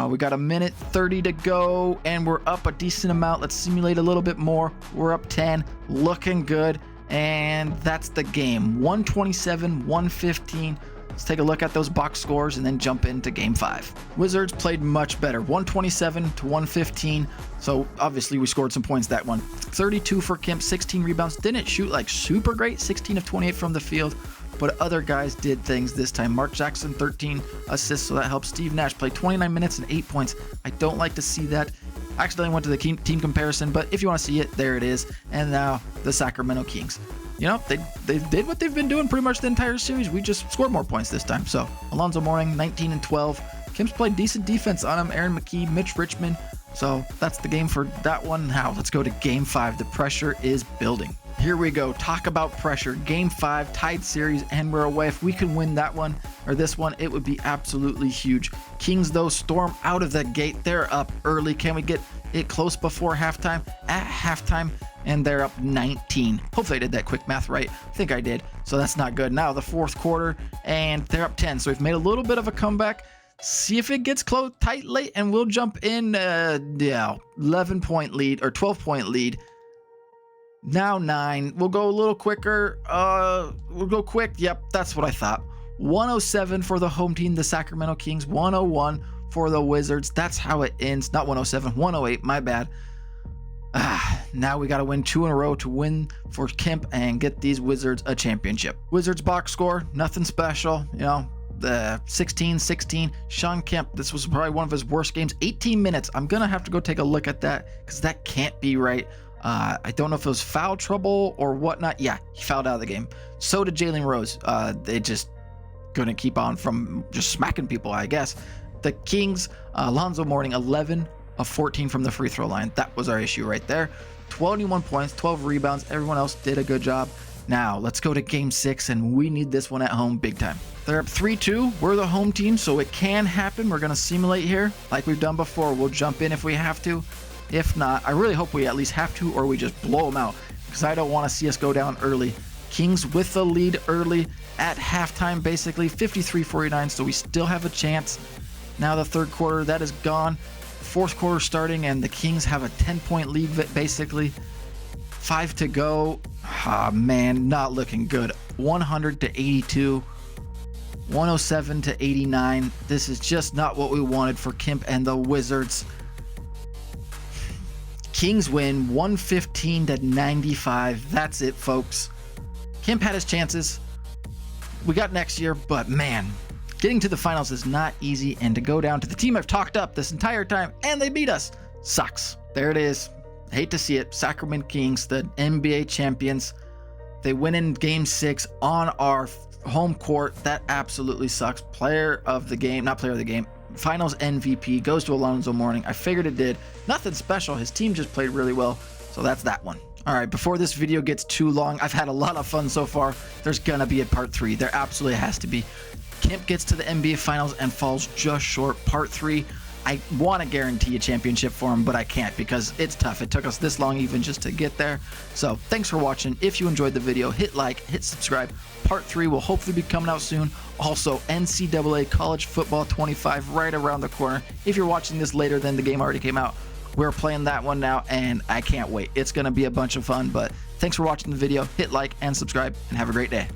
Speaker 1: We got 1:30 to go, and we're up a decent amount. Let's simulate a little bit more. We're up 10. Looking good. And that's the game. 127-115. Let's take a look at those box scores and then jump into game 5. Wizards played much better, 127 to 115. So obviously we scored some points that one. 32 for Kemp, 16 rebounds. Didn't shoot like super great, 16 of 28 from the field, but other guys did things this time. Mark Jackson, 13 assists, so that helps. Steve Nash played 29 minutes and 8 points. I don't like to see that. I accidentally went to the team comparison, but if you want to see it, there it is. And now the Sacramento Kings. You know, they did what they've been doing pretty much the entire series. We just scored more points this time. So Alonzo Mourning, 19 and 12. Kemp's played decent defense on him. Aaron McKee, Mitch Richmond. So that's the game for that one. Now let's go to game 5. The pressure is building. Here we go. Talk about pressure. Game 5, tied series, and we're away. If we can win that one or this one, it would be absolutely huge. Kings, though, storm out of the gate. They're up early. Can we get it close before halftime? At halftime, and they're up 19. Hopefully I did that quick math right. I think I did. So that's not good. Now the fourth quarter, and they're up 10. So we've made a little bit of a comeback. See if it gets close, tight late, and we'll jump in. 11-point lead or 12-point lead. Now 9. We'll go a little quicker. We'll go quick. Yep, that's what I thought. 107 for the home team, the Sacramento Kings. 101 for the Wizards. That's how it ends. Not 107, 108. My bad. Now we got to win 2 in a row to win for Kemp and get these Wizards a championship. Wizards box score, nothing special. You know, the 16-16. Shawn Kemp, this was probably one of his worst games. 18 minutes. I'm going to have to go take a look at that because that can't be right. I don't know if it was foul trouble or whatnot. Yeah, he fouled out of the game. So did Jalen Rose. They just couldn't keep on from just smacking people, I guess. The Kings, Alonzo Mourning, 11 of 14 from the free throw line. That was our issue right there. 21 points, 12 rebounds. Everyone else did a good job. Now, let's go to game 6, and we need this one at home big time. They're up 3-2. We're the home team, so it can happen. We're going to simulate here like we've done before. We'll jump in if we have to. If not, I really hope we at least have to, or we just blow them out, because I don't want to see us go down early. Kings with the lead early at halftime, basically 53-49, so we still have a chance. Now the third quarter, that is gone. Fourth quarter starting, and the Kings have a 10-point lead, basically. 5 to go. Ah, man, not looking good. 100 to 82. 107 to 89. This is just not what we wanted for Kemp and the Wizards. Kings win 115 to 95. That's it, folks. Kemp had his chances. We got next year, but man, getting to the finals is not easy, and to go down to the team I've talked up this entire time and they beat us sucks. There it is. Hate to see it. Sacramento Kings, the NBA champions. They win in game 6 on our home court. That absolutely sucks. Player of the game, not player of the game. Finals MVP goes to Alonzo Mourning. I figured it did. Nothing special. His team just played really well. So that's that one. All right, before this video gets too long, I've had a lot of fun so far. There's gonna be a part 3. There absolutely has to be. Kemp gets to the NBA Finals and falls just short. Part 3. I want to guarantee a championship for him, but I can't because it's tough. It took us this long even just to get there. So thanks for watching. If you enjoyed the video, hit like, hit subscribe. Part 3 will hopefully be coming out soon. Also, NCAA College Football 25 right around the corner. If you're watching this later than the game already came out, we're playing that one now, and I can't wait. It's going to be a bunch of fun, but thanks for watching the video. Hit like and subscribe, and have a great day.